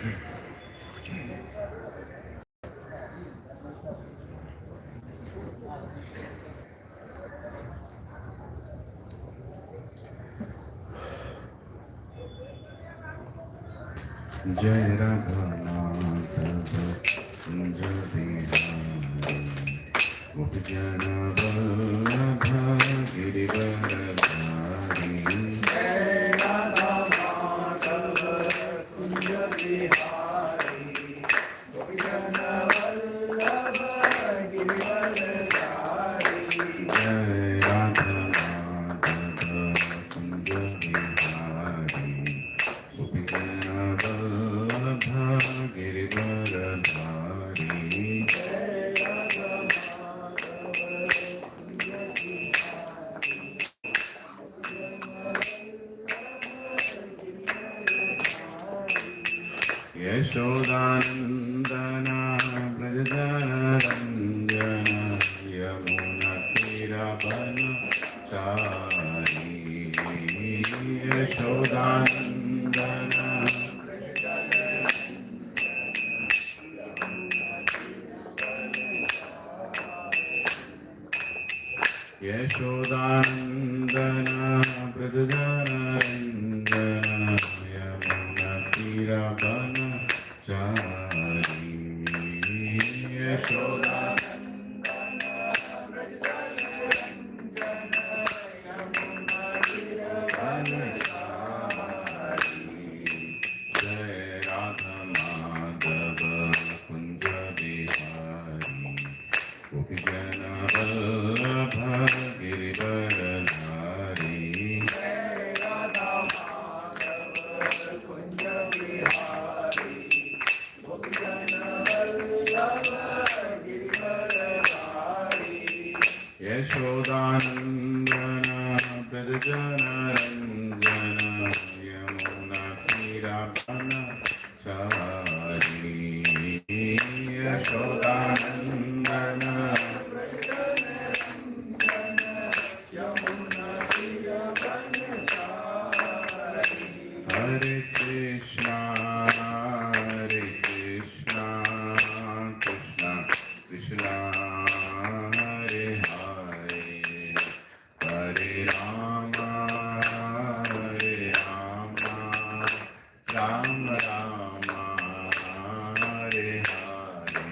जय राधा माधव कुंज बिहारी गोपीजन वल्लभ गिरिवरधारी। जय राधा माधव कुंज बिहारी गोपीजन वल्लभ गिरिवरधारी। जय राधा माधव कुंज बिहारी गोपीजन वल्लभ गिरिवरधारी। यशोदानंदन व्रजरंजन यमुनातीरवनचारी। यशोदानंदन यशोदानंदन व्रजरंजन यमुनातीरवनचारी। यशोदानंदन व्रजरंजन यमुनातीरवनचारी। जय राधा माधव कुंज बिहारी गोपीजन वल्लभ गिरिवरधारी। जय राधा माधव कुंज बिहारी गोपीजन वल्लभ गिरिवरधारी। यशोदानंदन व्रजरंजन यमुनातीरवनचारी। यशोदानंदन हरे कृष्णा कृष्णा कृष्णा हरे हरे हरे राम राम राम हरे हरे।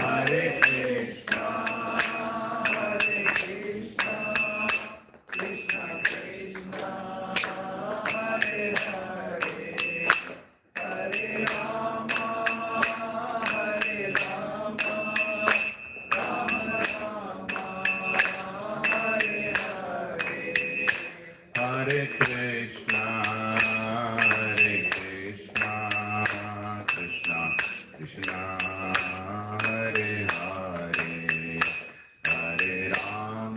हरे कृष्णा कृष्णा कृष्णा हरे हरे हरे राम राम राम हरे हरे। हरे कृष्णा कृष्णा कृष्णा हरे हरे हरे राम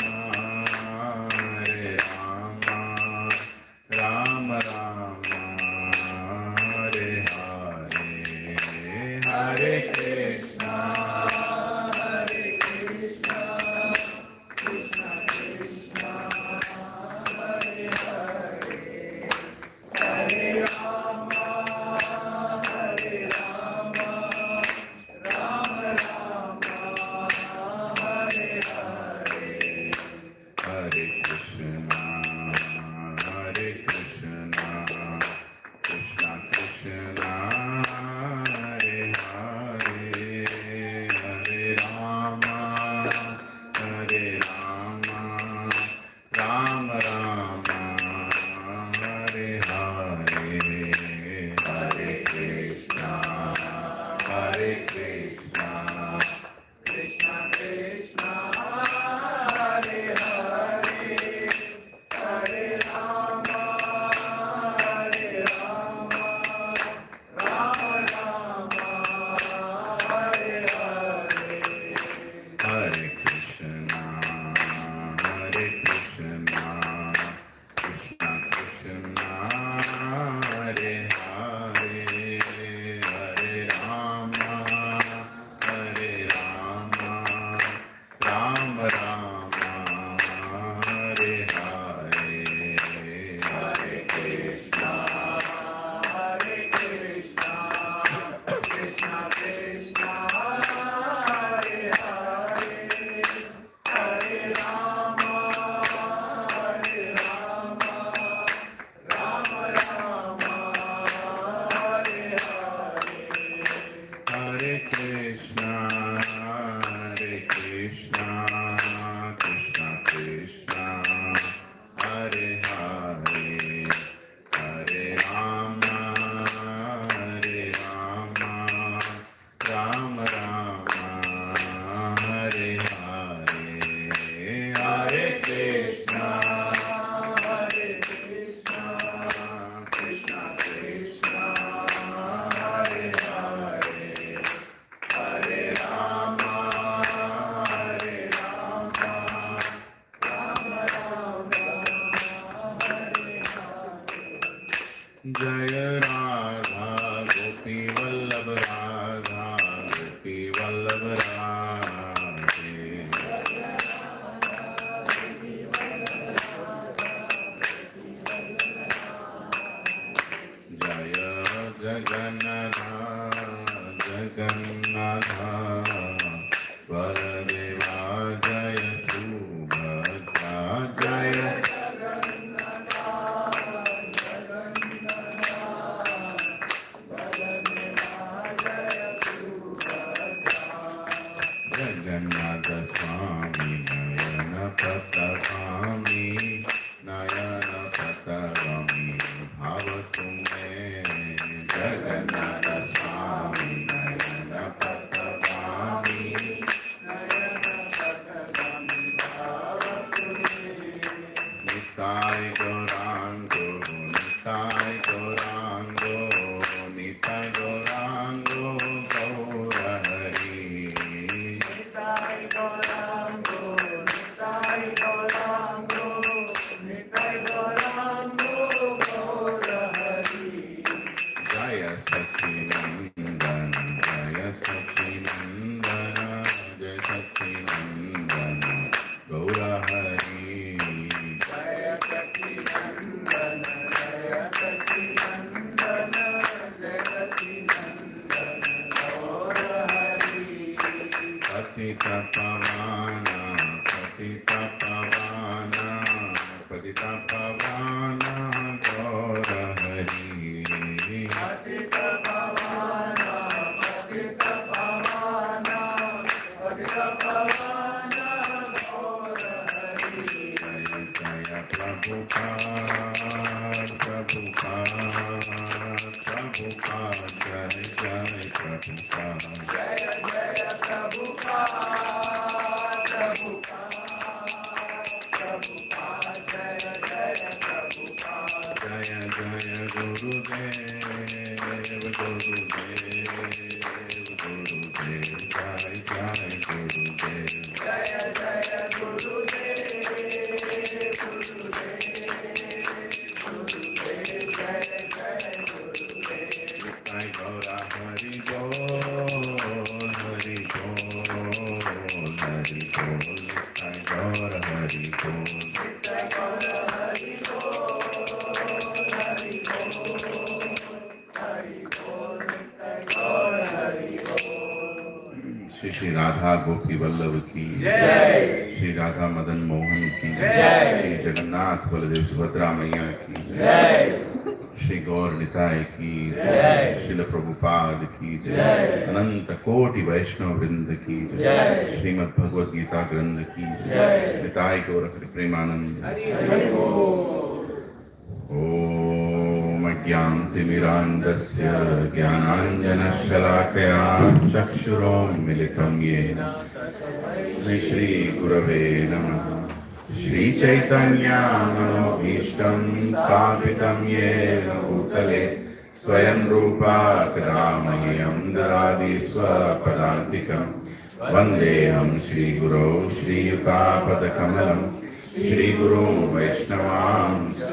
राम राम हरे हरे। हरे कृष्णा कृष्णा कृष्णा हरे हरे हरे राम राम राम हरे हरे। हरे कृष्णा कृष्णा कृष्णा हरे हरे राधा गोपी वल्लभ राधे। जय जगन्नाथ जगन्नाथ बलदेवा जय सुभद्रा जय जगन्नाथ स्वामी नयन पतगामी नयन पतगामी भाव तुम्हें। जगन्नाथ स्वामी नयन पतगामी नयन पतगामी भाव तुम्हें। निताय गौरांगो निताय गौरांगो निताय गौरांगो गौर हरि। निताय गौरांगो निताय गौरांगो निताय गौरांगो गौर हरि। जय सच्चिनंदन जय सच्चिनंदन जय सच्चिनंदन गौर हरि। जय सच्चिनंदन जय सच्चिनंदन जय सच्चिनंदन गौर हरि। पतित पावन पतित पावन पतित पावन गौर हरि। पतित पावन पतित पावन पतित पावन गौर हरि। जय जय प्रभुपाद प्रभुपाद प्रभुपाद जय जय प्रभुपाद। जय जय प्रभुपाद प्रभुपाद प्रभुपाद जय जय प्रभुपाद। जय जय गुरुदेव गुरुदेव गुरुदेव जय जय गुरुदेव। जय जय गुरुदेव गुरुदेव जय जय गुरुदेव। निताय गौरा हरि बोल हरि बोल हरि बोल निताय गौर हरि बोल निताय गौर हरि बोल हरि बोल हरि बोल निताय गौर हरि बोल। श्री श्री राधा गोपी वल्लभ की जय। श्री राधा मदन मोहन की जय। श्री जगन्नाथ बलदेव सुभद्रा मैया की जय। श्री गौर निताय की जय। श्रील प्रभुपाद की जय। अनंत कोटि वैष्णव वृंद की जय। श्रीमद् भगवद गीता ग्रंथ की जय। निताय गौर हरि प्रेमानंद। ओम अज्ञानतिमिरान्धस्य ज्ञानाञ्जनशलाकया चक्षुरोन्मिलितं येन तस्मै श्रीगुरवे नमः। श्रीचैतन्यमनोभीष्टं स्थापितं येन भूतले स्वयं रूपा कदा मह्यं ददाति स्वपदान्तिकं। वन्देऽहं श्रीगुरौ श्रीयुतापदकमलं श्रीगुरुं वैष्णवांश्च।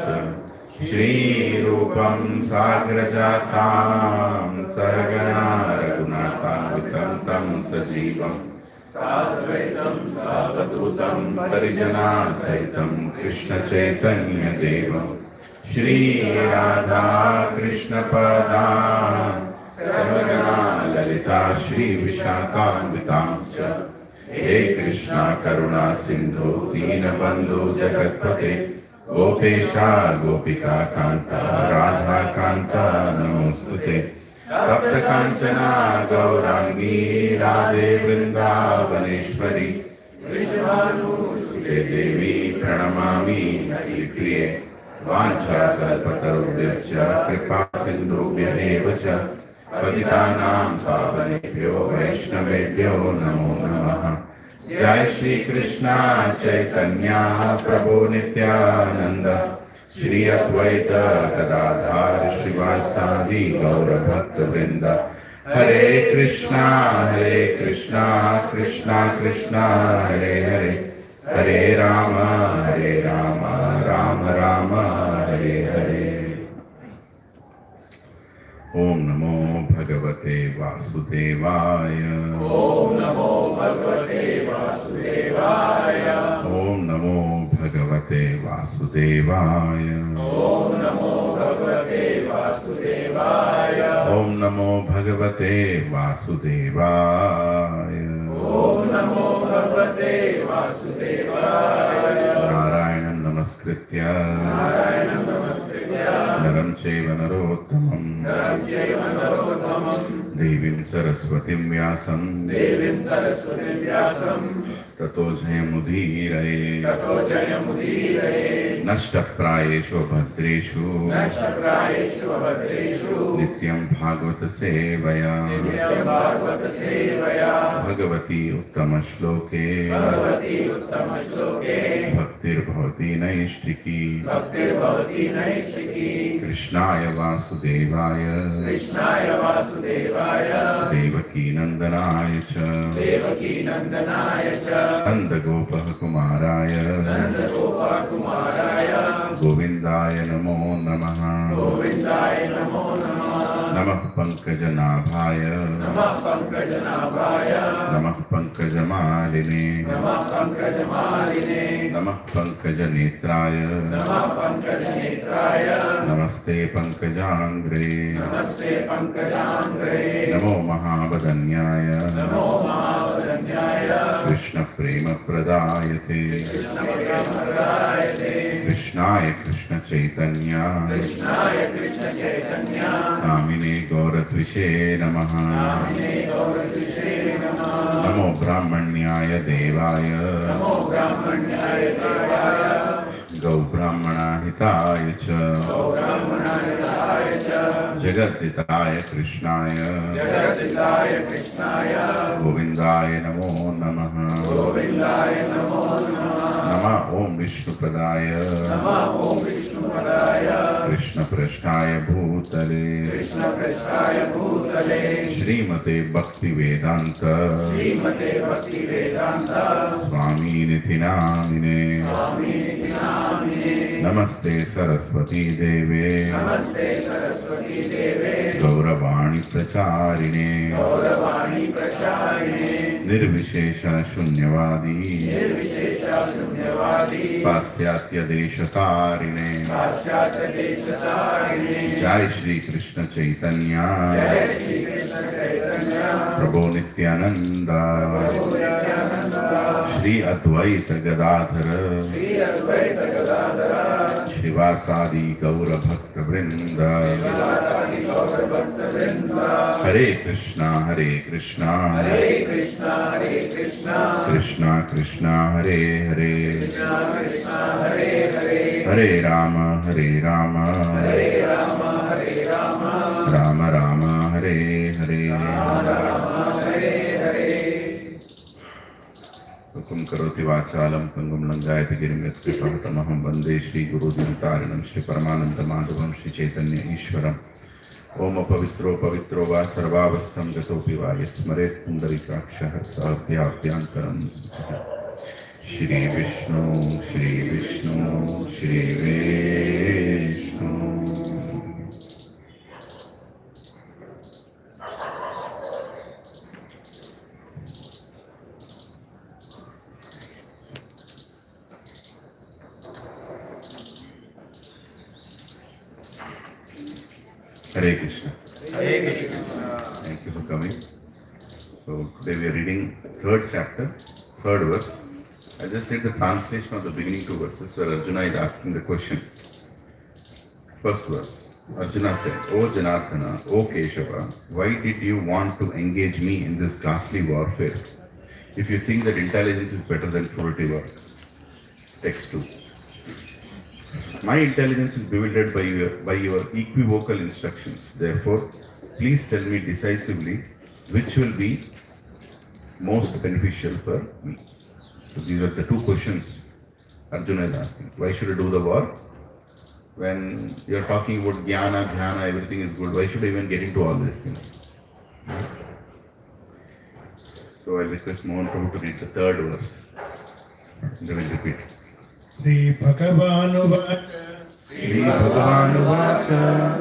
श्रीरूपं साग्रजातां सहगना रघुनाथान्वितं तं सजीवं साद्वैतं सावधूतं परिजनासहितं कृष्णचैतन्यदेवं श्रीराधा कृष्णपदां सहगना ललिता श्रीविशाखान्वितांश्च। हे कृष्णा करुणा सिन्धु दीनबन्धु जगत्पते गोपेशा गोपिका कांता राधा कांता नमोस्तुते। तप्त कांचना गौरांगी राधे वृंदावनेश्वरी वृषभानुसुते देवी प्रणमामि हरिप्रिये। वाञ्छाकल्पतरुभ्यश्च कृपा सिन्धुभ्यः च पतितानां पावनेभ्यो वैष्णवेभ्यो नमो नमः। जय श्री कृष्णा चैतन्य प्रभु नित्यानंद श्री अद्वैत गदाधर श्रीवासादि गौर भक्त वृंद। हरे Krishna Krishna Krishna Hare Hare Hare Ram Ram Ram Hare Hare. Om Namo Bhagavate Vasudevaya. Om Namo Bhagavate Vasudevaya. Om Namo Bhagavate Vasudevaya. Om Namo Bhagavate Vasudevaya. Om Namo Bhagavate Vasudevaya. Om Namo Bhagavate Vasudevaya. Narayanam Namaskritya Narayanam Namaskritya Naram Chaiva Narottamam Naram Chaiva Narottamam Devim Saraswatim Vyasam Devim Saraswatim Vyasam Tato Jayamudhiraye Tato Jayamudhiraye Nashtaprayeshu Bhadreshu Nashtaprayeshu Bhadreshu Nityam Bhagavata Sevaya Nityam Bhagavata Sevaya Bhagavati Uttama Shloke Bhagavati Uttama Shloke Bhaktir Bhavati Naishtiki Bhaktir Bhavati Naishtiki Krishnaya Vasudevaya Krishnaya Vasudevaya Devaki Nandanaya Cha Devaki Nandanaya Cha Nanda Gopah Kumaraya Nanda Gopa Kumaraya Govindaya Namo Namaha Govindaya Namo Namaha Namah Pankajanabhaya Namah Pankajanabhaya Namah Pankajamalini Namah Pankajamaline Namah Pankajanetraya Namah Pankajanetraya Namaste Pankajangre Namaste Pankajangre Namo Mahabadanyaya Namo Mahavadanyaya Krishna Prema Pradayate Krishna Premapradayate Krishnaya Krishna Chaitanya Krishnaya Krishna Chaitanya Namine Gauratvishe Namaha Namine Gauratvishe Namaha Namo Brahmanyaya Devaya Namo Brahmanyaya Devaya Gau Brahmana Hitaya Cha Brahmanayaya Cha Jagadhitaya Krishnaya Jagadhitaya Krishnaya Govindaya Namo Namaha Govindaya Namo Namaha Nama Om Vishnupadaya Namah Om Vishnupadaya Krishna Prashnaya Bhutale Krishna Prasthaya Bhutale Srimate Bhakti Vedanta Srimate Bhakti Vedanta Swami Niti Namine Swami Niti Namine Namaste Saraswati Deve Namaste Saraswati Deve Gauravani Pracharine Gauravani Pracharine Nirvishesha Shunyavadi Nirvishesha Shunyavadi Pasyatya Deshatarine Paschatya Deshatarine Jai Shri Krishna Chaitanya Jai Shri Krishna Chaitanya Prabhu Nityananda Prabhu Nityananda Shri Advaita Gadadhara Shri Advaita Gadadhara Shrivasadi Gaura Bhakta Vrinda Srivasadi Gaura Bhakta Vrinda Hare Krishna Hare Krishna Hare Krishna Hare Krishna Krishna Krishna Hare Hare Krishna Krishna Hare Hare Hare Rama Hare Rama Hare Rama Hare Rama Rama Rama Hare Hare Rama Hare Hare Hukum karoti vachalam pangum langayati girim yatkripahatamaham vande Shri Guru Dintarinam Shri Paramananda Madhavam Shri Chaitanya Ishwaram Om Pavitro Pavitro Va Sarvavastham Gatopi Va Yatsmaret Pundarikakshah Sahavyabhyantaram Shri Vishnu Shri Vishnu Shri Vishnu Hare Krishna. Hare Krishna. Thank you for coming. So today we are reading third chapter, third verse. I just read the translation of the beginning two verses where Arjuna is asking the question. First verse. Arjuna said, O Janardana, O Keshava, why did you want to engage me in this ghastly warfare if you think that intelligence is better than cruelty work? Text 2. My intelligence is bewildered by your equivocal instructions. Therefore, please tell me decisively which will be most beneficial for me. So these are the two questions Arjuna is asking. Why should I do the war? When you are talking about jnana, dhyana, everything is good. Why should I even get into all these things? So I request Mohan Prabhu to read the third verse. They will repeat. Sri Bhagavan Uvacha Shri Bhagavan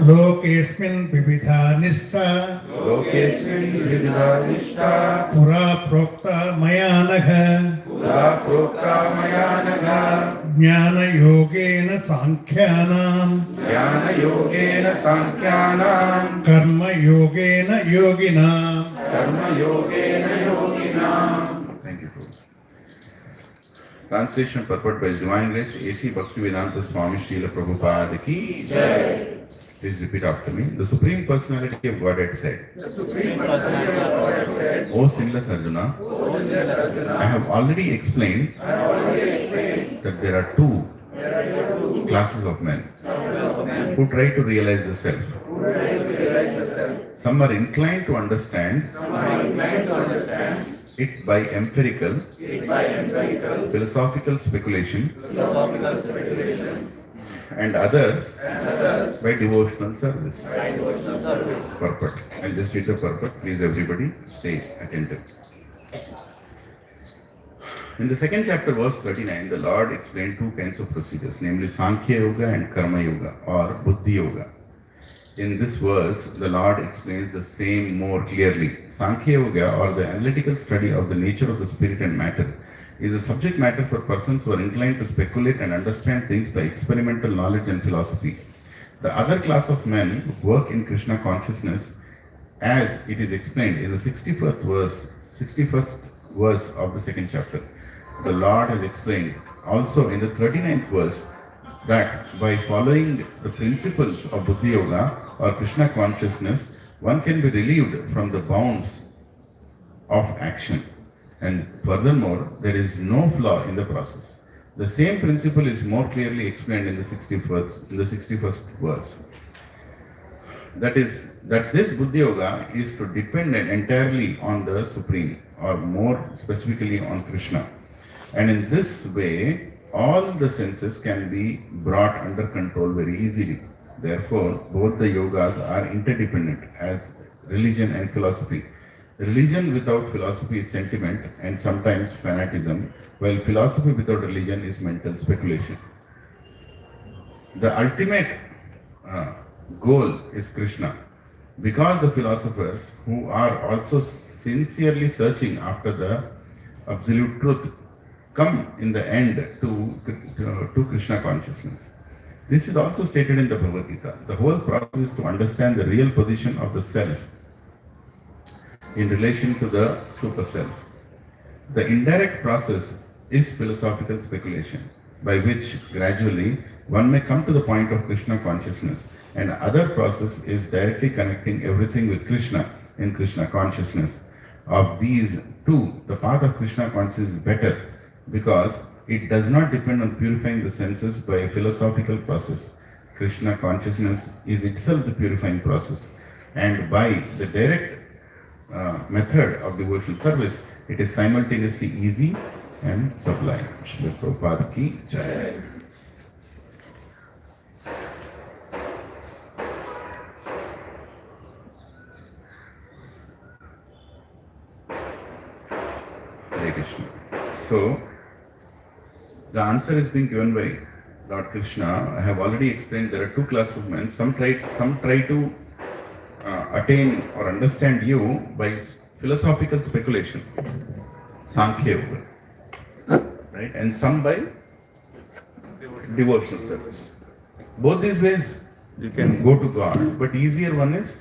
Lokesmin vividha nishta Lokesmin Vividha Nishta Pura prokta mayanagha Pura Prokta Mayanaga Jnana yogena sankhyanam Jnana Yogena Sankhyanam Karma yogena yoginam. Karma Yogena Yoginam. Thank you, Prabhu. Translation purport by His Divine Grace A.C. Bhaktivedanta Swami Srila Prabhupada ki Jai. Please repeat after me. The Supreme Personality of Godhead said, O sinless Arjuna, I have already explained that there are two classes of men who try to realize the self. Some are inclined to understand it by empirical, philosophical speculation, and others by devotional service. Purport. I'll just read the purport. Please, everybody, stay attentive. In the second chapter, verse 39, the Lord explained two kinds of procedures, namely Sankhya Yoga and Karma Yoga or Buddhi Yoga. In this verse, the Lord explains the same more clearly. Sankhya Yoga, or the analytical study of the nature of the spirit and matter, is a subject matter for persons who are inclined to speculate and understand things by experimental knowledge and philosophy. The other class of men work in Krishna consciousness, as it is explained in the 61st verse of the second chapter. The Lord has explained also in the 39th verse that by following the principles of Buddhi Yoga or Krishna consciousness, one can be relieved from the bounds of action. And furthermore, there is no flaw in the process. The same principle is more clearly explained in the 61st verse. That is, that this Buddhi Yoga is to depend entirely on the Supreme, or more specifically on Krishna. And in this way, all the senses can be brought under control very easily. Therefore, both the yogas are interdependent as religion and philosophy. Religion without philosophy is sentiment and sometimes fanatism, while philosophy without religion is mental speculation. The ultimate goal is Krishna. Because the philosophers, who are also sincerely searching after the absolute truth, come in the end to Krishna consciousness. This is also stated in the Bhagavad Gita. The whole process is to understand the real position of the self in relation to the super self. The indirect process is philosophical speculation, by which gradually one may come to the point of Krishna consciousness, and other process is directly connecting everything with Krishna in Krishna consciousness. Of these two, the path of Krishna consciousness is better because it does not depend on purifying the senses by a philosophical process. Krishna consciousness is itself the purifying process, and by the direct method of devotional service, it is simultaneously easy and sublime. Srila Prabhupada ki Jai. Hare Krishna. So, the answer is being given by Lord Krishna. I have already explained there are two classes of men. Some try to attain or understand you by philosophical speculation, Sankhya Yoga, right? And some by devotional service. Both these ways you can go to God, but easier one is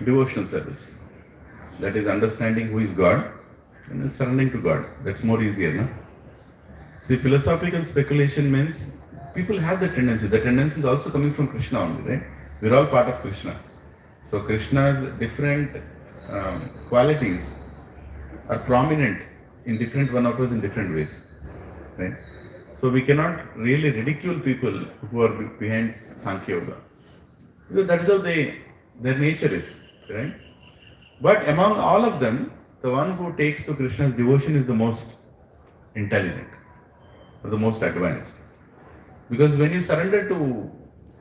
devotional service. That is understanding who is God and surrendering to God. That's more easier, no? See, philosophical speculation means people have the tendency. The tendency is also coming from Krishna only, right? We're all part of Krishna. So Krishna's different qualities are prominent in different one of us in different ways, right? So we cannot really ridicule people who are behind Sankhya Yoga, because that is how their nature is, right? But among all of them, the one who takes to Krishna's devotion is the most intelligent, or the most advanced. Because when you surrender to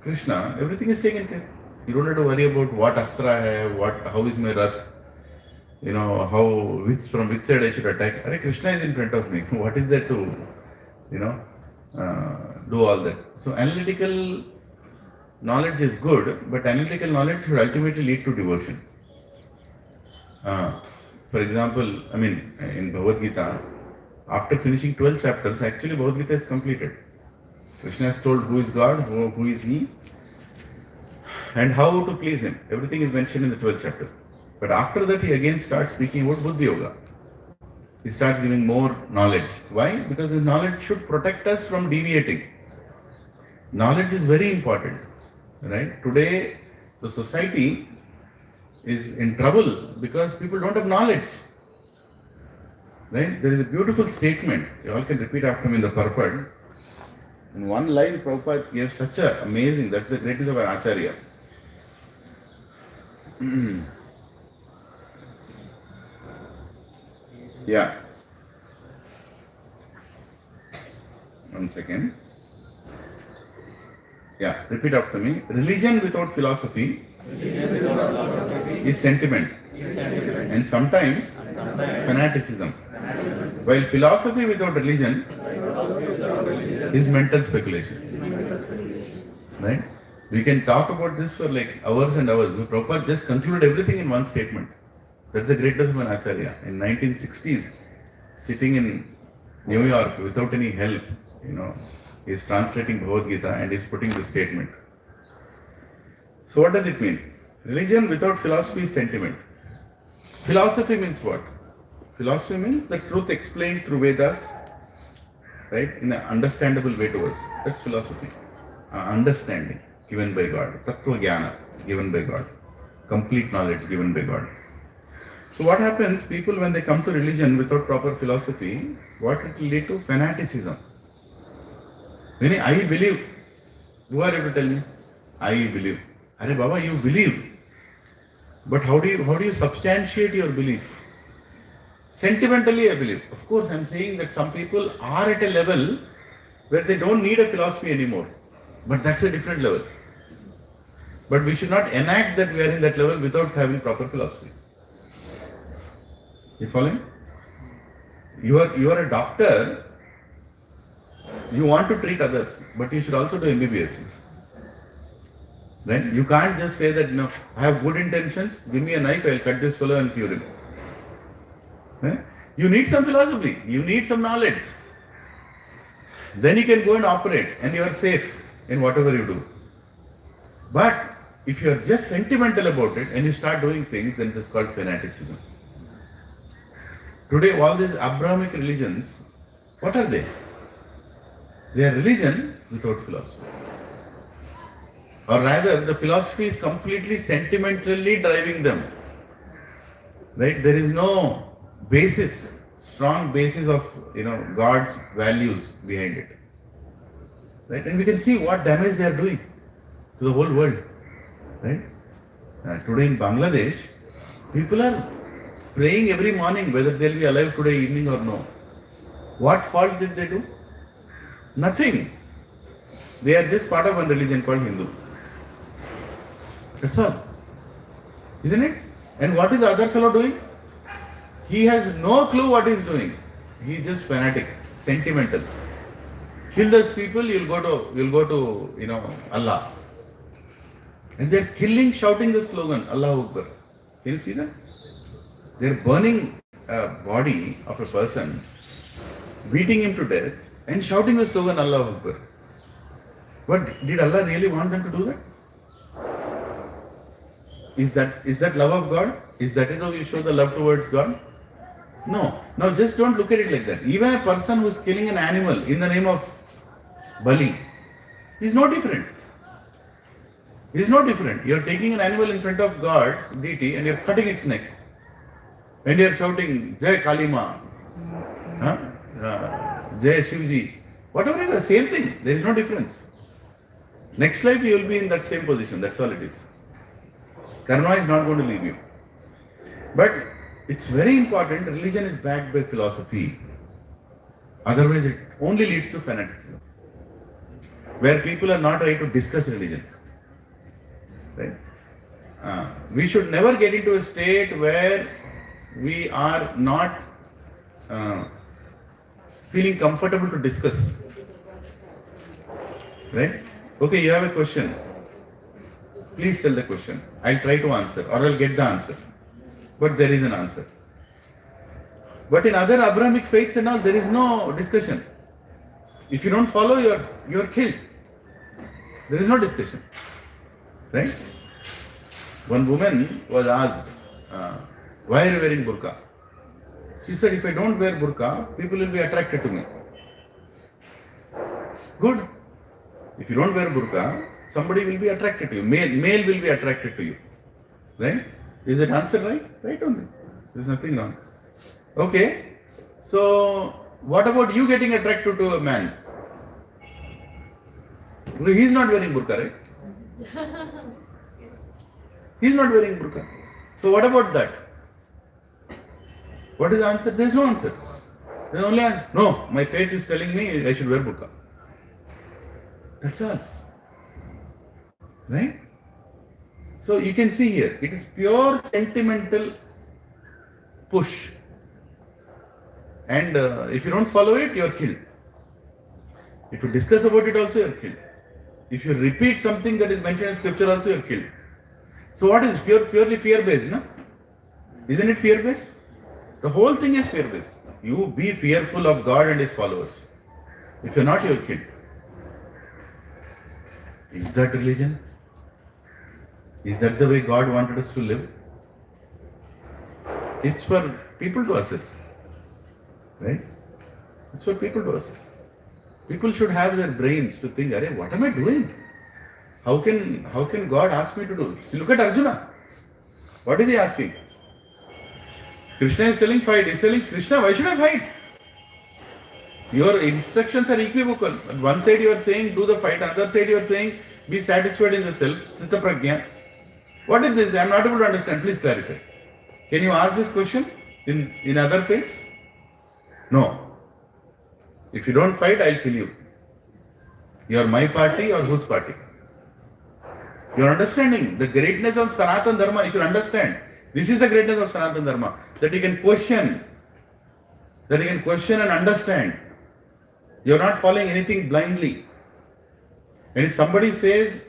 Krishna, everything is taken care. You don't have to worry about what astra hai, how is my rath, from which side I should attack. Krishna is in front of me. What is there to, do all that. So analytical knowledge is good, but analytical knowledge should ultimately lead to devotion. For example, in Bhagavad Gita, after finishing 12 chapters, actually Bhagavad Gita is completed. Krishna has told who is God, who is He, and how to please Him. Everything is mentioned in the 12th chapter. But after that, He again starts speaking about Buddhi Yoga. He starts giving more knowledge. Why? Because His knowledge should protect us from deviating. Knowledge is very important. Right? Today, the society is in trouble because people don't have knowledge. Right? There is a beautiful statement. You all can repeat after me in the purport. In one line, Prabhupada gave such a amazing, that's the greatness of an Acharya. Yeah. One second. Yeah, repeat after me. Religion without philosophy is sentiment. And sometimes fanaticism. While philosophy without religion is mental speculation. Right? We can talk about this for like hours and hours. Prabhupada just concluded everything in one statement. That's the greatness of an Acharya. In 1960s, sitting in New York without any help, he's translating Bhagavad Gita and he's putting this statement. So what does it mean? Religion without philosophy is sentiment. Philosophy means what? Philosophy means the truth explained through Vedas, right, in an understandable way to us. That's philosophy. Understanding given by God. Tattva Jnana given by God. Complete knowledge given by God. So what happens, people when they come to religion without proper philosophy, what it will lead to? Fanaticism. Meaning, I believe. Who are you to tell me? I believe. Arey Baba, you believe. But how do you substantiate your belief? Sentimentally I believe. Of course, I am saying that some people are at a level where they don't need a philosophy anymore. But that's a different level. But we should not enact that we are in that level without having proper philosophy. You following? You are a doctor. You want to treat others, but you should also do MBBS. Right? You can't just say that, I have good intentions, give me a knife, I will cut this fellow and cure him. Right? You need some philosophy, you need some knowledge. Then you can go and operate and you are safe in whatever you do. But if you are just sentimental about it and you start doing things, then it is called fanaticism. Today all these Abrahamic religions, what are they? They are religion without philosophy. Or rather, the philosophy is completely sentimentally driving them. Right? There is no basis, strong basis of God's values behind it. Right? And we can see what damage they are doing to the whole world. Right? Today in Bangladesh, people are praying every morning whether they will be alive today evening or no. What fault did they do? Nothing. They are just part of one religion called Hindu. That's all. Isn't it? And what is the other fellow doing? He has no clue what he is doing. He is just fanatic, sentimental. Kill those people, you'll go to Allah. And they're killing, shouting the slogan, Allahu Akbar. Can you see that? They're burning a body of a person, beating him to death, and shouting the slogan, Allahu Akbar. But did Allah really want them to do that? Is that love of God? Is how you show the love towards God? No. Now just don't look at it like that. Even a person who is killing an animal in the name of Bali is no different. It is no different. You are taking an animal in front of God's deity and you are cutting its neck. And you are shouting, Jai Kalima, Jai Shivji. Whatever it is, the same thing. There is no difference. Next life you will be in that same position. That's all it is. Karma is not going to leave you. But it's very important, religion is backed by philosophy. Otherwise it only leads to fanaticism. Where people are not ready to discuss religion. Right? We should never get into a state where we are not feeling comfortable to discuss. Right? Okay, you have a question. Please tell the question. I'll try to answer or I'll get the answer. But there is an answer. But in other Abrahamic faiths and all, there is no discussion. If you don't follow, you're killed. There is no discussion. Right? One woman was asked, why are you wearing burqa? She said, if I don't wear burqa, people will be attracted to me. Good. If you don't wear burqa, somebody will be attracted to you. Male will be attracted to you. Right? Is that answer right? Right only. There's nothing wrong. Okay. So, what about you getting attracted to a man? He's not wearing burqa, right? He's not wearing burqa. So, what about that? What is the answer? There is no answer. There is only answer. No, my fate is telling me I should wear burqa. That's all. Right? So you can see here, it is pure sentimental push. And if you don't follow it, you are killed. If you discuss about it also, you are killed. If you repeat something that is mentioned in scripture also, you are killed. So what is purely fear-based, no? Isn't it fear-based? The whole thing is fear-based. You be fearful of God and His followers. If you are not, you are killed. Is that religion? Is that the way God wanted us to live? It's for people to assess. Right? It's for people to assess. People should have their brains to think, Arey, what am I doing? How can God ask me to do? See, look at Arjuna. What is he asking? Krishna is telling fight. He's telling Krishna, why should I fight? Your instructions are equivocal. On one side you are saying do the fight, on the other side you are saying be satisfied in the self, Sita Prajna. What is this? I am not able to understand. Please clarify. Can you ask this question in other faiths? No. If you don't fight, I'll kill you. You are my party or whose party? You are understanding the greatness of Sanatana Dharma. You should understand. This is the greatness of Sanatana Dharma. That you can question. That you can question and understand. You are not following anything blindly. And if somebody says,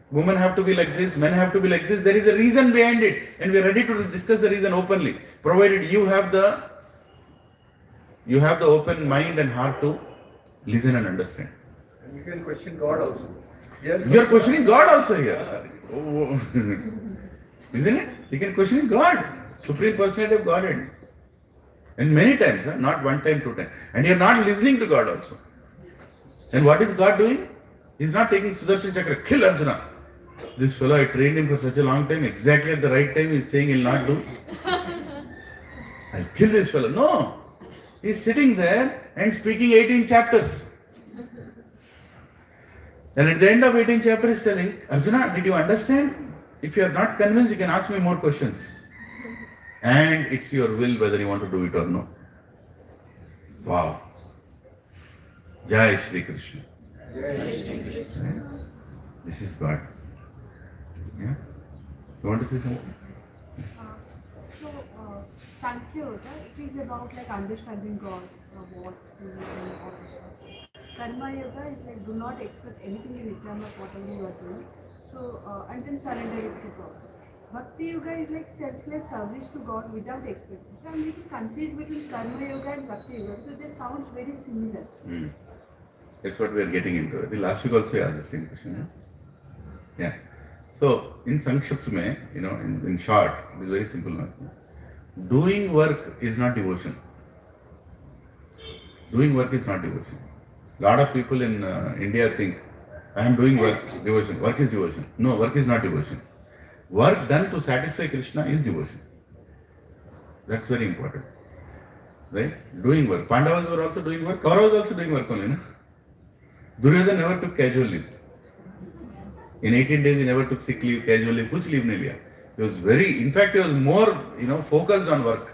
women have to be like this, men have to be like this, there is a reason behind it. And we are ready to discuss the reason openly. Provided you have the open mind and heart to listen and understand. And you can question God also. Yes. You are questioning God also here. Oh. Isn't it? You can question God. Supreme Personality of Godhead. And many times, not one time, two times. And you are not listening to God also. And what is God doing? He is not taking Sudarshan Chakra, kill Arjuna. This fellow, I trained him for such a long time, exactly at the right time he is saying he will not do. I'll kill this fellow. No. He is sitting there and speaking 18 chapters. And at the end of 18 chapters, he is telling, Arjuna, did you understand? If you are not convinced, you can ask me more questions. And it's your will whether you want to do it or no. Wow. Jai Shri Krishna. This is God. Yeah? You want to say something? Sankhya Yoga, it is about like understanding God, what is and all that. Karma Yoga is like do not expect anything in return of whatever you are doing. So and then surrender it to God. Bhakti Yoga is like selfless service to God without expectation. I'm little confused between Karma Yoga and Bhakti Yoga because they sound very similar. That's what we are getting into. The last week also you asked the same question. Yeah. So in Sankshipt mein, in short, it is very simple. Doing work is not devotion. Doing work is not devotion. A lot of people in India think, I am doing work, devotion. Work is devotion. No, work is not devotion. Work done to satisfy Krishna is devotion. That's very important. Right? Doing work. Pandavas were also doing work. Kauravas also doing work only. No? Duryodhana never took casual leave. In 18 days he never took sick leave, casual leave, kuch leave nahi liya. He was in fact he was more, focused on work.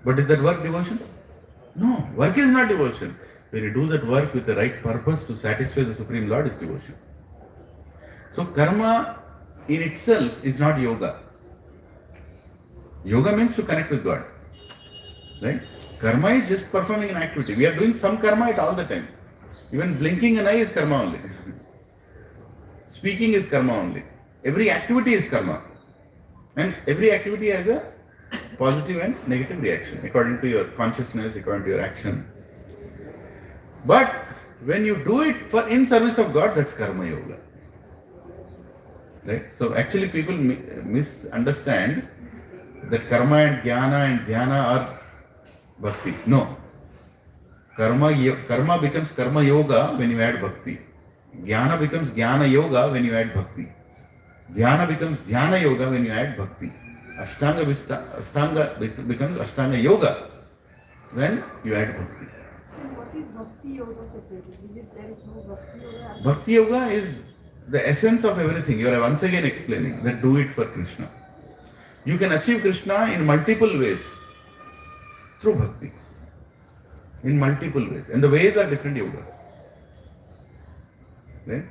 But is that work devotion? No, work is not devotion. When you do that work with the right purpose to satisfy the Supreme Lord is devotion. So karma in itself is not yoga. Yoga means to connect with God. Right? Karma is just performing an activity. We are doing some karma at all the time. Even blinking an eye is karma only. Speaking is karma only. Every activity is karma. And every activity has a positive and negative reaction according to your consciousness, according to your action. But when you do it in service of God, that's karma yoga. Right? So actually people misunderstand that karma and dhyana are bhakti. No. Karma becomes karma yoga when you add bhakti. Jnana becomes jnana yoga when you add bhakti. Dhyana becomes dhyana yoga when you add bhakti. Ashtanga becomes ashtanga yoga when you add bhakti. And what is bhakti yoga separately? Is it there is no bhakti yoga? Bhakti yoga is the essence of everything. You are once again explaining that do it for Krishna. You can achieve Krishna in multiple ways through bhakti. In multiple ways. And the ways are different yogas. Right?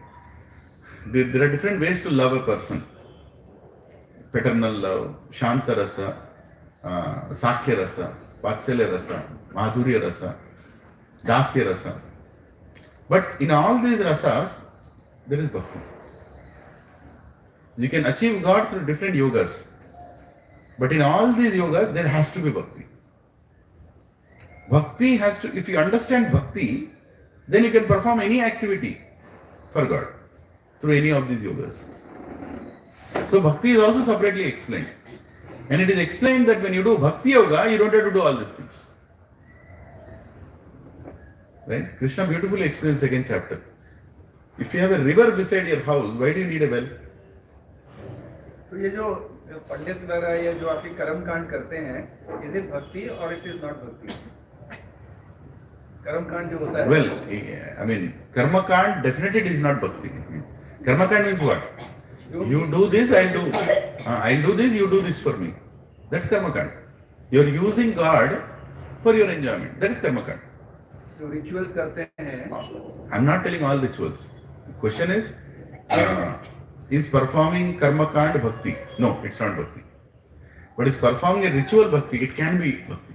There are different ways to love a person. Paternal love, Shanta rasa, Sakhya rasa, Vatsalya rasa, Madhurya rasa, Dasya rasa. But in all these rasas, there is bhakti. You can achieve God through different yogas. But in all these yogas, there has to be bhakti. Bhakti has to, if you understand bhakti, then you can perform any activity for God through any of these yogas. So bhakti is also separately explained. And it is explained that when you do bhakti yoga, you don't have to do all these things. Right? Krishna beautifully explains second chapter. If you have a river beside your house, why do you need a well? तो ये जो पंडित वगैरह या जो आपके कर्म कांड करते हैं, is it bhakti or it is not bhakti? कर्म कांड जो होता है. Well, I mean, karma kand definitely is not bhakti. Karma kand means what? You do this, I'll do this, you do this for me. That's karma kand. You're using God for your enjoyment. That is karma kand. जो rituals करते हैं. I'm not telling all rituals. The question is performing karma kand bhakti? No, it's not bhakti. But is performing a ritual bhakti? It can be bhakti.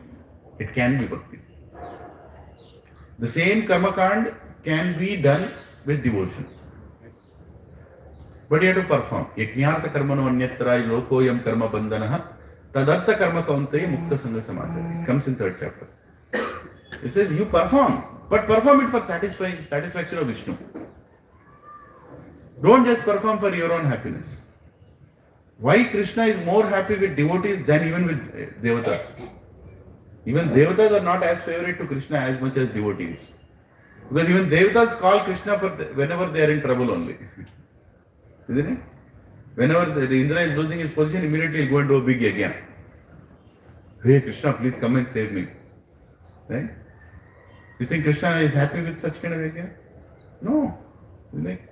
It can be bhakti. The same karma kand can be done with devotion. But you have to perform. Yajñārtha karmano anyatra lokoyam karma bandhanah tadartha karma kaunteya mukta sangha samachari. It comes in third chapter. It says you perform, but perform it for satisfaction of Vishnu. Don't just perform for your own happiness. Why Krishna is more happy with devotees than even with devatas? Even devatas are not as favorite to Krishna as much as devotees. Because even devatas call Krishna for whenever they are in trouble only. Isn't it? Whenever the Indra is losing his position, immediately he'll go and do a big yajna. Hey Krishna, please come and save me. Right? You think Krishna is happy with such kind of yajna? No. Like,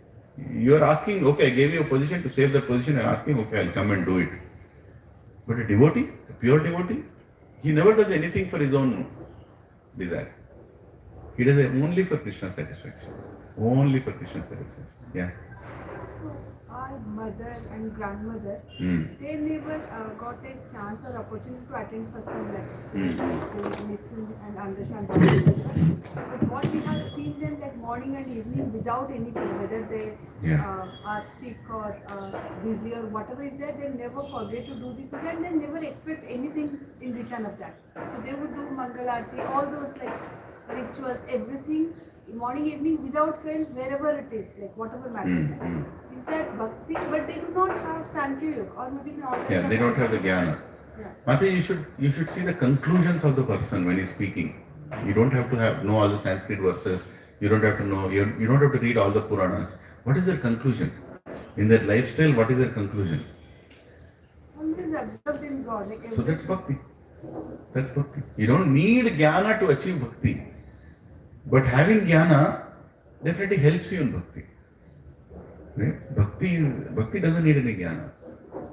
you are asking, okay, I gave you a position to save that position and asking, okay, I'll come and do it. But a devotee, a pure devotee, he never does anything for his own desire. He does it only for Krishna's satisfaction. Only for Krishna's satisfaction. Yeah. So our mother and grandmother, they never got a chance or opportunity to attend satsang like this. They listen and understand Bhagavad. But what we have seen them like morning and evening without anything, whether they are sick or busy or whatever is there, they never forget to do the puja and they never expect anything in return of that. So they would do Mangal Aarti, all those like rituals, everything, morning, evening, without fail, wherever it is, like whatever matters. Is that bhakti? But they do not have Sankhya or maybe not. Yeah, they don't have the jnana. Mata, you should see the conclusions of the person when he's speaking. You don't have to know all the Sanskrit verses. You don't have to know. You don't have to read all the Puranas. What is their conclusion? In their lifestyle, what is their conclusion? Always observed in God. Like so that's bhakti. That's bhakti. You don't need jnana to achieve bhakti. But having jnana definitely helps you in bhakti. Right? Bhakti doesn't need any jnana.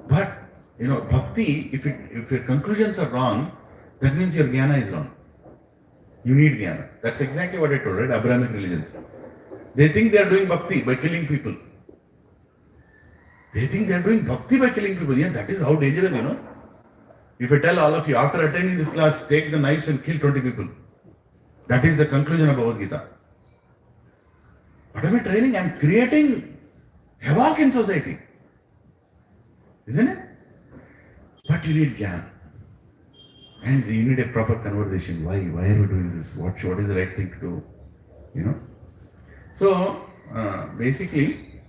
But bhakti, if your conclusions are wrong, that means your jnana is wrong. You need jnana. That's exactly what I told, right? Abrahamic religions. They think they are doing bhakti by killing people. They think they are doing bhakti by killing people. Yeah, that is how dangerous, If I tell all of you, after attending this class, take the knives and kill 20 people. That is the conclusion of Bhagavad Gita. What am I training? I'm creating havoc in society. Isn't it? But you need Gyan. And you need a proper conversation. Why are we doing this? What is the right thing to do? You know? So, basically,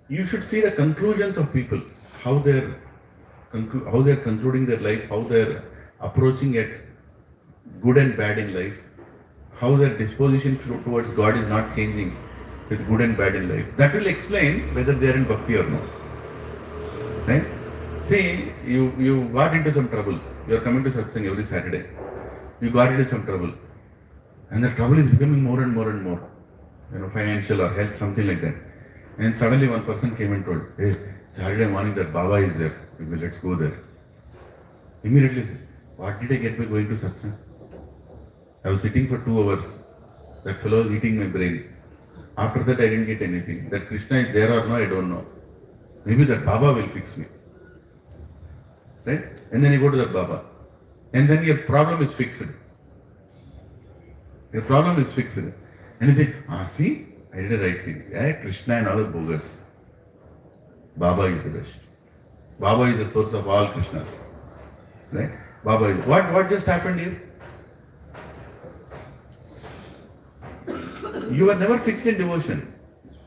you should see the conclusions of people, how they're concluding their life, how they're approaching it, good and bad in life, how their disposition towards God is not changing with good and bad in life. That will explain whether they are in bhakti or not. Right? See, you got into some trouble. You are coming to Satsang every Saturday. You got into some trouble. And the trouble is becoming more and more and more. Financial or health, something like that. And suddenly one person came and told, hey, Saturday morning that Baba is there. Let's go there. Immediately, what did I get by going to Satsang? I was sitting for 2 hours. That fellow was eating my brain. After that, I didn't get anything. That Krishna is there or no, I don't know. Maybe that Baba will fix me. Right? And then you go to that Baba. And then your problem is fixed. Your problem is fixed. And you think, see, I did the right thing. Yeah, Krishna and all are bogus. Baba is the best. Baba is the source of all Krishnas. Right? Baba is. What just happened here? You are never fixed in devotion.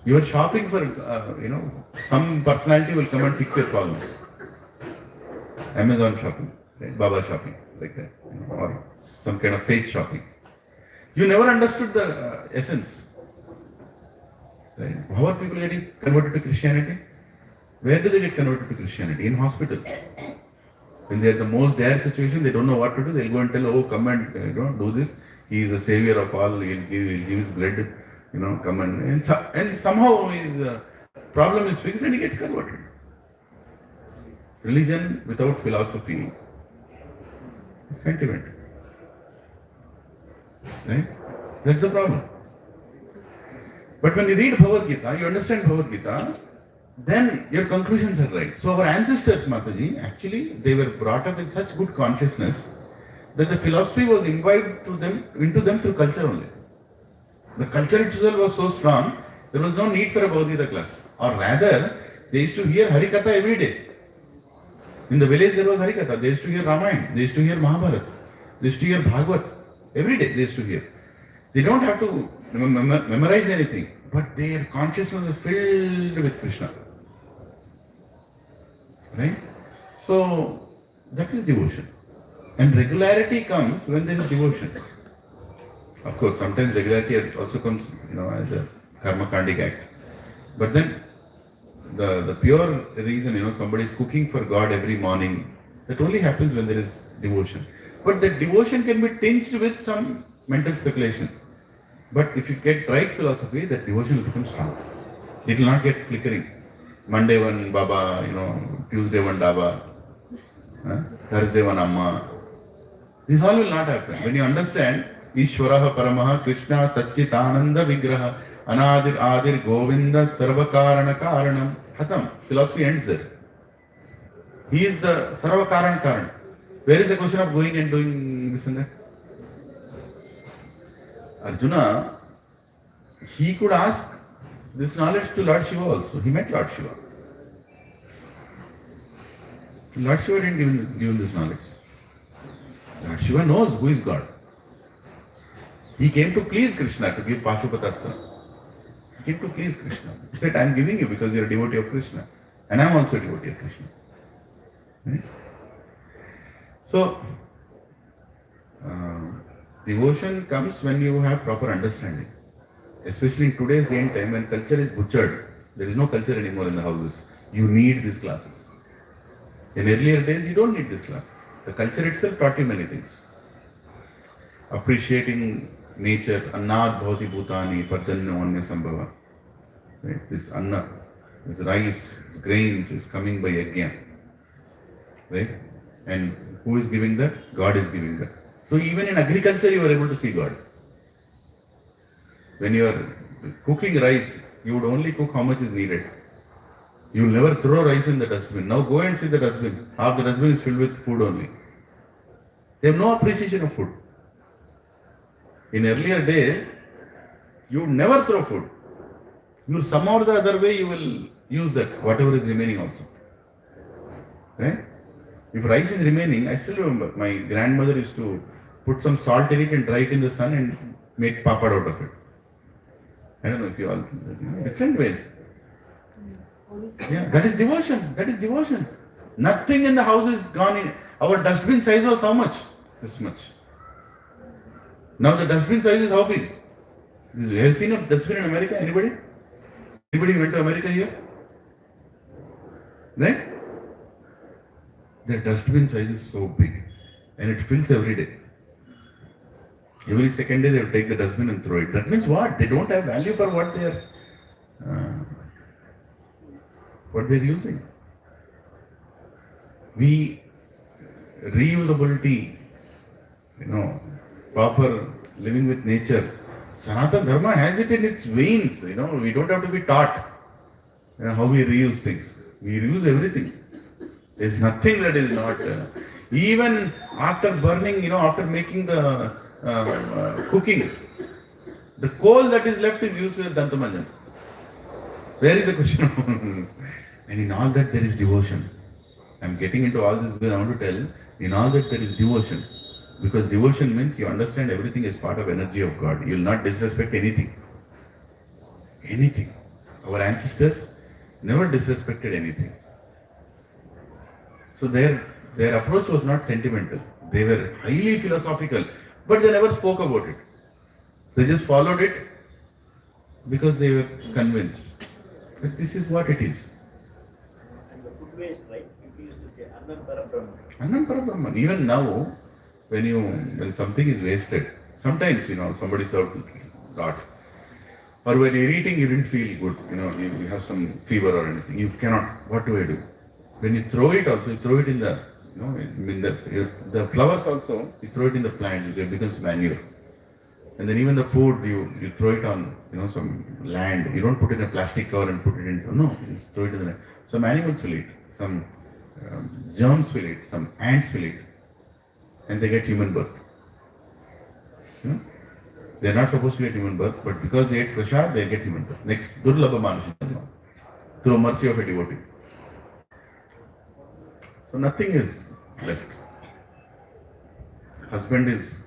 You are shopping for, some personality will come and fix your problems. Amazon shopping, right? Baba shopping, like that, or some kind of fake shopping. You never understood the essence. Right? How are people getting converted to Christianity? Where do they get converted to Christianity? In hospitals. When they are the most dire situation, they don't know what to do. They'll go and tell, oh, come and do this. He is the savior of all. He'll give his blood. Come and somehow his problem is fixed and he gets converted. Religion without philosophy is sentiment. Right? That's the problem. But when you read Bhagavad Gita, you understand Bhagavad Gita, then your conclusions are right. So our ancestors, Mataji, actually, they were brought up with such good consciousness that the philosophy was imbibed into them through culture only. The culture itself was so strong, there was no need for a Bhagavad Gita class. Or rather, they used to hear Harikatha every day. In the village there was Harikatha. They used to hear Ramayana. They used to hear Mahabharata. They used to hear Bhagavad. Every day they used to hear. They don't have to memorize anything, but their consciousness is filled with Krishna. Right? So, that is devotion. And regularity comes when there is devotion. Of course, sometimes regularity also comes, as a karma-kandic act. But then, the pure reason, somebody is cooking for God every morning, that only happens when there is devotion. But that devotion can be tinged with some mental speculation. But if you get right philosophy, that devotion will become strong. It will not get flickering. Monday one Baba, Tuesday one Daba, Thursday one Amma. This all will not happen. When you understand, Ishwaraha Paramaha Krishna Satchitananda Vigraha Anadir Adir Govinda Sarvakarana Karanam. Khatam. Philosophy ends there. He is the Sarvakaran Karan. Where is the question of going and doing this and that? Arjuna, he could ask this knowledge to Lord Shiva also. He met Lord Shiva. Lord Shiva didn't give him this knowledge. Lord Shiva knows who is God. He came to please Krishna, to give Pashupatastra. He came to please Krishna. He said, I am giving you because you are a devotee of Krishna. And I am also a devotee of Krishna. Right? So, devotion comes when you have proper understanding. Especially in today's day and time when culture is butchered. There is no culture anymore in the houses. You need these classes. In earlier days, you don't need these classes. The culture itself taught you many things. Appreciating nature, annad bhavati bhutani, parjanya vanya sambhava. Right? This anna, this rice, this grains is coming by yajna. Right? And who is giving that? God is giving that. So even in agriculture, you are able to see God. When you are cooking rice, you would only cook how much is needed. You will never throw rice in the dustbin. Now go and see the dustbin. Half the dustbin is filled with food only. They have no appreciation of food. In earlier days, You never throw food. You somehow or the other way you will use that, whatever is remaining also. Right? If rice is remaining, I still remember my grandmother used to put some salt in it and dry it in the sun and make papad out of it. I don't know if you all, different ways. Yeah, that is devotion. That is devotion. Nothing in the house is gone in. Our dustbin size was how much? This much. Now the dustbin size is how big? Have you seen a dustbin in America? Anybody? Anybody went to America here? Right? Their dustbin size is so big and it fills every day. Every second day they will take the dustbin and throw it. That means what? They don't have value for what they are using. We reusability, proper living with nature. Sanatana Dharma has it in its veins. We don't have to be taught how we reuse things. We reuse everything. There's nothing that is not. Even after burning, after making the cooking, the coal that is left is used as Dantamanjan. Where is the question? And in all that there is devotion. I'm getting into all this because I want to tell, in all that there is devotion. Because devotion means you understand everything is part of energy of God. You will not disrespect anything. Anything. Our ancestors never disrespected anything. So their approach was not sentimental. They were highly philosophical, but they never spoke about it. They just followed it because they were convinced that this is what it is. And the food waste, right? People used to say Annam Parabrahman. Annam Parabrahman. Even now, when something is wasted, sometimes somebody served a lot, or when you're eating you didn't feel good, you have some fever or anything, you cannot. What do I do? When you throw it also, you throw it in the the flowers also, you throw it in the plant, it becomes manure. And then even the food, you throw it on some land. You don't put it in a plastic cover and put it in. No, you throw it in the land. Some animals will eat, some germs will eat, some ants will eat, and they get human birth. They are not supposed to get human birth, but because they ate prasad, they get human birth. Next, Durlabha Manushya, through mercy of a devotee. So nothing is left. Husband is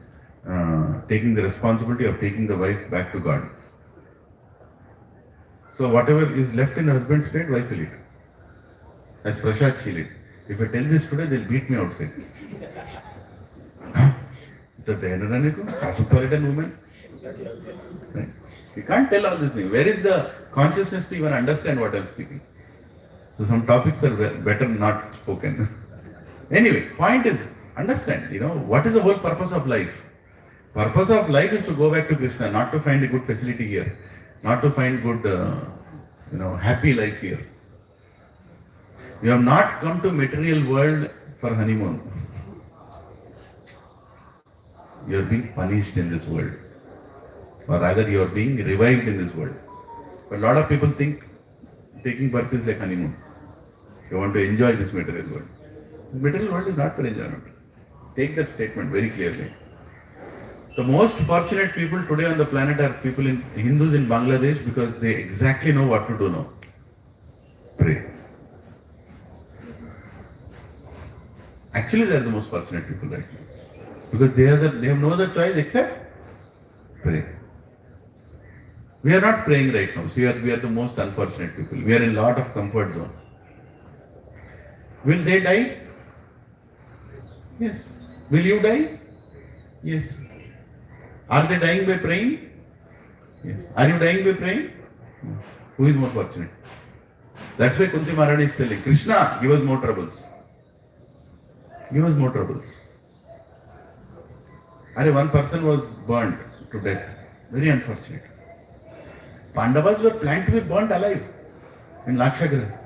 taking the responsibility of taking the wife back to God. So whatever is left in the husband's plate, wife will eat. As prasad she'll eat. If I tell this today, they'll beat me outside. The cosmopolitan woman. Right? You can't tell all these things. Where is the consciousness to even understand what I'm speaking? So some topics are better not spoken. Anyway, point is, understand, what is the whole purpose of life? Purpose of life is to go back to Krishna, not to find a good facility here, not to find good, happy life here. You have not come to material world for honeymoon. You are being punished in this world, or rather you are being revived in this world. But a lot of people think taking birth is like honeymoon. You want to enjoy this material world. This material world is not for enjoyment. Take that statement very clearly. The most fortunate people today on the planet are Hindus in Bangladesh, because they exactly know what to do now. Pray. Actually, they are the most fortunate people right now. Because they have no other choice except pray. We are not praying right now. So we are the most unfortunate people. We are in a lot of comfort zone. Will they die? Yes. Will you die? Yes. Are they dying by praying? Yes. Are you dying by praying? Who is more fortunate? That's why Kunti Maharani is telling, Krishna, give us more troubles. Give us more troubles. One person was burnt to death. Very unfortunate. Pandavas were planned to be burnt alive in Lakshagriha.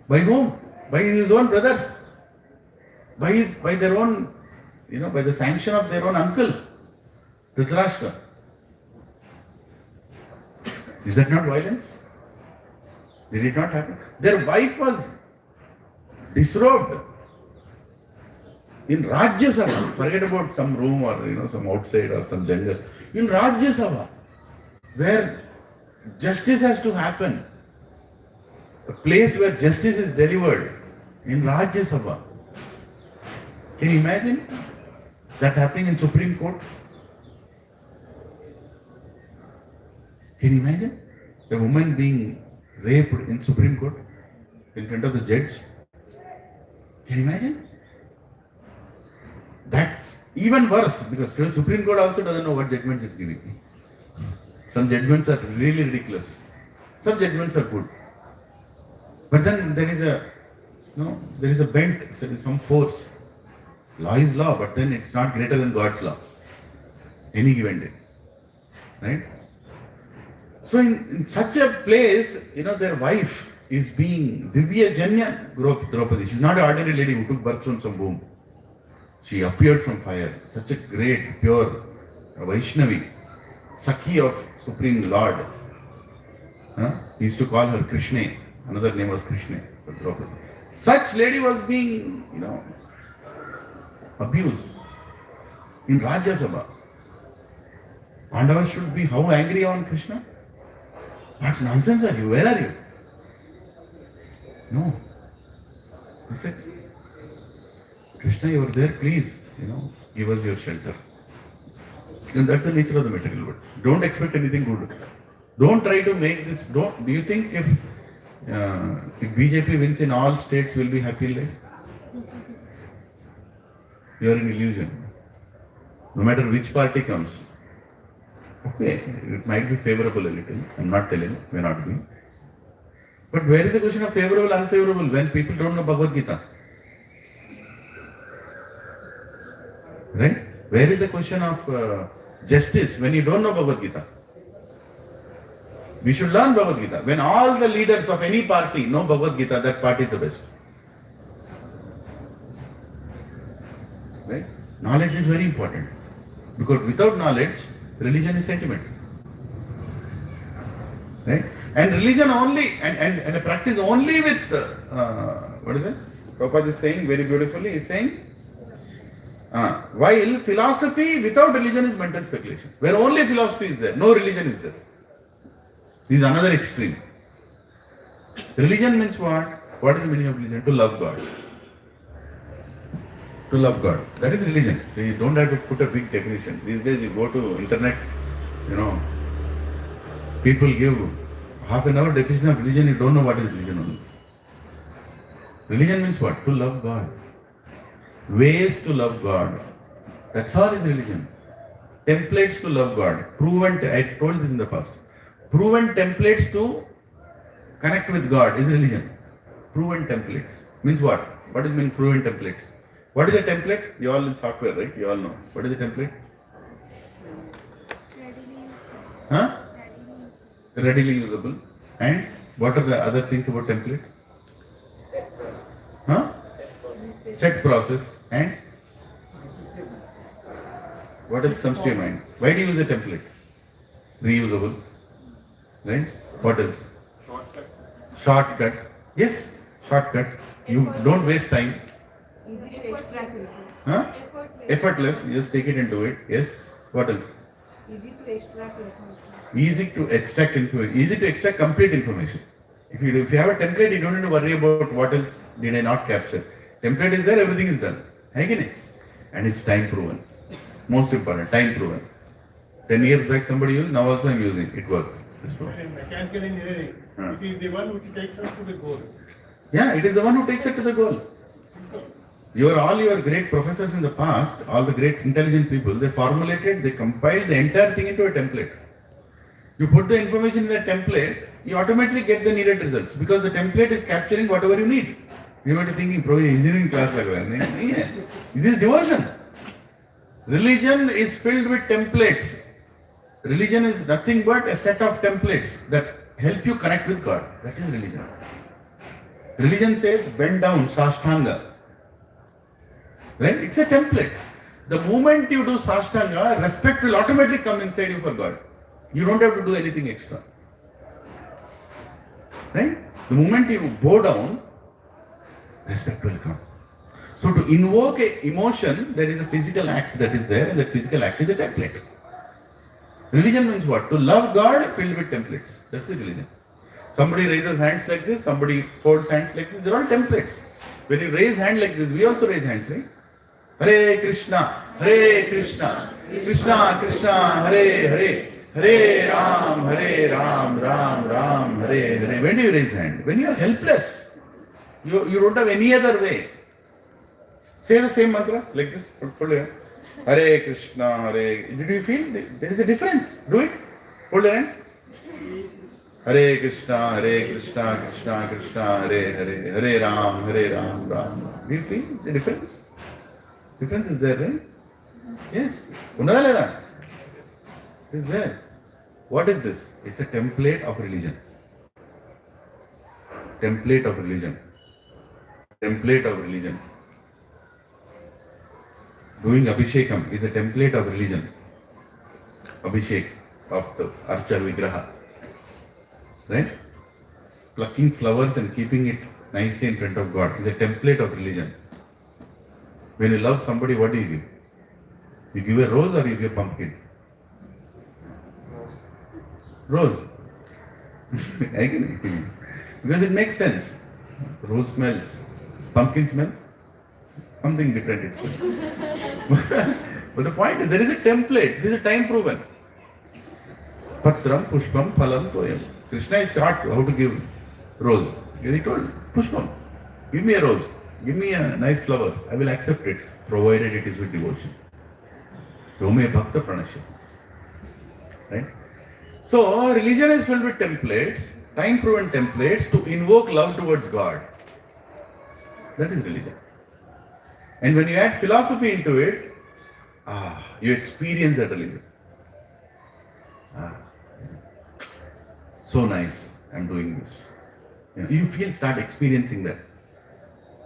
By whom? By his own brothers. By their own, by the sanction of their own uncle, Dhritarashtra. Is that not violence? Did it not happen? Their wife was disrobed in Rajya Sabha. Forget about some room or some outside or some jungle. In Rajya Sabha. where justice has to happen. A place where justice is delivered in Rajya Sabha. Can you imagine that happening in Supreme Court? Can you imagine a woman being raped in Supreme Court in front of the judge? Can you imagine? That's even worse because the Supreme Court also doesn't know what judgment it's giving. Some judgments are really ridiculous. Some judgments are good. But then there is a bent, there is some force. Law is law, but then it's not greater than God's law. Any given day. Right? So in such a place, their wife is being Divya Janya Draupadi. She's not an ordinary lady who took birth from some womb. She appeared from fire. Such a great, pure Vaishnavi, Sakhi of Supreme Lord. He used to call her Krishe. Another name was Krishe. Such lady was being, abused in Rajya Sabha. Pandavas should be how angry on Krishna? What nonsense are you? Where are you? No. He said, Krishna, you are there, please, give us your shelter. And that's the nature of the material world. Don't expect anything good. Don't try to make this, do you think if BJP wins in all states, we'll be happy life? You are in illusion. No matter which party comes. Okay, it might be favorable a little. I'm not telling, may not be. But where is the question of favorable, unfavorable when people don't know Bhagavad Gita? Right? Where is the question of justice when you don't know Bhagavad Gita? We should learn Bhagavad Gita. When all the leaders of any party know Bhagavad Gita, that party is the best. Right? Knowledge is very important. Because without knowledge, religion is sentiment. Right? And religion only, and a practice only with, what is it? Prabhupada is saying very beautifully, is saying, while philosophy without religion is mental speculation. Where only philosophy is there, no religion is there. This is another extreme. Religion means what? What is the meaning of religion? To love God. To love God. That is religion. You don't have to put a big definition. These days you go to internet, people give half an hour definition of religion, you don't know what is religion only. Religion means what? To love God. Ways to love God. That's all is religion. Templates to love God. Proven, I told this in the past. Proven templates to connect with God is religion. Proven templates. Means what? What does it mean proven templates? What is a template? You all in software, right? You all know. What is a template? Huh? Readily usable. And what are the other things about template? Huh? Set process. And what else comes to your mind? Why do you use a template? Reusable. Right? What else? Shortcut. Yes, shortcut. You don't waste time. Easy to extract it. Huh? Effortless. You just take it and do it. Yes. What else? Easy to extract information. Easy to extract information. Easy to extract complete information. If you have a template, you don't need to worry about what else did I not capture. Template is there, everything is done. And it's time proven. Most important, time proven. 10 years back somebody used, now also I'm using. It works. In mechanical engineering, it is the one which takes us to the goal. Yeah, it is the one who takes it to the goal. Simple. All your great professors in the past, all the great intelligent people, they formulated, they compiled the entire thing into a template. You put the information in the template, you automatically get the needed results because the template is capturing whatever you need. You might be thinking, probably engineering class like that. This is devotion. Religion is filled with templates. Religion is nothing but a set of templates that help you connect with God. That is religion. Religion says, bend down, sashtanga. Right? It's a template. The moment you do sashtanga, respect will automatically come inside you for God. You don't have to do anything extra. Right? The moment you bow down, respect will come. So to invoke an emotion, there is a physical act that is there, and that physical act is a template. Religion means what? To love God filled with templates. That's the religion. Somebody raises hands like this, somebody folds hands like this. They're all templates. When you raise hand like this, we also raise hands, right? Hare Krishna, Krishna Krishna, Hare Hare, Hare Ram, Ram Ram, Hare Hare. When do you raise hand? When you are helpless. You don't have any other way. Say the same mantra like this. Hold your hand. Hare Krishna, Hare. Did you feel there is a difference? Do it. Hold your hands. Hare Krishna, Krishna Krishna, Hare Hare, Hare Ram, Ram Ram. Do you feel the difference? Difference is there, right? Yes. It is there. What is this? It's a template of religion. Template of religion. Template of religion. Doing Abhishekam is a template of religion. Abhishek of the Archa Vigraha. Right? Plucking flowers and keeping it nicely in front of God is a template of religion. When you love somebody, what do you give? You give a rose or you give a pumpkin? Rose. Because it makes sense. Rose smells. Pumpkin smells. Something different it smells. But the point is, there is a template. This is a time proven. Patram, Pushpam, Phalam, Toyam. Krishna is taught how to give rose. He told, Pushpam, give me a rose. Give me a nice flower. I will accept it, provided it is with devotion. Yome Bhakta Pranasya. Right? So, religion is filled with templates, time-proven templates to invoke love towards God. That is religion. And when you add philosophy into it, you experience that religion. So nice, I'm doing this. You start experiencing that.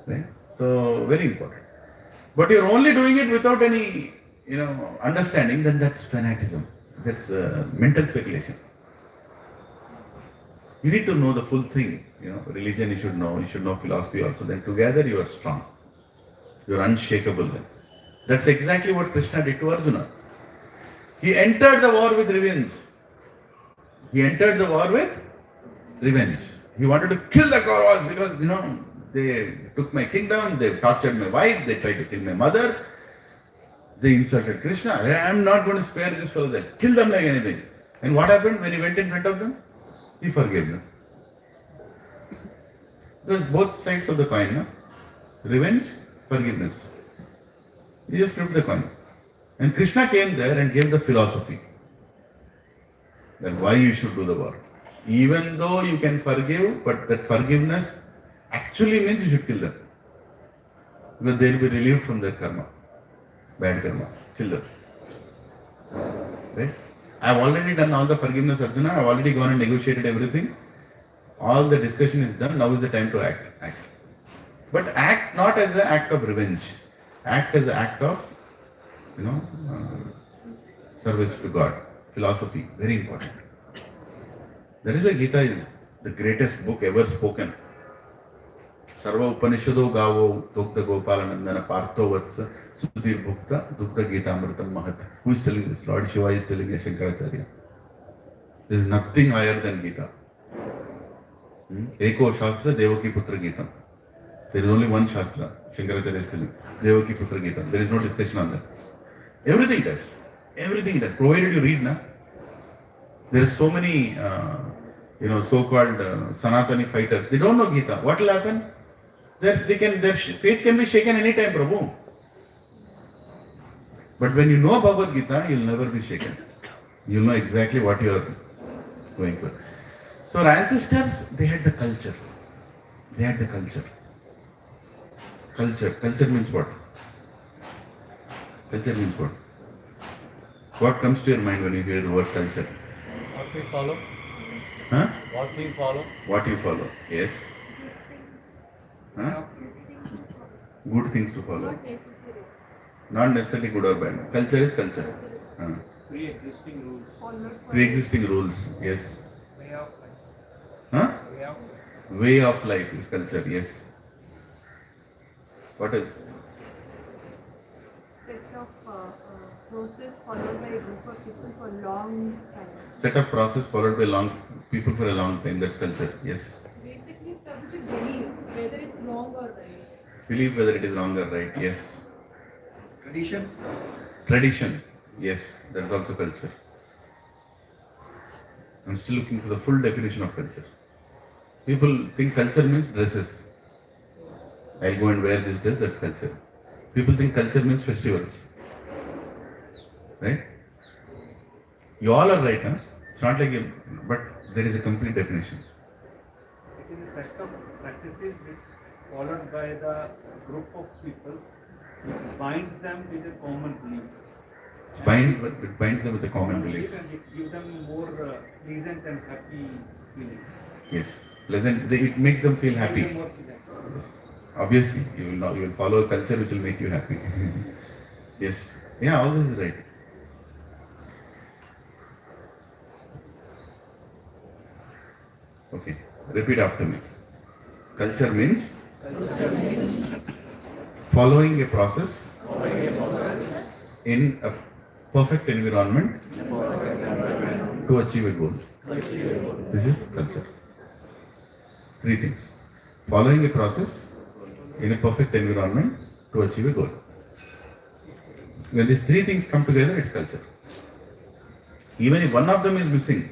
Right? So, very important. But you're only doing it without any, understanding, then that's fanaticism. That's mental speculation. You need to know the full thing. Religion you should know philosophy also. Then together you are strong. You are unshakable then. That's exactly what Krishna did to Arjuna. He entered the war with revenge. He wanted to kill the Kauravas because, they took my kingdom, they tortured my wife, they tried to kill my mother, they insulted Krishna. I am not going to spare this fellow there. Kill them like anything. And what happened when he went in front of them? He forgave them. It was both sides of the coin, no? Revenge, forgiveness. He just flipped the coin. And Krishna came there and gave the philosophy. That why you should do the war. Even though you can forgive, but that forgiveness actually means you should kill them. Because they will be relieved from their karma. Bad karma. Kill them. Right? I have already done all the forgiveness, Arjuna. I have already gone and negotiated everything. All the discussion is done. Now is the time to act. But act not as an act of revenge. Act as an act of, service to God. Philosophy. Very important. That is why Gita is the greatest book ever spoken. Sarva Upanishado Gavo Dukta Gopalanandana Partho Vatsa Sudhir Bhukta Dukta Gita Amritam Mahat. Who is telling this? Lord Shiva is telling Shankaracharya. There is nothing higher than Gita. Eko Shastra Devaki Putra Gita. There is only one Shastra. Shankaracharya is telling. Devaki Putra Gita. There is no discussion on that. Everything does. Everything does. Provided you read, na. There are so many, so-called Sanatani fighters. They don't know Gita. What will happen? Their faith can be shaken anytime, Prabhu. But when you know Bhagavad Gita, you'll never be shaken. You'll know exactly what you are going for. So our ancestors, they had the culture. Culture means what? What comes to your mind when you hear the word culture? What we follow. Huh? What we follow. Yes. Huh? Good things to follow. Not necessarily good or bad. Culture is culture. Pre-existing rules. Pre-existing rules. Yes. Way of life. Huh? Way of life. Way of life is culture. Yes. What else? Set of process followed by a group of people for a long time. Set up process followed by long people for a long time. That's culture. Yes. Basically, Prabhuji, believe whether it's wrong or right. Believe whether it is wrong or right. Yes. Tradition. Tradition. Yes. That's also culture. I'm still looking for the full definition of culture. People think culture means dresses. I'll go and wear this dress, that's culture. People think culture means festivals. Right? You all are right, huh? It's not like but there is a complete definition. It is a set of practices which followed by the group of people which binds them with a common belief. It binds them with a common belief. And which give them more pleasant and happy feelings. Yes. Pleasant. It makes them feel happy. Give them more feeling. Yes. Obviously, you will follow a culture which will make you happy. Yes. Yeah, all this is right. Okay. Repeat after me. Culture means following a process in a perfect environment to achieve a goal. This is culture. 3 things. Following a process in a perfect environment to achieve a goal. When these 3 things come together, it's culture. Even if one of them is missing,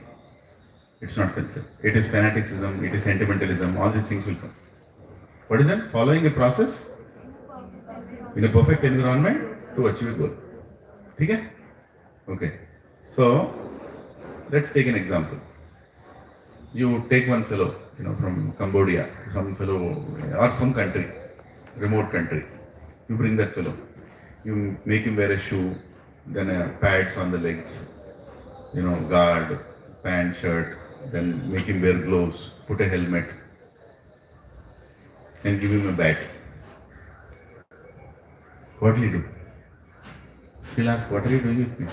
it's not culture. It is fanaticism, it is sentimentalism, all these things will come. What is it? Following a process in a perfect environment to achieve a goal. Okay? Okay. So, let's take an example. You take one fellow, from Cambodia, some fellow, or some country, remote country. You bring that fellow. You make him wear a shoe, then pads on the legs, guard, pant, shirt, then make him wear gloves, put a helmet, and give him a bat. What will he do? He'll ask, what are you doing with me?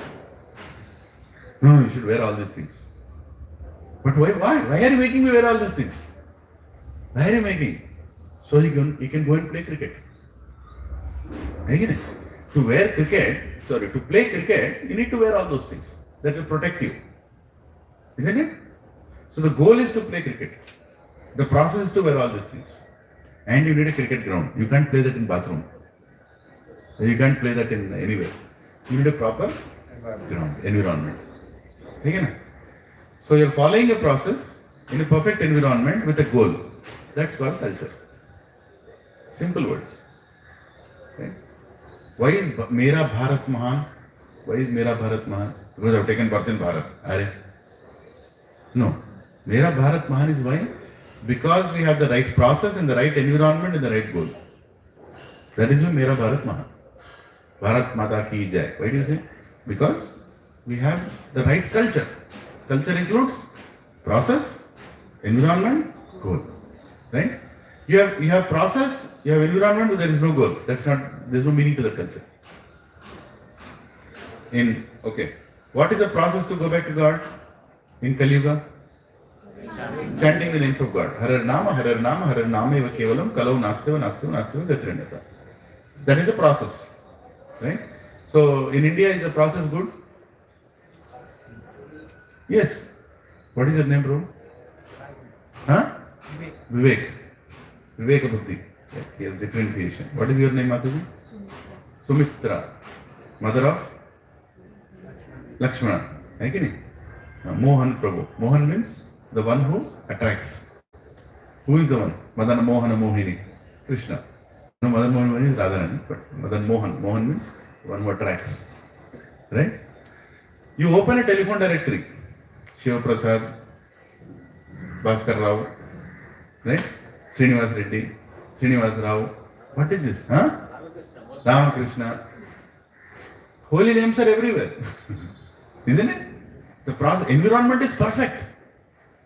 No, you should wear all these things. But why? Why are you making me wear all these things? Why are you making? So he can go and play cricket. Again, to play cricket, you need to wear all those things. That will protect you. Isn't it? So the goal is to play cricket. The process is to wear all these things. And you need a cricket ground. You can't play that in bathroom. You can't play that in anywhere. You need a proper environment. Okay? So you're following a process in a perfect environment with a goal. That's called culture. Simple words. Okay? Why is Mera Bharat Mahan? Why is Mera Bharat Mahan? Because I've taken birth in Bharat. No. Mera Bharat Mahan is why? Because we have the right process and the right environment and the right goal. That is why Mera Bharat Mahan. Bharat Mata Ki Jai. Why do you say? Because we have the right culture. Culture includes process, environment, goal. Right? You have process, you have environment, but there is no goal. There is no meaning to the culture. What is the process to go back to God in Kali Yuga? Chanting the names of God. Harar Nama, Harar Nama, Harar Nama eva kevalam, kalau nastiva, nastiva, nastiva, gatranyata. That is the process. Right? So, in India, is the process good? Yes. What is your name, bro? Huh? Vivek. Vivek Buddhi. He has differentiation. What is your name, Mataji? Sumitra. Mother of? Lakshmana. Mohan Prabhu. Mohan means the one who attracts. Who is the one? Madan Mohana Mohini. Krishna. No, Madan Mohana is Radharani, but Madan Mohan. Mohan means the one who attracts. Right? You open a telephone directory. Shiva Prasad, Bhaskar Rao, right? Srinivas Reddy, Srinivas Rao. What is this? Huh? Ramakrishna. Holy names are everywhere. Isn't it? The process, environment is perfect.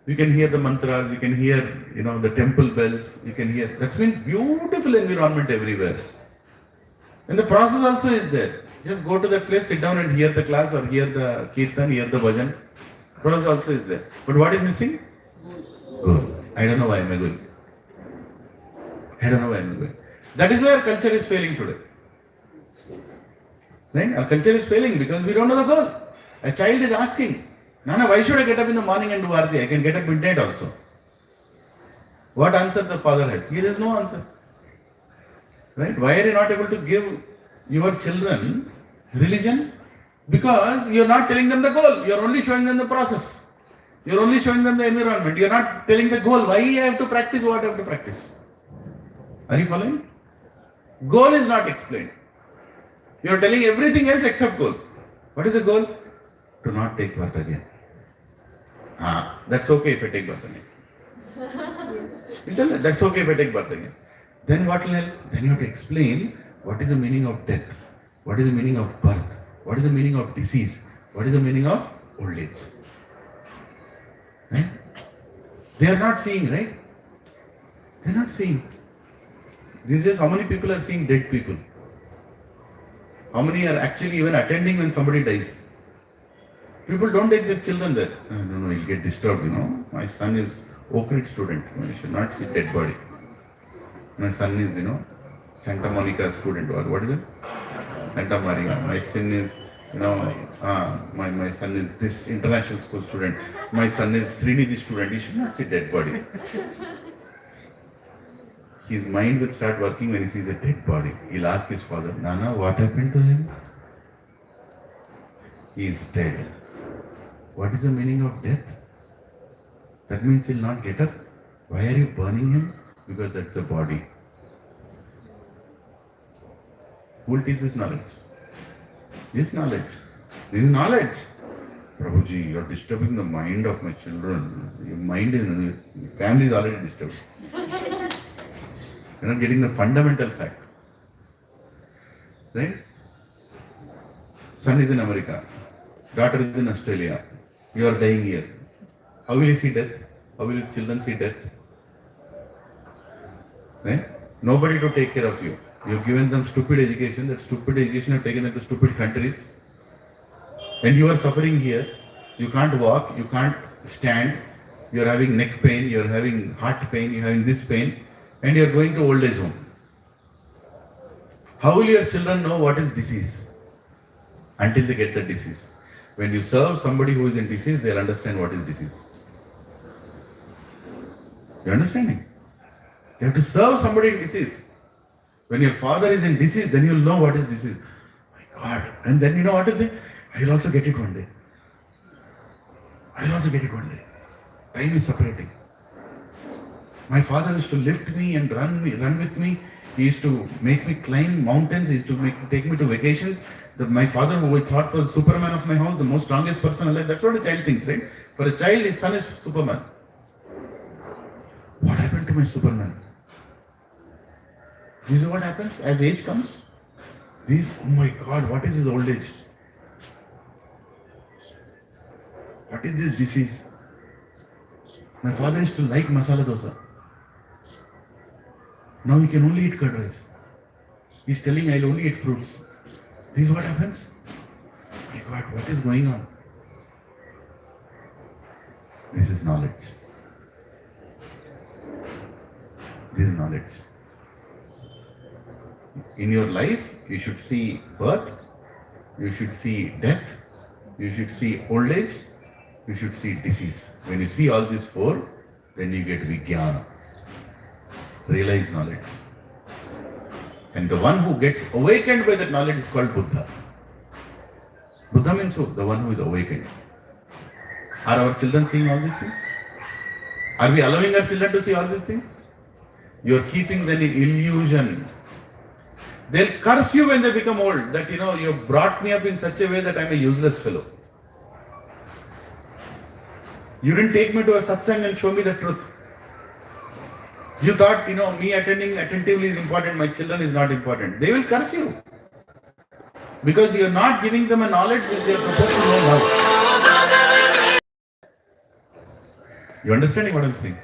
You can hear the mantras, you can hear, the temple bells, you can hear. That's been beautiful environment everywhere. And the process also is there. Just go to that place, sit down and hear the class or hear the kirtan, hear the bhajan. Process also is there. But what is missing? Goal. I don't know why am I going. That is where culture is failing today. Right? Our culture is failing because we don't know the goal. A child is asking, Nana, why should I get up in the morning and do Aarti? I can get up midnight also. What answer the father has? He has no answer. Right? Why are you not able to give your children religion? Because you are not telling them the goal. You are only showing them the process. You are only showing them the environment. You are not telling the goal. Why I have to practice what I have to practice. Are you following? Goal is not explained. You are telling everything else except goal. What is the goal? To not take birth again. That's okay if I take birth again. You tell them, that's okay if I take birth again. Then what will help? Then you have to explain what is the meaning of death, what is the meaning of birth, what is the meaning of disease, what is the meaning of old age. Right? They are not seeing, right? They are not seeing. These days, how many people are seeing dead people? How many are actually even attending when somebody dies? People don't take their children there. No, he'll get disturbed, My son is Oak Ridge student. You should not see dead body. My son is, Santa Monica student. Or what is it? Santa Maria. My son is, my son is this international school student. My son is Srinidhi student. He should not see dead body. His mind will start working when he sees a dead body. He'll ask his father, Nana, what happened to him? He is dead. What is the meaning of death? That means he'll not get up. Why are you burning him? Because that's the body. Who will teach this knowledge? This knowledge. This is knowledge. Prabhuji, you are disturbing the mind of my children. Your mind is, your family is already disturbed. You're not getting the fundamental fact. Right? Son is in America. Daughter is in Australia. You are dying here. How will you see death? How will your children see death? Right? Nobody to take care of you. You have given them stupid education. That stupid education have taken them to stupid countries. And you are suffering here. You can't walk. You can't stand. You are having neck pain. You are having heart pain. You are having this pain. And you are going to old age home. How will your children know what is disease? Until they get the disease. When you serve somebody who is in disease, they will understand what is disease. You understanding? You have to serve somebody in disease. When your father is in disease, then you will know what is disease. My God. And then you know what to say? I will also get it one day. I will also get it one day. Time is separating. My father used to lift me and run with me. He used to make me climb mountains. He used to take me to vacations. My father, who I thought was Superman of my house, the most strongest person alive. That's what a child thinks, right? For a child, his son is Superman. What happened to my Superman? This is what happens as age comes. Oh my God, what is his old age? What is this disease? My father used to like masala dosa. Now he can only eat curd rice. He's telling I'll only eat fruits. This is what happens. My God, what is going on? This is knowledge. This is knowledge. In your life, you should see birth, you should see death, you should see old age, you should see disease. When you see all these four, then you get Vijnana. Realize knowledge. And the one who gets awakened by that knowledge is called Buddha. Buddha means who? The one who is awakened. Are our children seeing all these things? Are we allowing our children to see all these things? You are keeping them in illusion. They'll curse you when they become old. That you brought me up in such a way that I'm a useless fellow. You didn't take me to a satsang and show me the truth. You thought, me attending attentively is important, my children is not important. They will curse you. Because you are not giving them a knowledge which they are supposed to know now. You understanding what I'm saying?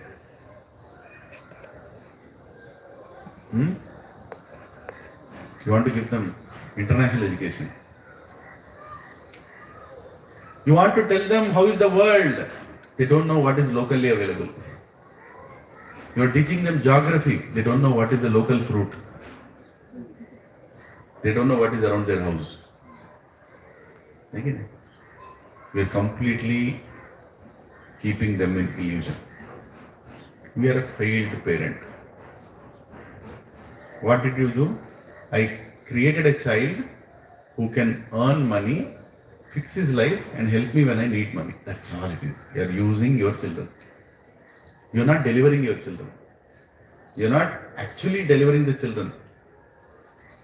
You want to give them international education. You want to tell them how is the world. They don't know what is locally available. You are teaching them geography. They don't know what is the local fruit. They don't know what is around their house. Again, we are completely keeping them in illusion. We are a failed parent. What did you do? I created a child who can earn money, fix his life, and help me when I need money. That's all it is. You are using your children. You are not delivering your children. You are not actually delivering the children.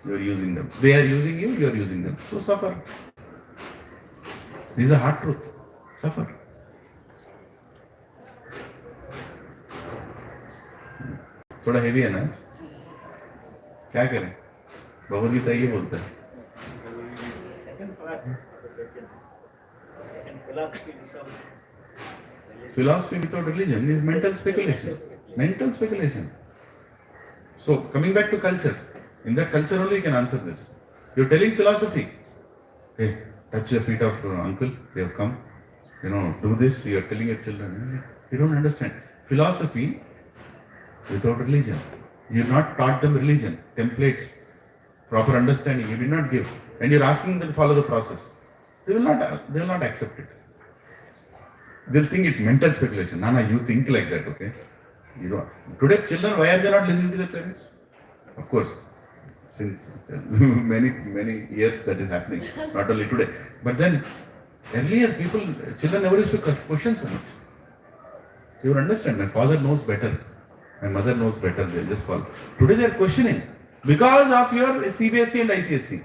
You are using them. They are using you, you are using them. So suffer. This is a hard truth. Suffer. थोड़ा heavy है ना? क्या करें? भगवद गीता ये बोलता है. Second part of the sentence. And Philosophy without religion is mental speculation. Mental speculation. So coming back to culture, in that culture only you can answer this. You're telling philosophy. Hey, touch the feet of uncle. They have come. Do this. You're telling your children. They don't understand. Philosophy without religion. You're not taught them religion, templates, proper understanding. You did not give, and you're asking them to follow the process. They will not accept it. They'll think it's mental speculation. Nana, you think like that, okay? Today, children, why are they not listening to their parents? Of course, since many years that is happening, not only today. But then, earlier children never used to question so much. You will understand, my father knows better. My mother knows better, they just follow. Today they are questioning because of your CBSE and ICSE.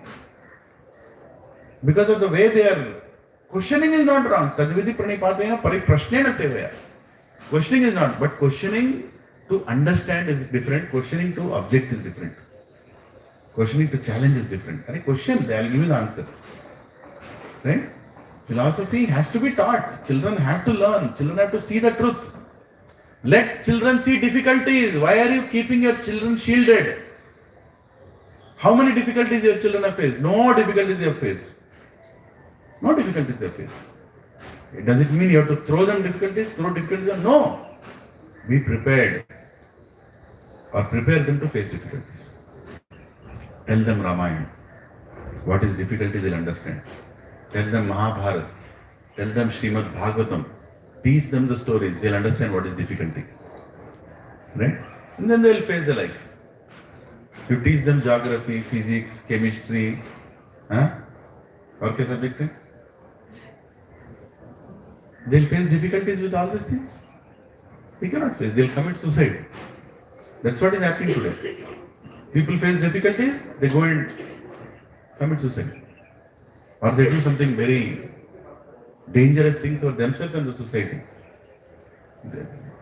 Because of the way they are questioning is not wrong. Tadvidi pranipatena pariprashnena sevaya. Questioning is not, but questioning to understand is different. Questioning to object is different. Questioning to challenge is different. Question, they will give you the answer. Right? Philosophy has to be taught. Children have to learn. Children have to see the truth. Let children see difficulties. Why are you keeping your children shielded? How many difficulties your children have faced? No difficulties they have faced. No difficulties they have faced. Does it mean you have to throw them difficulties? Throw difficulties? No. Be prepared. Or prepare them to face difficulties. Tell them Ramayana. What is difficulty they'll understand. Tell them Mahabharata. Tell them Srimad Bhagavatam. Teach them the stories, they'll understand what is difficulty. Right? And then they'll face the life. You teach them geography, physics, chemistry, और क्या subject है? They'll face difficulties with all these things. They cannot face, they'll commit suicide. That's what is happening today. People face difficulties, they go and commit suicide. Or they do something very dangerous things for themselves and the society.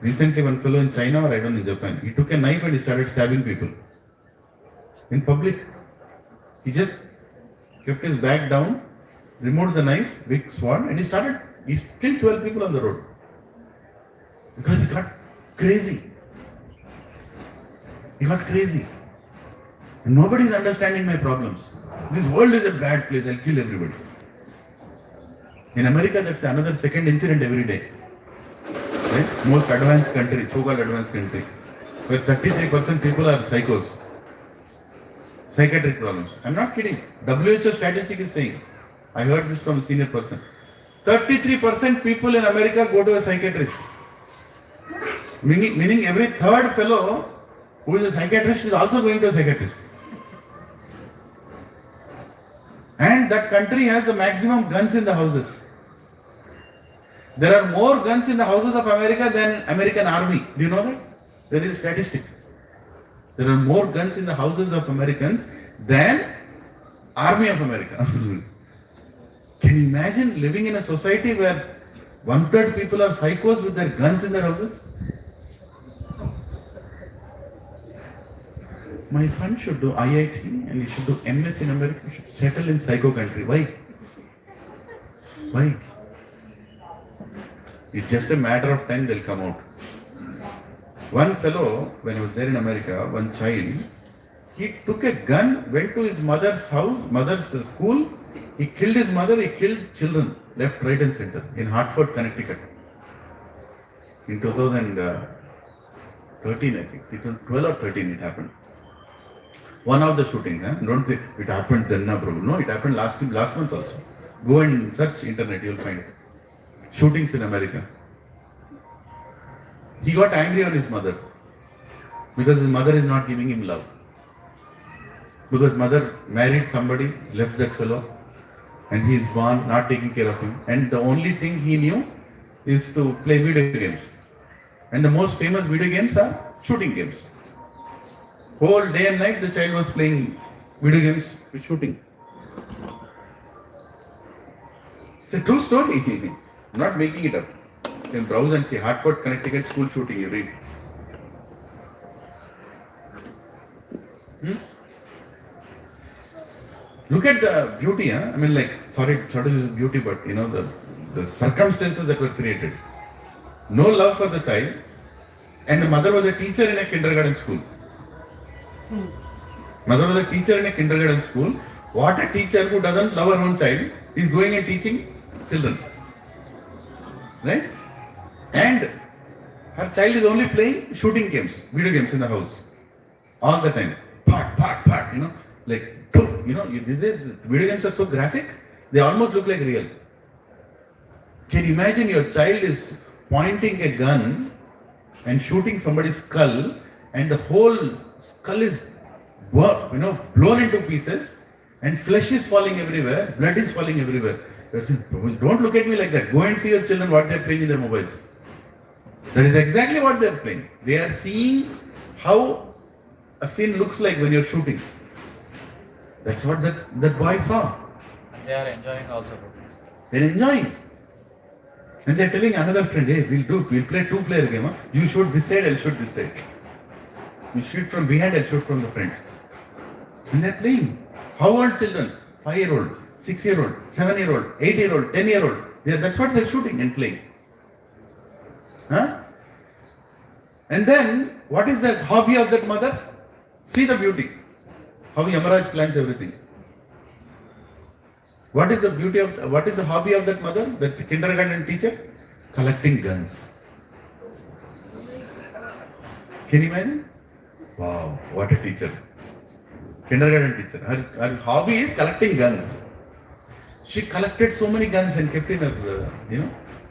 Recently, one fellow in China or I don't know, in Japan, he took a knife and he started stabbing people in public. He just kept his bag down, removed the knife, big sword, and he killed 12 people on the road. Because he got crazy. He got crazy. And nobody is understanding my problems. This world is a bad place, I'll kill everybody. In America, that's another second incident every day. Right? Most advanced country, so-called advanced country, where 33% people are psychos. Psychiatric problems. I'm not kidding. WHO statistic is saying, I heard this from a senior person. 33% people in America go to a psychiatrist. Meaning every third fellow who is a psychiatrist is also going to a psychiatrist. And that country has the maximum guns in the houses. There are more guns in the houses of America than American army. Do you know that? There is a statistic. There are more guns in the houses of Americans than Army of America. Can you imagine living in a society where 1/3 people are psychos with their guns in their houses? My son should do IIT and he should do MS in America. He should settle in psycho country. Why? Why? It's just a matter of time they'll come out. One fellow, when I was there in America, one child, he took a gun, went to his mother's house, mother's school, he killed his mother, he killed children, left, right and center, in Hartford, Connecticut. In 2013, I think, 12 or 13 it happened. One of the shootings, don't think it happened then, bro. No, it happened last month also. Go and search internet, you'll find it. Shootings in America. He got angry on his mother because his mother is not giving him love. Because mother married somebody, left that fellow, and he is gone, not taking care of him. And the only thing he knew is to play video games. And the most famous video games are shooting games. Whole day and night the child was playing video games with shooting. It's a true story. I'm not making it up. You can browse and see Hartford, Connecticut school shooting, you read. Look at the beauty, I mean, like, sorry to use beauty, but you know, the circumstances that were created. No love for the child, and the mother was a teacher in a kindergarten school. Mother was a teacher in a kindergarten school. What a teacher who doesn't love her own child is going and teaching children. Right? And her child is only playing shooting games, video games in the house. All the time. Part, you know, like, you know, video games are so graphic, they almost look like real. Can you imagine your child is pointing a gun and shooting somebody's skull, and the whole skull is blown into pieces, and flesh is falling everywhere, blood is falling everywhere. Don't look at me like that. Go and see your children what they are playing in their mobiles. That is exactly what they are playing. They are seeing how a scene looks like when you are shooting. That's what that boy saw. And they are enjoying also. They are enjoying. And they are telling another friend, hey, we'll play two-player game. You shoot this side, I'll shoot this side. You shoot from behind, I'll shoot from the front. And they are playing. How old children? 5-year-old, 6-year-old, 7-year-old, 8-year-old, 10-year-old. That's what they are shooting and playing. And then, what is the hobby of that mother? See the beauty. How Yamaraj plans everything. What is the hobby of that mother, that kindergarten teacher? Collecting guns. Can you imagine? Wow, what a teacher. Kindergarten teacher. Her hobby is collecting guns. She collected so many guns and kept in her,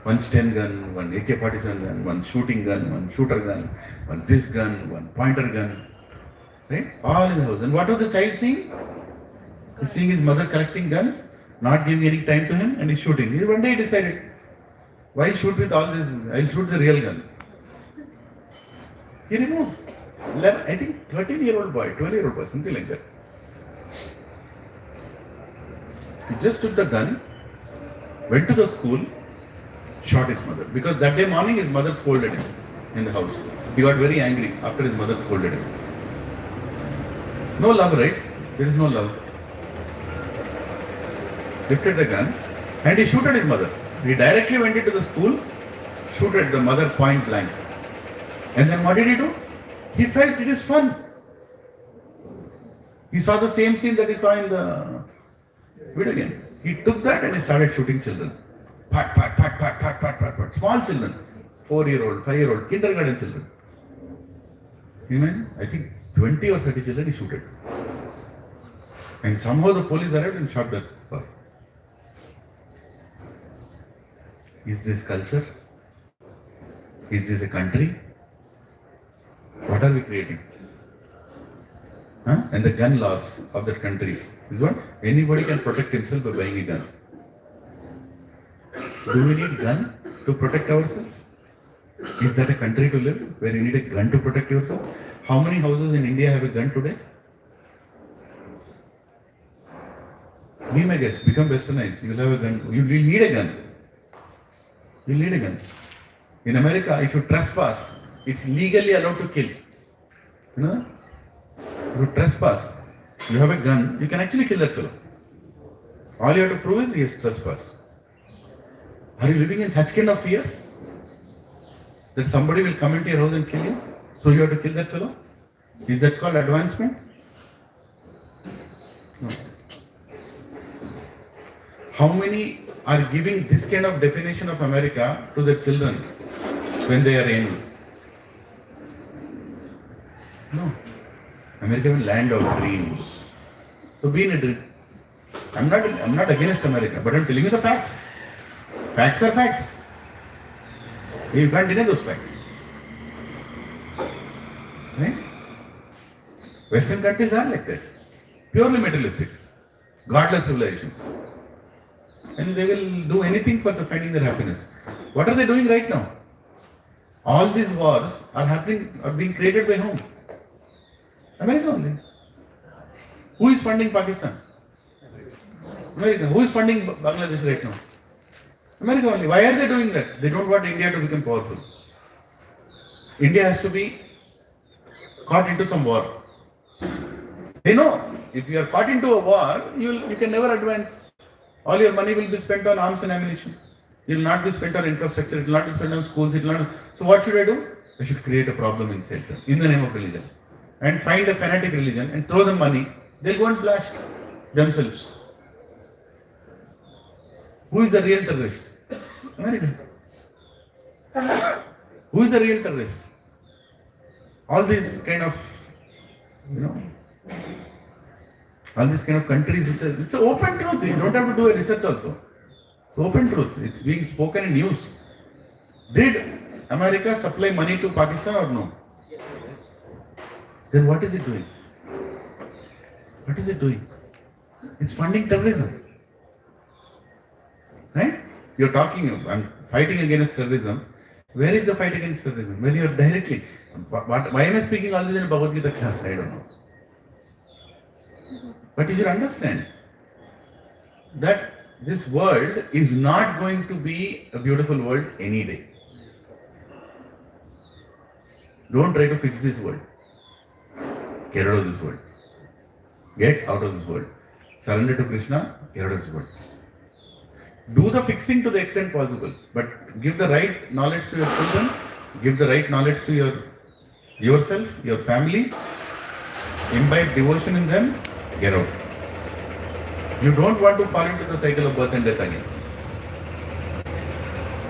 one Sten gun, one AK-47 gun, one shooting gun, one shooter gun, one this gun, one pointer gun. Right? All in the house. And what was the child seeing? He's seeing his mother collecting guns, not giving any time to him, and he's shooting. One day he decided, why shoot with all this? I'll shoot the real gun. He removed. I think 13-year-old boy, 12-year-old boy, something like that. He just took the gun, went to the school, shot his mother. Because that day morning his mother scolded him in the house. He got very angry after his mother scolded him. No love, right? There is no love. Lifted the gun and he shot at his mother. He directly went into the school, shoot at the mother point blank. And then what did he do? He felt it is fun. He saw the same scene that he saw in the video game. He took that and he started shooting children. Pat. Small children. 4-year-old, 5-year-old, kindergarten children. You know, I think 20 or 30 children he shooted. And somehow the police arrived and shot that boy. Is this culture? Is this a country? What are we creating? And the gun laws of that country is what? Anybody can protect himself by buying a gun. Do we need gun to protect ourselves? Is that a country to live where you need a gun to protect yourself? How many houses in India have a gun today? Be my guest, become westernized. You will have a gun. You will need a gun. You will need a gun. In America, if you trespass, it's legally allowed to kill. You know? If you trespass, you have a gun, you can actually kill that fellow. All you have to prove is he has trespassed. Are you living in such kind of fear that somebody will come into your house and kill you? So you have to kill that fellow? Is that called advancement? No. How many are giving this kind of definition of America to their children when they are young? No. America will land of dreams. So be in a dream. I'm not against America, but I'm telling you the facts. Facts are facts. You can't deny those facts. Right? Western countries are like that. Purely materialistic. Godless civilizations. And they will do anything for finding their happiness. What are they doing right now? All these wars are being created by whom? America only. Who is funding Pakistan? America. Who is funding Bangladesh right now? America only. Why are they doing that? They don't want India to become powerful. India has to be caught into some war. They know if you are caught into a war, you can never advance. All your money will be spent on arms and ammunition. It will not be spent on infrastructure. It will not be spent on schools. So what should I do? I should create a problem inside them in the name of religion, and find a fanatic religion and throw them money. They'll go and blast themselves. Who is the real terrorist? America. Who is the real terrorist? All these kind of, all these kind of countries it's an open truth. You don't have to do a research also. It's open truth. It's being spoken in news. Did America supply money to Pakistan or no? Then what is it doing? What is it doing? It's funding terrorism. Right? You're talking, I'm fighting against terrorism. Where is the fight against terrorism? When you're directly, why am I speaking all this in a Bhagavad Gita class? I don't know. But you should understand that this world is not going to be a beautiful world any day. Don't try to fix this world. Get out of this world. Get out of this world. Surrender to Krishna, get out of this world. Do the fixing to the extent possible, but give the right knowledge to your children, give the right knowledge to yourself, your family, imbibe devotion in them, get out. You don't want to fall into the cycle of birth and death again.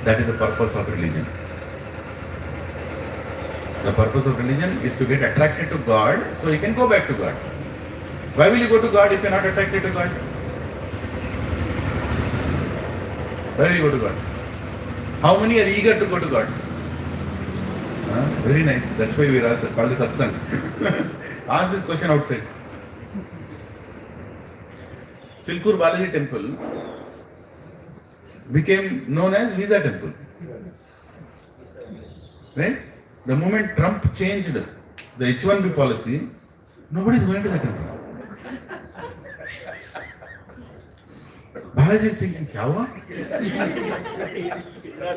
That is the purpose of religion. The purpose of religion is to get attracted to God so you can go back to God. Why will you go to God if you are not attracted to God? Why will you go to God? How many are eager to go to God? Very nice. That's why we are called the Satsang. Ask this question outside. Silkur Balaji temple became known as Visa temple. Right? The moment Trump changed the H1B policy, nobody is going to the temple. Balaji is thinking, kya hua?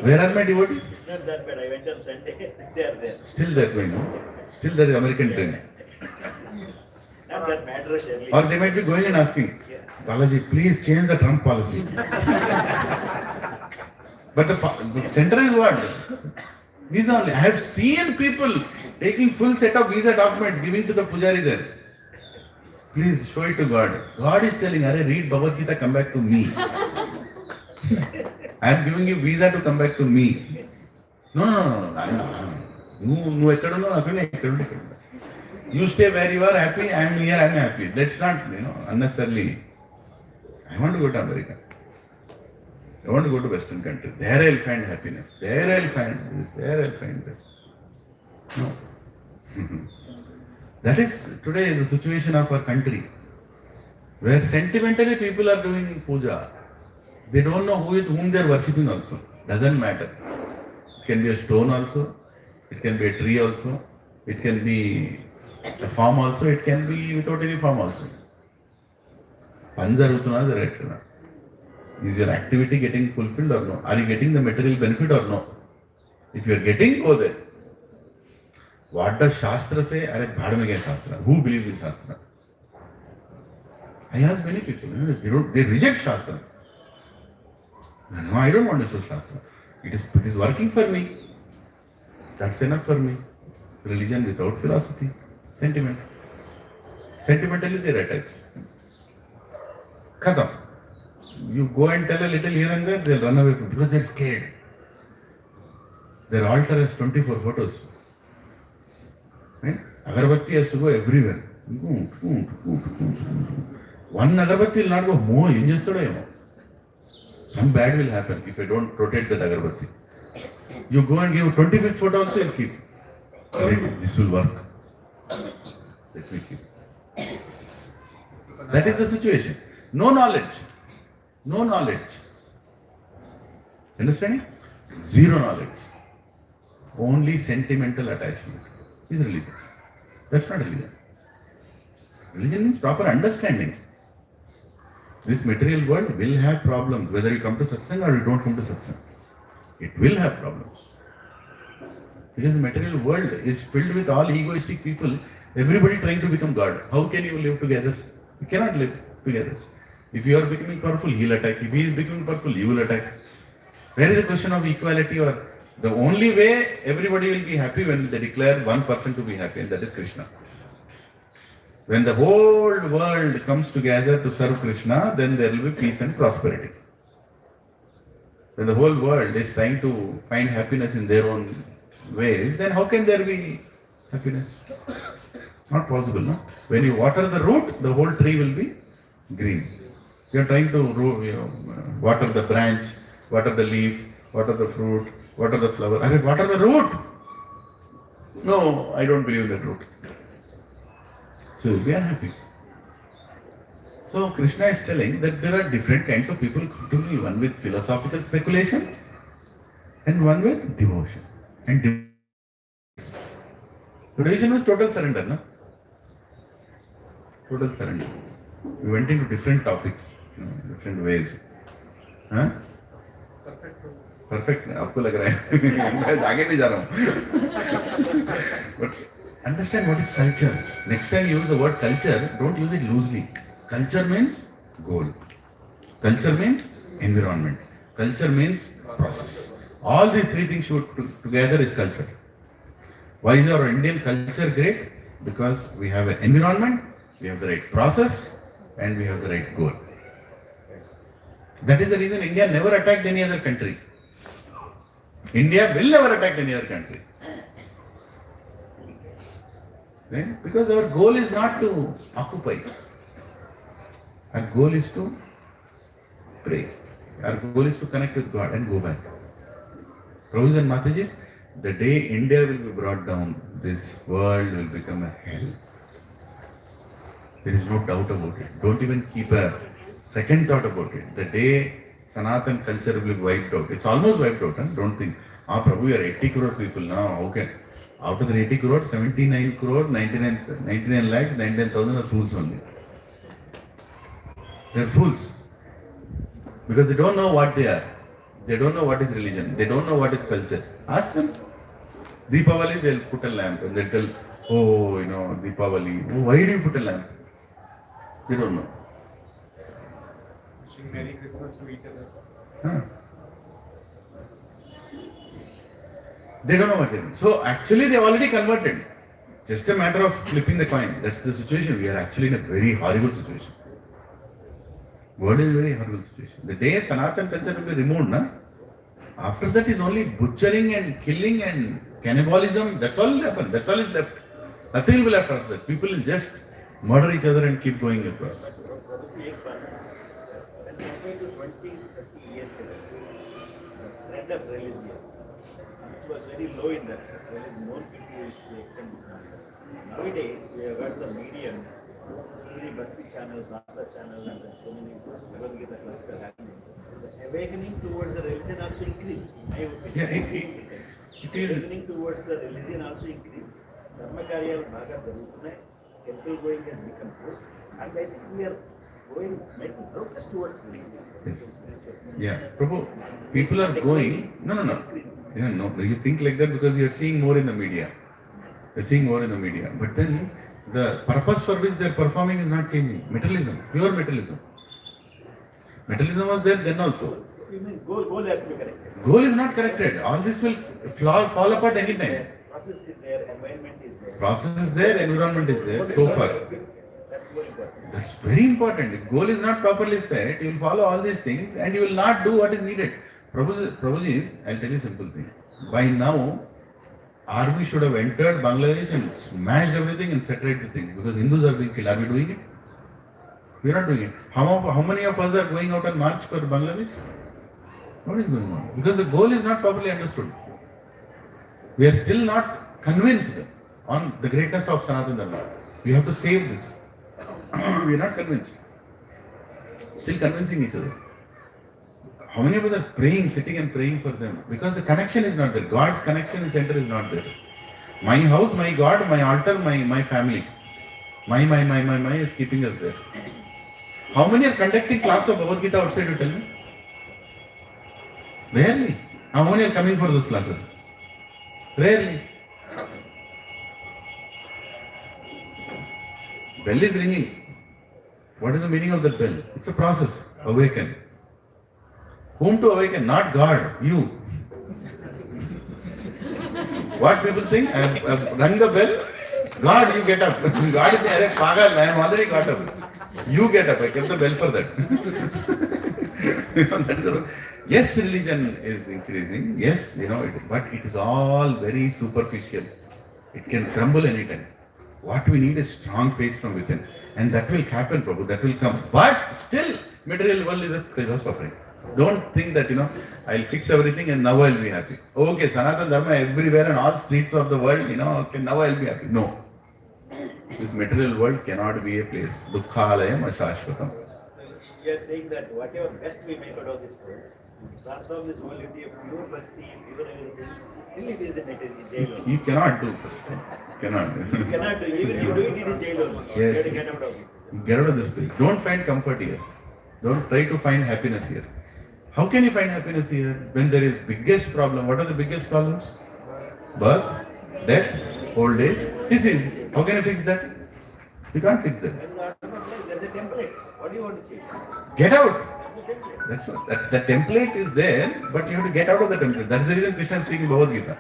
Where are my devotees? It's not that bad. I went on Sunday. They are there. Still that way, no? Still there is American train. Not that matters early. Or they might be going and asking, Balaji, please change the Trump policy. But the center is what? Visa only. I have seen people taking full set of visa documents, giving to the pujari there. Please show it to God. God is telling, Arey, read Bhagavad Gita, come back to me. I am giving you visa to come back to me. No. You stay where you are happy, I am here, I am happy. That's not, unnecessarily. I want to go to America. I want to go to Western country. There I will find happiness. There I will find this. There I will find that. No. That is today the situation of our country, where sentimentally people are doing puja. They don't know whom they are worshipping also. Doesn't matter. It can be a stone also. It can be a tree also. It can be a form also. It can be without any form also. Panjarutuna the right. Is your activity getting fulfilled or no? Are you getting the material benefit or no? If you are getting, go there. What does Shastra say? Arey, bhad mein gaya Shastra. Who believes in Shastra? I ask many people, they reject Shastra. No, I don't want to show Shastra. It is working for me. That's enough for me. Religion without philosophy. Sentiment. Sentimentally they are attached. Khatam. You go and tell a little here and there, they'll run away from because they're scared. Their altar has 24 photos. Right? Agarbatti has to go everywhere. One agarbatti will not go, more, ఏం చేస్తాడో ఏమో. Some bad will happen if I don't rotate that agarbatti. You go and give 25th photo also, you'll keep. This will work. Let me keep. That is the situation. No knowledge. No knowledge. Understanding? Zero knowledge. Only sentimental attachment is religion. That's not religion. Religion means proper understanding. This material world will have problems whether you come to satsang or you don't come to satsang. It will have problems. Because the material world is filled with all egoistic people, everybody trying to become God. How can you live together? You cannot live together. If you are becoming powerful, he will attack. If he is becoming powerful, you will attack. Where is the question of equality? Or the only way everybody will be happy when they declare one person to be happy, and that is Krishna. When the whole world comes together to serve Krishna, then there will be peace and prosperity. When the whole world is trying to find happiness in their own ways, then how can there be happiness? Not possible, no? When you water the root, the whole tree will be green. You are trying to water the branch, water the leaf, water the fruit, water the flower. I said, water the root. No, I don't believe in that root. So we are happy. So Krishna is telling that there are different kinds of people to me, one with philosophical speculation and one with devotion. And devotion was total surrender, no? Total surrender. We went into different topics, different ways. Huh? Perfect. आपको लग रहा है मैं आगे नहीं जा रहा हूँ. But understand what is culture. Next time you use the word culture, don't use it loosely. Culture means goal. Culture means environment. Culture means process. All these three things should together is culture. Why is our Indian culture great? Because we have an environment, we have the right process, and we have the right goal. That is the reason India never attacked any other country. India will never attack any other country. Right? Because our goal is not to occupy. Our goal is to pray. Our goal is to connect with God and go back. Prabhus and Matajis, the day India will be brought down, this world will become a hell. There is no doubt about it. Don't even keep a second thought about it. The day Sanatan culture will be wiped out. It's almost wiped out. Huh? Don't think, Prabhu, you are 80 crore people now. Okay. Out of the 80 crore, 79 crore, 99 lakhs, 99,000 are fools only. They are fools. Because they don't know what they are. They don't know what is religion. They don't know what is culture. Ask them. Deepavali, they'll put a lamp and they'll tell, oh, Deepavali. Oh, why do you put a lamp? They don't know. Wishing Merry Christmas to each other. Huh. They don't know what they do. So actually they already converted. Just a matter of flipping the coin. That's the situation. We are actually in a very horrible situation. World is a very horrible situation. The day Sanatan culture will be removed, after that is only butchering and killing and cannibalism. That's all will happen. That's all is left. Nothing will be left after that. People will just murder each other and keep going across. When compared to 20, 30 years ago, the spread of religion, which was very low in that, there is more people used to extend this knowledge. Nowadays, we have got the medium, so many Bhakti channels, Artha channels, and so many Bhagavad Gita classes are happening. The awakening towards the religion also increased. In my opinion, Yeah, it is. awakening towards the religion also increased. Dharma Karya Bhaga Darupane, temple going has become good, and I think we are going making progress towards religion. Yes. Yeah, Prabhu, people are going. No. Yeah, no, you think like that because you are seeing more in the media. You are seeing more in the media. But then the purpose for which they are performing is not changing. Materialism, pure materialism. Materialism was there then also. You mean goal has to be corrected. Goal is not corrected. All this will fall apart anytime. Process is there, environment is there. Process is there, environment is there, so far. That's more important. That's very important. If goal is not properly set, you will follow all these things and you will not do what is needed. Prabhuji, I'll tell you a simple thing. By now, Army should have entered Bangladesh and smashed everything and separate the thing because Hindus are being killed. Are we doing it? We are not doing it. How many of us are going out on march for Bangladesh? What is going on? Because the goal is not properly understood. We are still not convinced on the greatness of Sanatana Dharma. We have to save this. We are not convinced. Still convincing each other. How many of us are praying, sitting and praying for them? Because the connection is not there. God's connection and center is not there. My house, my God, my altar, my family. My is keeping us there. How many are conducting class of Bhagavad Gita outside, you tell me? Rarely. How many are coming for those classes? Rarely. Bell is ringing. What is the meaning of that bell? It's a process. Awaken. Whom to awaken? Not God. You. What people think? I've rung the bell. God, you get up. God is there. Pagal, I am already got up. You get up. I kept the bell for that. Yes, religion is increasing. Yes, but it is all very superficial. It can crumble anytime. What we need is strong faith from within. And that will happen, Prabhu. That will come. But still, material world is a place of suffering. Don't think that, I'll fix everything and now I'll be happy. Okay, Sanatana Dharma everywhere and all streets of the world, okay, now I'll be happy. No. This material world cannot be a place. Dukkhalayam ashashvatam. You are saying that whatever best we make out of this world, transform this world into a pure bhakti, pure everything, still it is a jail. You cannot do first. Cannot do. You cannot do. Even you do it, it is jail only. Yes. You have to get out of this. Get out of this place. Don't find comfort here. Don't try to find happiness here. How can you find happiness here when there is biggest problem? What are the biggest problems? Birth, death, old age, disease. How can you fix that? You can't fix that. There's a template. What do you want to change? Get out. There's a template. That's what. The template is there, but you have to get out of the template. That's the reason Krishna is speaking Bhagavad Gita.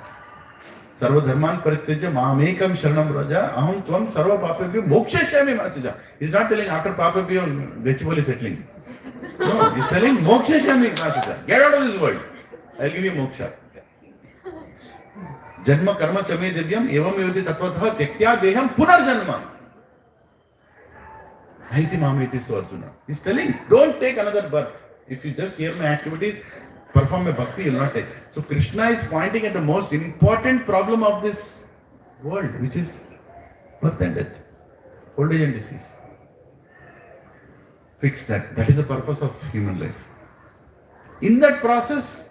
Sarva dharman parityajya mamekam sharanam vraja aham tvam sarva papabhyo mokshashyami manasija. He's not telling after papabhyo Gachibowli settling. No, he's telling mokshashyami manasija. Get out of this world. I'll give you moksha. Janma karma chame divyam evam evati tatvatha tyaktya deham punarjanma. Haiti mameti so Arjuna. He's telling, don't take another birth. If you just hear my activities, perform a bhakti, you will not take. So Krishna is pointing at the most important problem of this world, which is birth and death, old age and disease. Fix that. That is the purpose of human life. In that process,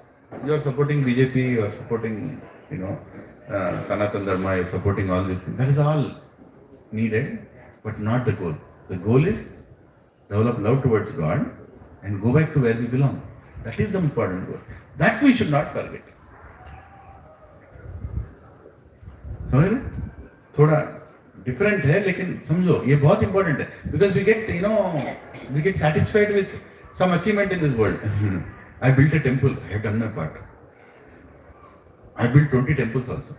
you are supporting BJP, you are supporting, Sanatana Dharma, you are supporting all these things. That is all needed, but not the goal. The goal is develop love towards God and go back to where we belong. That is the important goal. That we should not forget. समझ रहे? थोड़ा different है लेकिन समझो ये बहुत important है because we get satisfied with some achievement in this world. I built a temple. I have done my part. I built 20 temples also.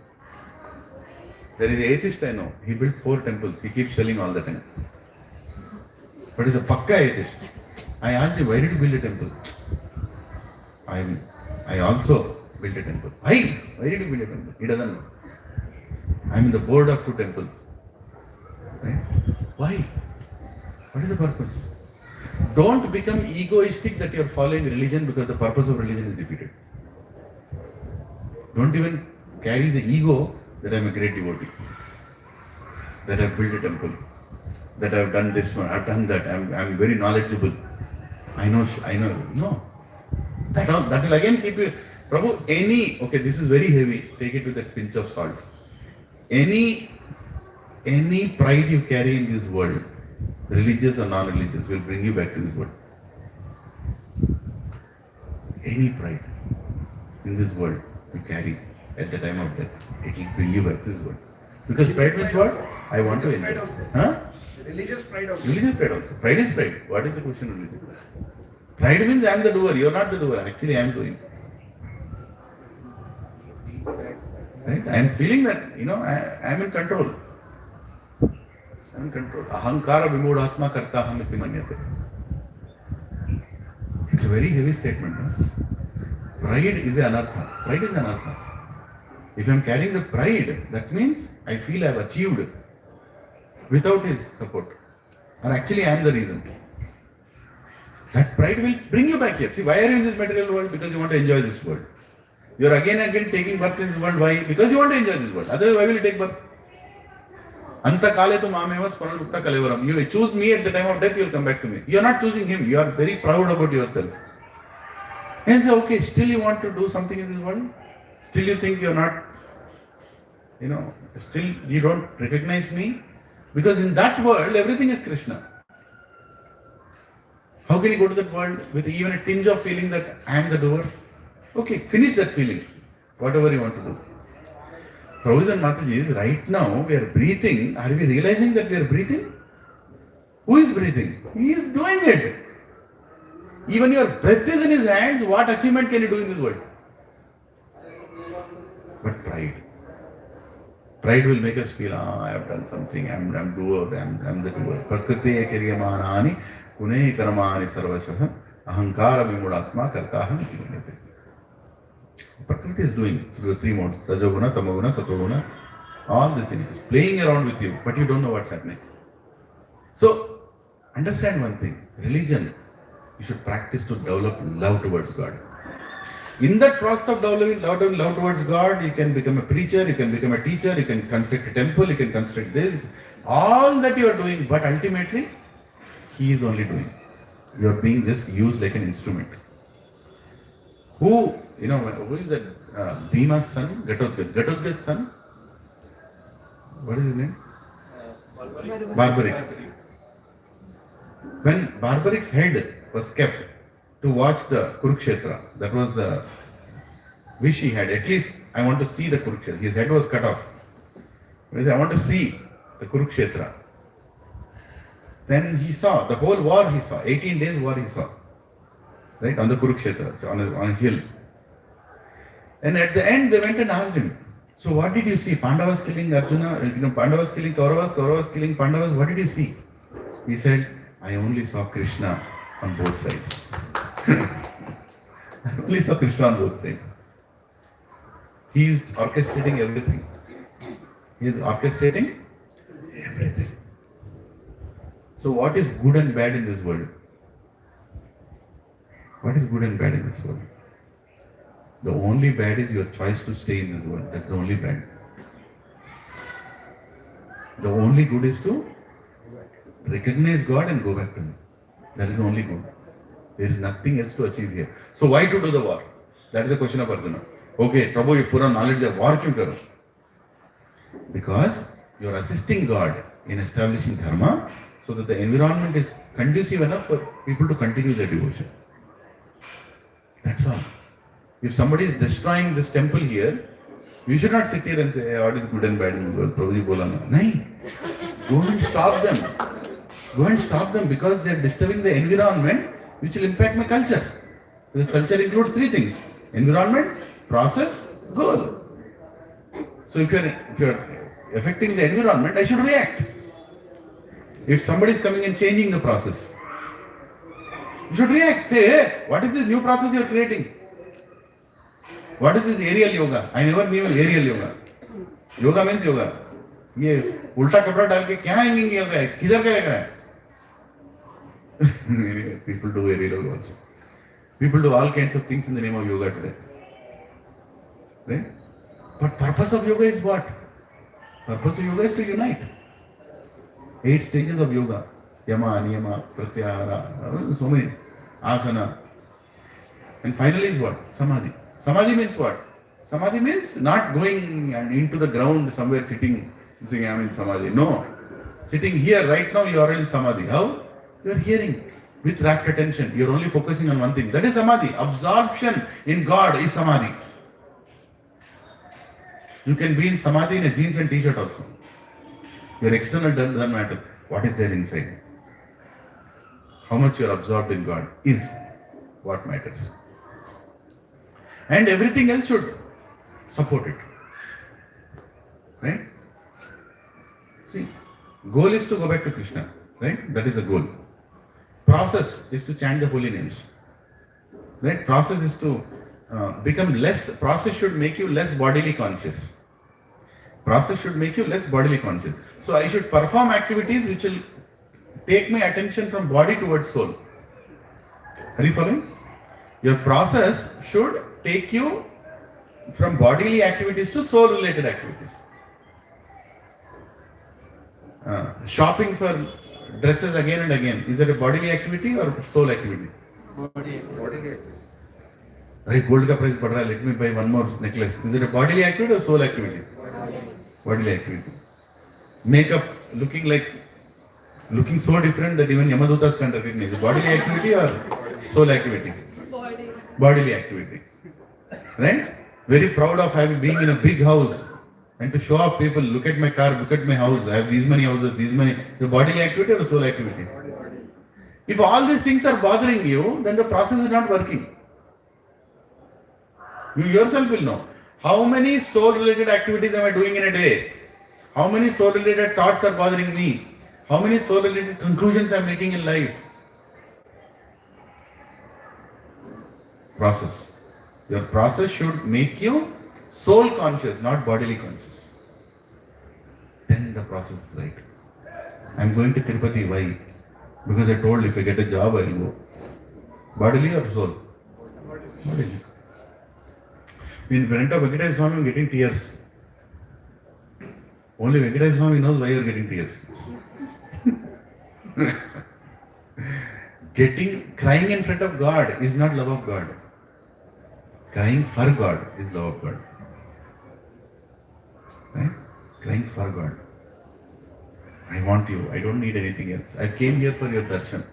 There is an atheist I know. He built 4 temples. He keeps selling all the time. But he's a pakka atheist. I asked him, why did you build a temple? I also built a temple. Why did you build a temple? He doesn't know. I'm in the board of 2 temples. Right? Why? What is the purpose? Don't become egoistic that you're following religion because the purpose of religion is defeated. Don't even carry the ego that I'm a great devotee, that I've built a temple, that I've done this one, I've done that, I'm very knowledgeable. I know. No. That will again keep you. Prabhu, this is very heavy, take it with a pinch of salt. Any pride you carry in this world, religious or non-religious, will bring you back to this world. Any pride in this world you carry at the time of death, it will bring you back to this world. Because pride means what? I want to enjoy. Huh? Religious pride also. Religious pride also. Pride is pride. What is the question of religion? Pride means I am the doer, you are not the doer. Actually, I am doing. Right? I am feeling that, I am in control. I am in control. Ahankara vimudhatma karta aham iti manyate. It's a very heavy statement. Huh? Pride is an anartha. Pride is an anartha. If I am carrying the pride, that means I feel I have achieved without his support. Or actually I am the reason. That pride will bring you back here. See, why are you in this material world? Because you want to enjoy this world. You are again and again taking birth in this world. Why? Because you want to enjoy this world. Otherwise, why will you take birth? Anta kale tu mameva sparanukta kalevaram. You choose me at the time of death, you will come back to me. You are not choosing him. You are very proud about yourself. And say, okay, still you want to do something in this world? Still you think you are not, still you don't recognize me? Because in that world, everything is Krishna. How can you go to that world with even a tinge of feeling that I am the doer? Okay, finish that feeling, whatever you want to do. Prabhuji and Mataji, right now we are breathing. Are we realizing that we are breathing? Who is breathing? He is doing it. Even your breath is in his hands. What achievement can you do in this world? But pride. Pride will make us feel, I have done something, I'm doer, I'm the doer. Prakriti ekiryamanani kunei karamani sarvashah ahankara vimudatma kartaham jivanete. Prakriti is doing the three modes, Rajoguna, Tamoguna, Satoguna, all these things, playing around with you, but you don't know what's happening. So, understand one thing, religion, you should practice to develop love towards God. In that process of developing love towards God, you can become a preacher, you can become a teacher, you can construct a temple, you can construct this, all that you are doing, but ultimately, He is only doing. You are being just used like an instrument. Who is that? Bhima's son, Gatotka's son? What is his name? Barbaric. When Barbaric's head was kept to watch the Kurukshetra, that was the wish he had. At least I want to see the Kurukshetra. His head was cut off. I want to see the Kurukshetra. Then he saw the whole war. He saw 18 days war. He saw right on the Kurukshetra, on a hill. And at the end, they went and asked him, so what did you see? Pandavas killing Arjuna, Pandavas killing Kauravas, Kauravas killing Pandavas. What did you see? He said, I only saw Krishna on both sides. I only saw Krishna on both sides. He is orchestrating everything. He is orchestrating everything. So what is good and bad in this world? What is good and bad in this world? The only bad is your choice to stay in this world. That's the only bad. The only good is to recognize God and go back to Him. That is the only good. There is nothing else to achieve here. So why to do the war? That is the question of Arjuna. Okay, Prabhu, you put on knowledge of war, kyun karo? Because you are assisting God in establishing dharma so that the environment is conducive enough for people to continue their devotion. That's all. If somebody is destroying this temple here, you should not sit here and say, what is good and bad in the world? Prabhuji bola na. Nahin. Go and stop them. Go and stop them because they are disturbing the environment which will impact my culture. Because culture includes three things: environment, process, goal. So if you are affecting the environment, I should react. If somebody is coming and changing the process, you should react. Say, hey, what is this new process you are creating? What is this aerial yoga? I never knew aerial yoga. Yoga means yoga. ये उल्टा कपड़ा डाल के क्या hanging yoga है? किधर का योगा है? People do aerial yoga also. People do all kinds of things in the name of yoga today. Right? But purpose of yoga is what? Purpose of yoga is to unite. 8 stages of yoga. Yama, Niyama, Pratyahara, so many. Asana. And finally is what? Samadhi. Samadhi means what? Samadhi means not going into the ground somewhere sitting, saying I am in Samadhi. No. Sitting here right now you are in Samadhi. How? You are hearing with rapt attention. You are only focusing on one thing. That is Samadhi. Absorption in God is Samadhi. You can be in Samadhi in a jeans and t-shirt also. Your external doesn't matter. What is there inside? How much you are absorbed in God is what matters. And everything else should support it. Right? See, goal is to go back to Krishna. Right? That is the goal. Process is to chant the holy names. Right? Process is to become less, process should make you less bodily conscious. Process should make you less bodily conscious. So I should perform activities which will take my attention from body towards soul. Are you following? Your process should take you from bodily activities to soul related activities. Shopping for dresses again and again, is that a bodily activity or soul activity? Body. Hey, gold ka price बढ़ रहा है, let me buy one more necklace. Is it a bodily activity or soul activity? Bodily activity. Makeup looking so different that even Yamadutas can't recognize. Bodily activity or soul activity? Bodily activity. Right? Very proud of being in a big house and to show off people, look at my car, look at my house, I have these many houses, these many. The bodily activity or soul activity? If all these things are bothering you, then the process is not working. You yourself will know. How many soul-related activities am I doing in a day? How many soul-related thoughts are bothering me? How many soul-related conclusions I am making in life? Process. Your process should make you soul conscious, not bodily conscious. Then the process is right. I am going to Tirupati. Why? Because I told if I get a job, I will go. Bodily or soul? Bodily. In front of Venkateswara Swami, I am getting tears. Only Venkateswara Swami knows why you are getting tears. Crying in front of God is not love of God. Crying for God is love of God. Right? Crying for God. I want you. I don't need anything else. I came here for your darshan.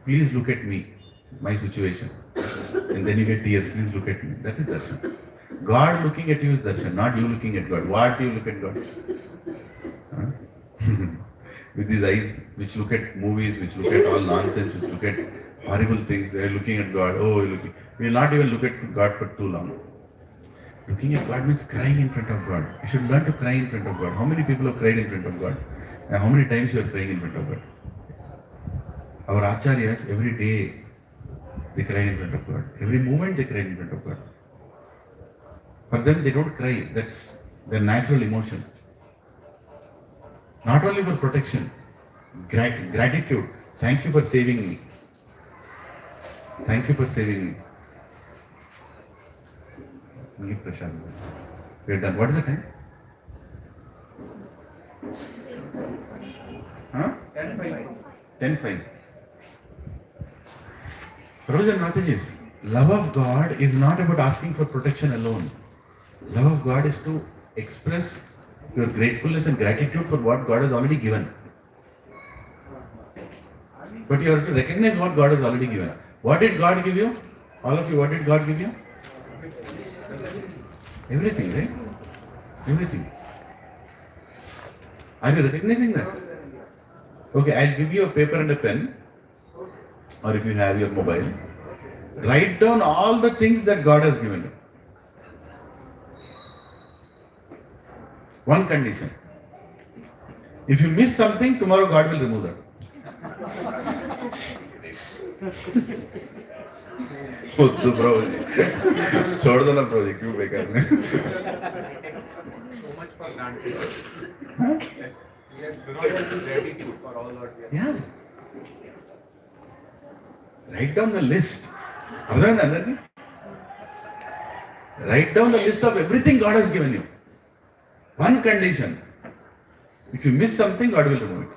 Please look at me, my situation. And then you get tears. Please look at me. That is darshan. God looking at you is darshan, not you looking at God. What do you look at God? With these eyes which look at movies, which look at all nonsense, which look at horrible things, they are looking at God. Oh, we will not even look at God for too long. Looking at God means crying in front of God. You should learn to cry in front of God. How many people have cried in front of God? And how many times you are crying in front of God? Our acharyas, every day, they cried in front of God. Every moment they cried in front of God. For them, they don't cry. That's their natural emotion. Not only for protection, gratitude. Thank you for saving me. Thank you for saving me. Give Prashad. We are done. What is the time? Huh? 10:05. Brothers and Mataji's, love of God is not about asking for protection alone. Love of God is to express your gratefulness and gratitude for what God has already given. But you have to recognize what God has already given. What did God give you? All of you, what did God give you? Everything, right? Everything. Are you recognizing that? Okay, I'll give you a paper and a pen, or if you have your mobile, write down all the things that God has given you. One condition. If you miss something, tomorrow God will remove that. खुद bro छोड़ दो ना project क्यों बेकार में So much for granted. Yes, do not have gratitude for all what we have. Yeah. Write down the list. Other than that, write down the list of everything God has given you. One condition. If you miss something, God will remove it.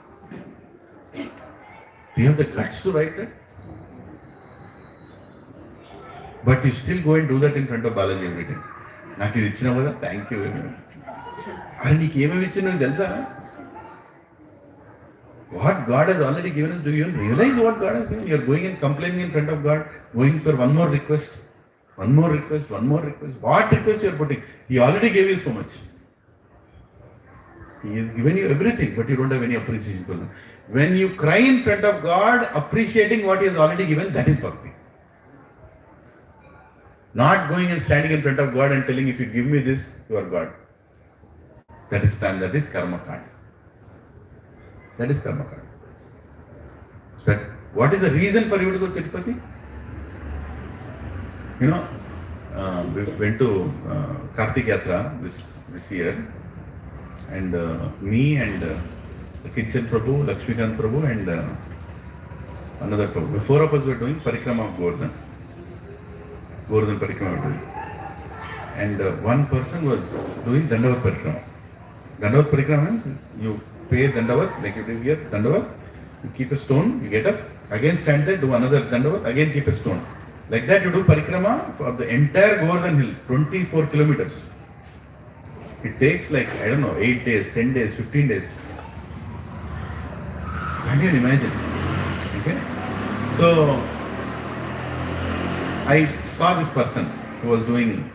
Do you have the guts to write that? But you still go and do that in front of Balaji every day. నాకు ఇది ఇచ్చినా కదా thank you very much అరే నీకు ఏమేమి ఇచ్చినా తెలుసా what God has already given us, do you realize what God has given? You are going and complaining in front of God, going for one more request. What request you are putting? He already gave you so much. He has given you everything, but you don't have any appreciation for him. When you cry in front of God, appreciating what He has already given, that is bhakti. Not going and standing in front of God and telling, if you give me this, you are God. That is karma kanda. That is karma kanda. What is the reason for you to go to Tirupati? we went to Kartik Yatra this year, and me and Kitchen Prabhu, Lakshmikant Prabhu, and another Prabhu. The four of us were doing Parikrama of Govardhan. Govardhan Parikrama we were doing. And one person was doing Dandavat Parikrama. Dandavat Parikrama means you pay Dandavat, like you do here, Dandavat, you keep a stone, you get up, again stand there, do another Dandavat, again keep a stone. Like that you do Parikrama for the entire Govardhan hill, 24 kilometers. It takes like, I don't know, 8 days, 10 days, 15 days. Can't you imagine? Okay? So, I saw this person who was doing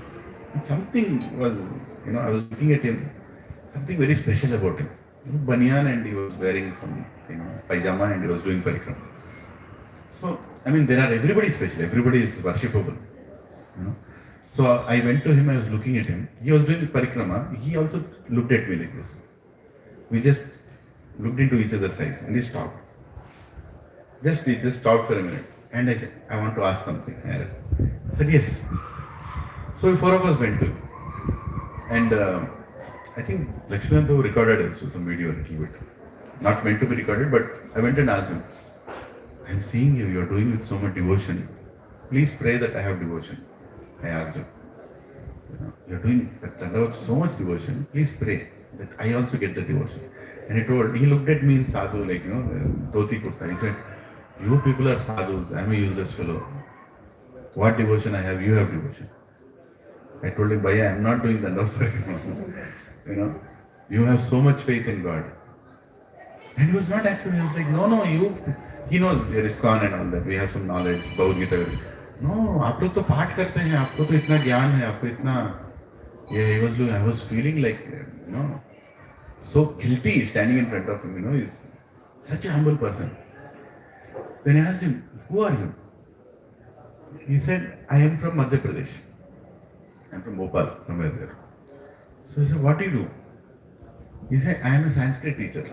something was, I was looking at him, something very special about him. Banyan, and he was wearing some, pajama, and he was doing parikrama. So, everybody is special, everybody is worshipable. So I went to him, I was looking at him. He was doing the parikrama, he also looked at me like this. We just looked into each other's eyes and he stopped. He just stopped for a minute. And I said, I want to ask something. I said, yes. So the four of us went to him. And I think Lakshmikant Prabhu recorded also some video a little bit. Not meant to be recorded, but I went and asked him, I am seeing you are doing with so much devotion. Please pray that I have devotion. I asked him. You are doing with so much devotion. Please pray that I also get the devotion. And he looked at me in sadhu, like, dhoti kurta. He said, you people are sadhus, I am a useless fellow. What devotion I have, you have devotion. I told him, Bhaiya, I am not doing Dandavat Parikrama. You have so much faith in God. And he was not accepting. He was like, no, he knows there is ISKCON and all that. We have some knowledge, Bhagavad Gita. No, आप लोग तो पाठ करते हैं, आपको तो इतना ज्ञान है, आपको इतना, I was feeling like, so guilty standing in front of him, he's such a humble person. Then I asked him, who are you? He said, I am from Madhya Pradesh. I am from Bhopal, somewhere there. So I said, what do you do? He said, I am a Sanskrit teacher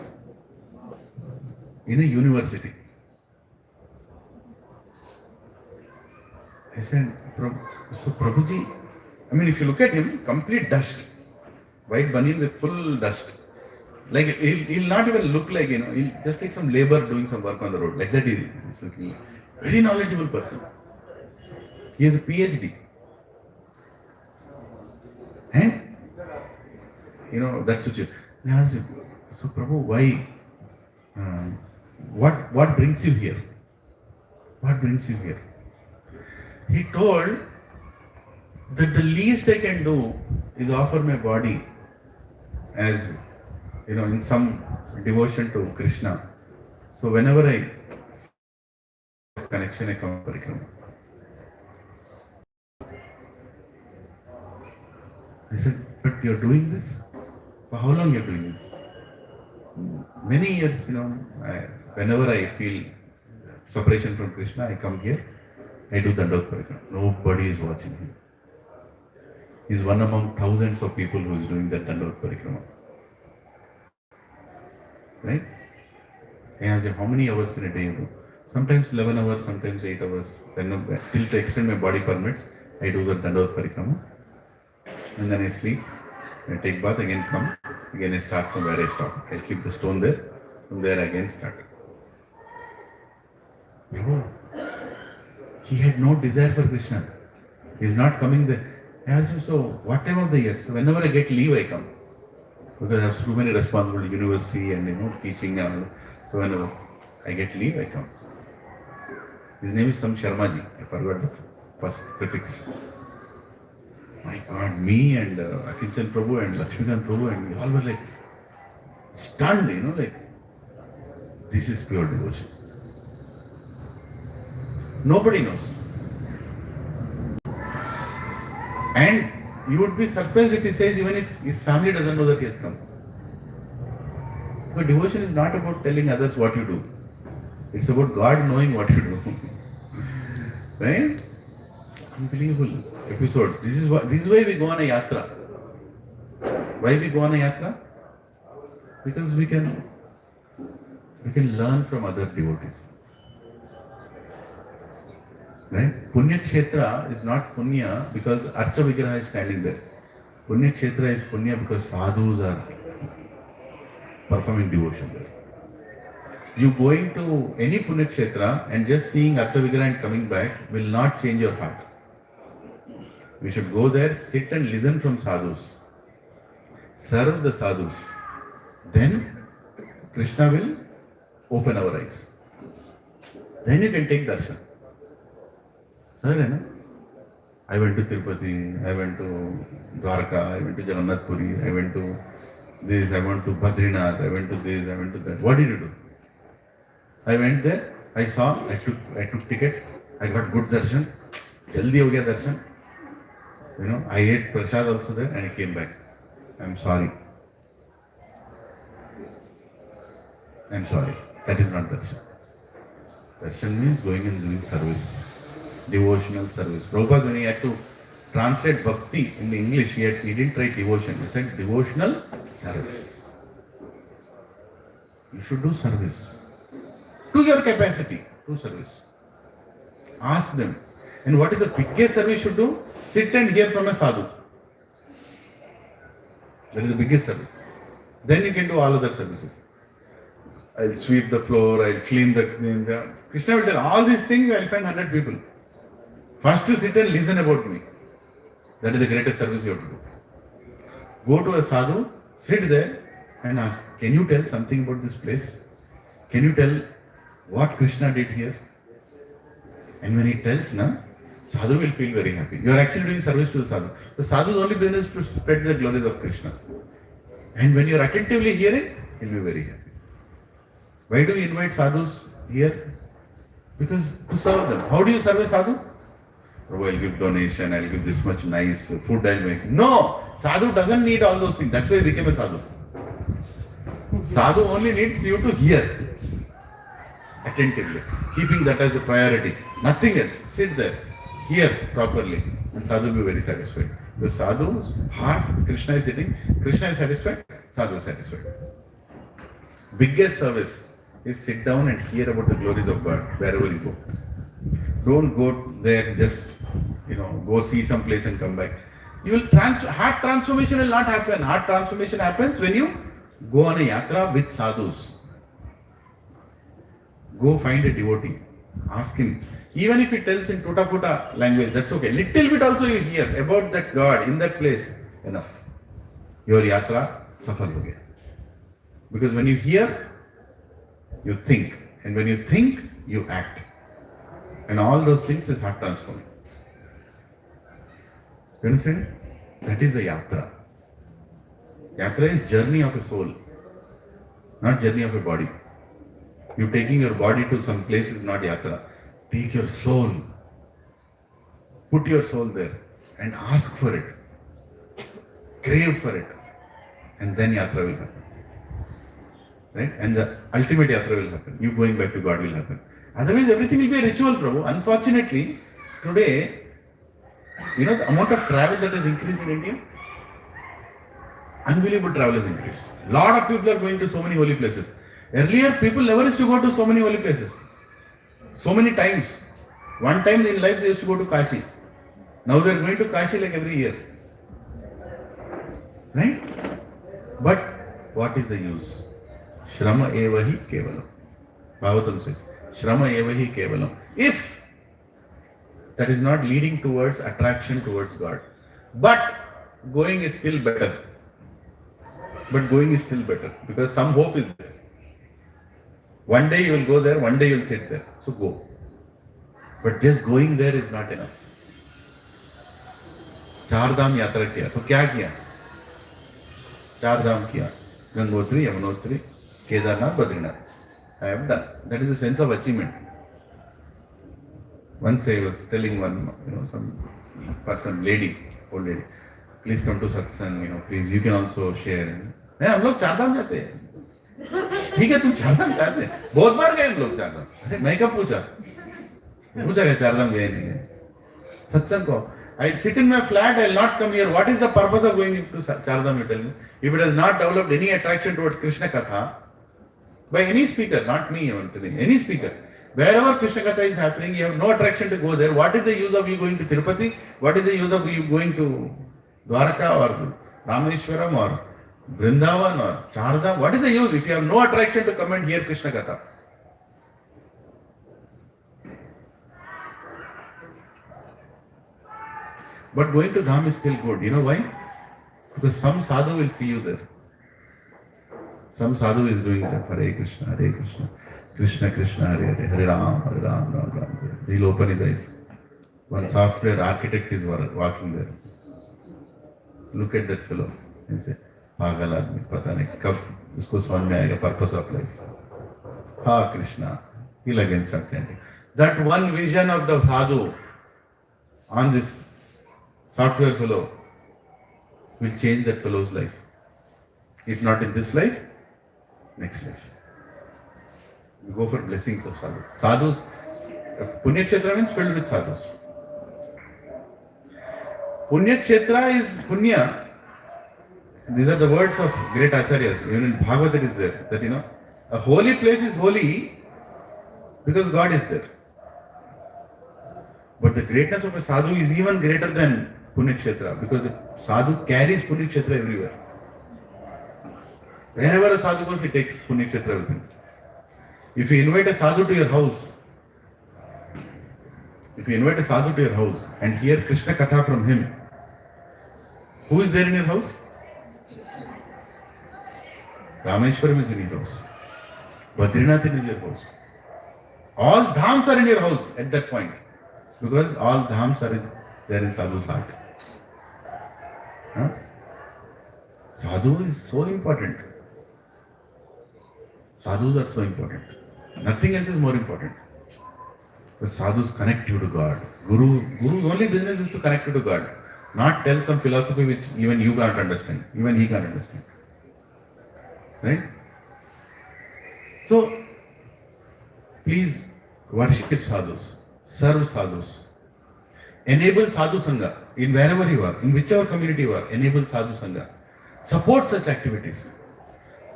in a university. I said, so Prabhuji, if you look at him, complete dust. White bunny with full dust. Like, he'll not even look like, he'll just like some labor doing some work on the road. Like that he's looking like. Very knowledgeable person. He has a PhD. And, that's what I asked him, so Prabhu, why? What brings you here? What brings you here? He told that the least I can do is offer my body as, in some devotion to Krishna. So whenever I have connection, I come parikrama. I said, but you're doing this? For how long you're doing this? Many years, whenever I feel separation from Krishna, I come here, I do Dandavat Parikrama. Nobody is watching him. He's one among thousands of people who is doing that Dandavat Parikrama. Right? I ask him, how many hours in a day you do? Sometimes 11 hours, sometimes 8 hours. Then till to extend my body permits, I do the Dandavat Parikrama. And then I sleep, I take bath, again come, again I start from where I stop. I'll keep the stone there, from there I again start. He had no desire for Krishna. He's not coming there. I asked him, so what time of the year? So whenever I get leave, I come. Because I have so many responsibilities, university and teaching and all. So whenever I get leave, I come. His name is some Sharmaji. I forgot the first prefix. My God, me and Akinchan Prabhu and Lakshmikant Prabhu and we all were like stunned, like this is pure devotion. Nobody knows. And you would be surprised if he says even if his family doesn't know that he has come. But devotion is not about telling others what you do. It's about God knowing what you do. Right? Unbelievable episode. This is why we go on a yatra. Why we go on a yatra? Because we can learn from other devotees. Right? Punya Kshetra is not Punya because Archa Vigraha is standing there. Punya Kshetra is Punya because sadhus are performing devotion there. You going to any Punya Kshetra and just seeing Archa Vigraha and coming back will not change your heart. We should go there, sit and listen from sadhus. Serve the sadhus. Then Krishna will open our eyes. Then you can take darshan. I went to Tirupati, I went to Dwarka, I went to Jagannath Puri, I went to this, I went to Badrinath, I went to this, I went to that. What did you do? I went there, I saw, I took ticket, I got good darshan, jaldi ho gaya darshan. I ate prasad also there and I came back. I'm sorry. I'm sorry. That is not darshan. Darshan means going and doing service. Devotional service. Prabhupada, when he had to translate bhakti in English, he didn't write devotion. He said devotional service. You should do service. To your capacity, do service. Ask them. And what is the biggest service you should do? Sit and hear from a sadhu. That is the biggest service. Then you can do all other services. I'll sweep the floor, I'll clean the... Krishna will tell all these things, I'll find 100 people. First to sit and listen about me. That is the greatest service you have to do. Go to a sadhu, sit there and ask, can you tell something about this place? Can you tell what Krishna did here? And when he tells, sadhu will feel very happy. You are actually doing service to the sadhu. The sadhu's only business is to spread the glories of Krishna. And when you are attentively hearing, he will be very happy. Why do we invite sadhus here? Because to serve them. How do you serve a sadhu? Oh, I'll give donation, I'll give this much nice food I'll make. No! Sadhu doesn't need all those things. That's why he became a sadhu. Sadhu only needs you to hear attentively, keeping that as a priority. Nothing else. Sit there, hear properly, and sadhu will be very satisfied. The sadhu's heart, Krishna is sitting, Krishna is satisfied, sadhu is satisfied. Biggest service is sit down and hear about the glories of God wherever you go. Don't go there just, go see some place and come back. You will heart transformation will not happen. Heart transformation happens when you go on a yatra with sadhus. Go find a devotee. Ask him. Even if he tells in Tuta language, that's okay. Little bit also you hear about that God in that place. Enough. Your yatra safal ho gaya. Because when you hear, you think. And when you think, you act. And all those things is heart transforming. You understand? That is a yatra. Yatra is journey of a soul, not journey of a body. You taking your body to some place is not yatra. Take your soul. Put your soul there and ask for it. Crave for it. And then yatra will happen. Right? And the ultimate yatra will happen. You going back to God will happen. Otherwise everything will be a ritual, Prabhu. Unfortunately, today, the amount of travel that has increased in India? Unbelievable travel has increased. Lot of people are going to so many holy places. Earlier, people never used to go to so many holy places. So many times. One time in life they used to go to Kashi. Now they are going to Kashi like every year. Right? But what is the use? Shrama evahi kevalam. Bhagavatam says, Shrama evahi kevalam. If that is not leading towards attraction towards God. But going is still better. Because some hope is there. One day you will go there, one day you will sit there. So go. But just going there is not enough. चार धाम यात्रा किया तो क्या किया? चार धाम किया. Gangotri, Yamunotri, Kedarnath, Badrinath. I have done. That is a sense of achievement. Once I was telling some person, old lady, please come to Satsang, please, you can also share. हम लोग चार धाम जाते हैं. ठीक है, तुम चार धाम जाते हैं. बहुत बार गए हम लोग चार धाम. अरे मैं कब पूछा क्या चार धाम गए नहीं है? सत्संग को I sit in my flat, I will not come here. What is the purpose of going into चार धाम? You tell me. If it has not developed any attraction towards Krishna Katha, by any speaker, not me even today, any speaker, Wherever Krishna Katha is happening, you have no attraction to go there. What is the use of you going to Tirupati? What is the use of you going to Dwaraka or Rameshwaram or Vrindavan or Chardham? What is the use if you have no attraction to come and hear Krishna Katha? But going to Dham is still good. You know why? Because some sadhu will see you there. Some sadhu is doing that. Hare Krishna, Krishna Krishna, Hare Hare, Hare Ram, Hare Ram, Ram Ram. He will open his eyes. One software architect is walking there. Look at that fellow. He say, पागल आदमी, पता नहीं कब उसको समझ में आएगा purpose of life. Ha Krishna. He'll again start chanting. That one vision of the sadhu on this software fellow will change that fellow's life. If not in this life, next life. You go for blessings of sadhus. Sadhus, Punya Kshetra means filled with sadhus. Punya Kshetra is Punya. These are the words of great acharyas. Even in Bhagavad it is there. That a holy place is holy because God is there. But the greatness of a sadhu is even greater than Punya Kshetra because the sadhu carries Punya Kshetra everywhere. Wherever a sadhu goes, he takes Punya Kshetra with him. If you invite a sadhu to your house, and hear Krishna Katha from him, who is there in your house? Rameshwaram is in your house. Badrinath is in your house. All dhams are in your house at that point. Because all dhams are there in sadhu's heart. Huh? Sadhu is so important. Sadhus are so important. Nothing else is more important. The sadhus connect you to God. Guru's only business is to connect you to God. Not tell some philosophy which even you can't understand. Even he can't understand. Right? So, please worship sadhus. Serve sadhus. Enable sadhu sangha in wherever you are, in whichever community you are. Enable sadhu sangha. Support such activities.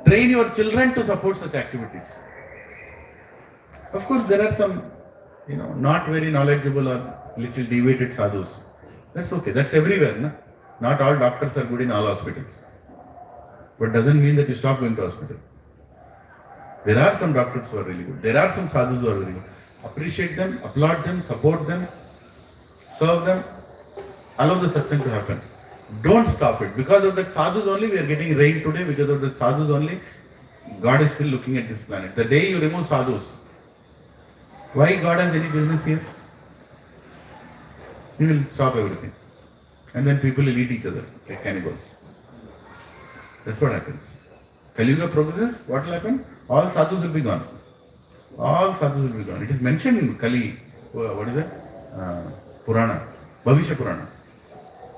Train your children to support such activities. Of course, there are some, not very knowledgeable or little deviated sadhus. That's okay. That's everywhere. Na? Not all doctors are good in all hospitals. But doesn't mean that you stop going to hospital. There are some doctors who are really good. There are some sadhus who are very good. Appreciate them, applaud them, support them, serve them, allow the satsang to happen. Don't stop it. Because of that sadhus only, we are getting rain today. Because of that sadhus only, God is still looking at this planet. The day you remove sadhus, why God has any business here? He will stop everything. And then people will eat each other like cannibals. That's what happens. Kali Yuga progresses, what will happen? All sadhus will be gone. All sadhus will be gone. It is mentioned in Kali, what is it? Purana, Bhavishya Purana.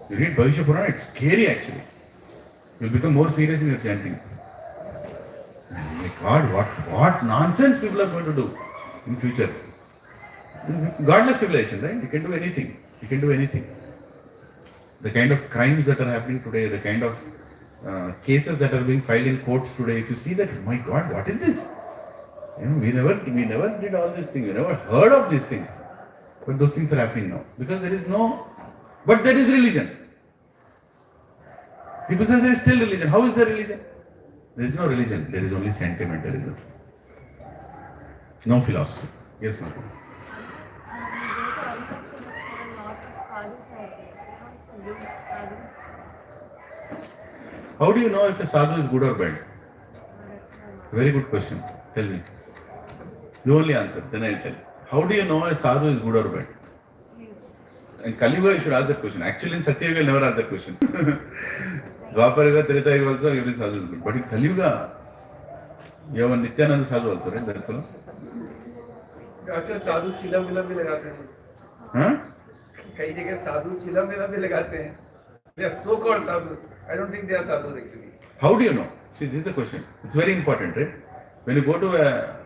You read Bhavishya Purana, it's scary actually. You'll become more serious in your chanting. My God, what nonsense people are going to do in future. Godless civilization, right? You can do anything. You can do anything. The kind of crimes that are happening today, the kind of cases that are being filed in courts today, if you see that, my God, what is this? We never did all these things. We never heard of these things. But those things are happening now. Because there is but there is religion. People say there is still religion. How is there religion? There is no religion. There is only sentimentalism. No philosophy. Yes, ma'am. How do you know if a sadhu is good or bad? Very good question. Tell me. You only answer, then I'll tell you. How do you know a sadhu is good or bad? In Kali Yuga, you should ask that question. Actually, in Satya Yuga, you'll never ask that question. Dwapara Yuga, Treta Yuga also, every sadhu is good. But in Kali Yuga, you have a Nityananda sadhu also, right? That fellow? साधु चिलम विलम भी लगाते हैं. Huh? कई जगह साधु चिलम विलम भी लगाते हैं. They are so called sadhus. I don't think they are sadhus actually. How do you know? See, this is the question. It's very important, right? When you go to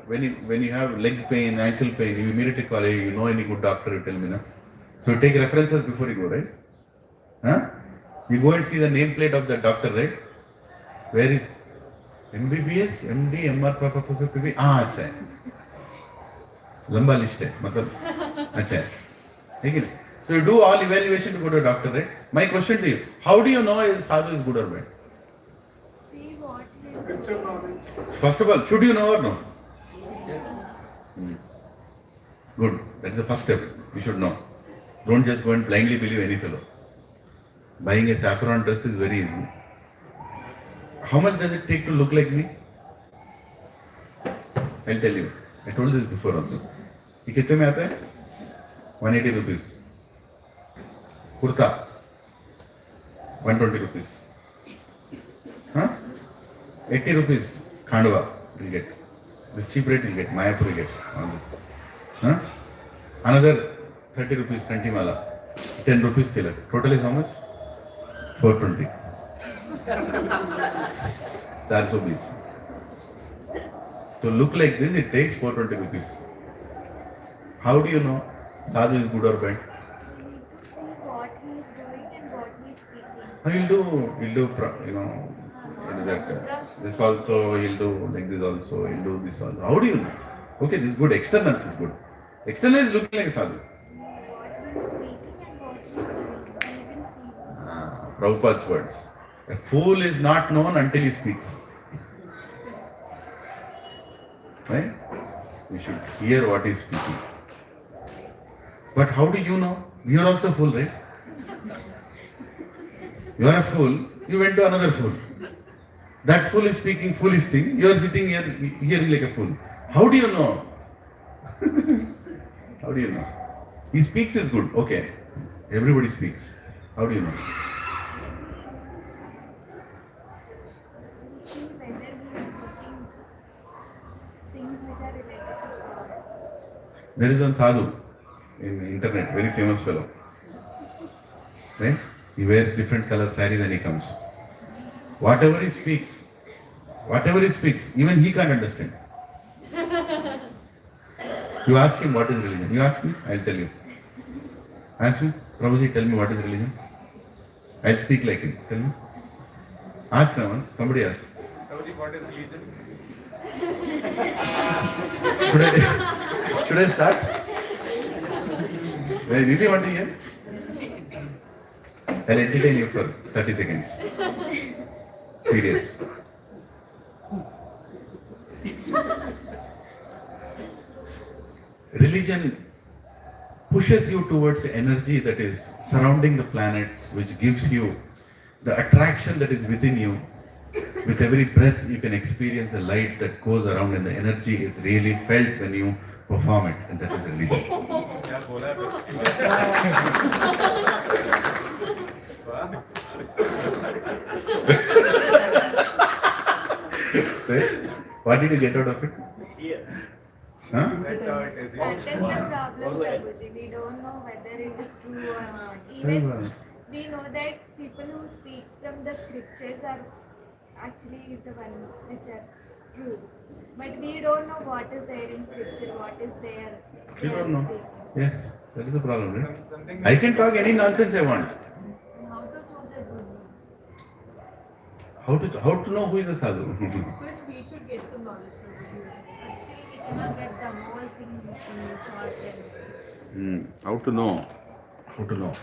when you have leg pain, ankle pain, you immediately call, hey, you know any good doctor, you tell me, no? So you take references before you go, right? Huh? You go and see the nameplate of the doctor, right? Where is MBBS, MD, MR, PPP? Acha. लंबा list है मतलब अच्छा है ठीक है so you do all evaluation to go to a doctor right my question to you how do you know if sadhu is good or bad See what is Scripture knowledge. first of all should you know or no good that is the first step you should know don't just go and blindly believe any fellow buying a saffron dress is very easy how much does it take to look like me I'll tell you I told this before also ये कितने में आता है 180 rupees kurta 120 rupees huh 80 rupees Khandwa will get this cheap rate will get Mayapur will get on this huh another 30 rupees Kantimala 10 rupees tilak total is how much 420 420 to look like this it takes 420 rupees how do you know sadhu is good or bad We need to see what he is doing and what he is speaking. he'll do you know what is that this also he'll do like this also he'll do this also how do you know okay this is good externals is good external is looking like sadhu What he is speaking and what he is doing. We will see. Prabhupada's words a fool is not known until he speaks right you should hear what he is speaking but how do you know you are also fool right you are a fool you went to another fool that fool is speaking foolish thing you are sitting here hearing like a fool how do you know how do you know he speaks is good okay everybody speaks how do you know We will see whether he is speaking things which are related to God. there is one sadhu in internet very famous fellow right he wears different color sarees and he comes whatever he speaks even he can't understand you ask him what is religion you ask me I'll tell you ask me Prabhuji tell me what is religion I'll speak like him tell me ask me once somebody ask Prabhuji, what is religion? should I start very easy want to hear I'll entertain you for 30 seconds serious religion pushes you towards energy that is surrounding the planets which gives you the attraction that is within you with every breath you can experience the light that goes around and the energy is really felt when you perform it and that is religion right? What did you get out of it Here. huh? That's how it is. That is the problem, Prabhuji. We don't know whether it is true or not. Even we know that people who speak from the scriptures are actually the ones which are true. But we don't know what is there in scripture, what is there. You don't know. Speaking. Yes, that is the problem, right? Something I can talk any nonsense I want. And how to choose a good one. How to know who is the sadhu? First, we should get some knowledge from you. But still we cannot get the whole thing in short term. How to know? How to know?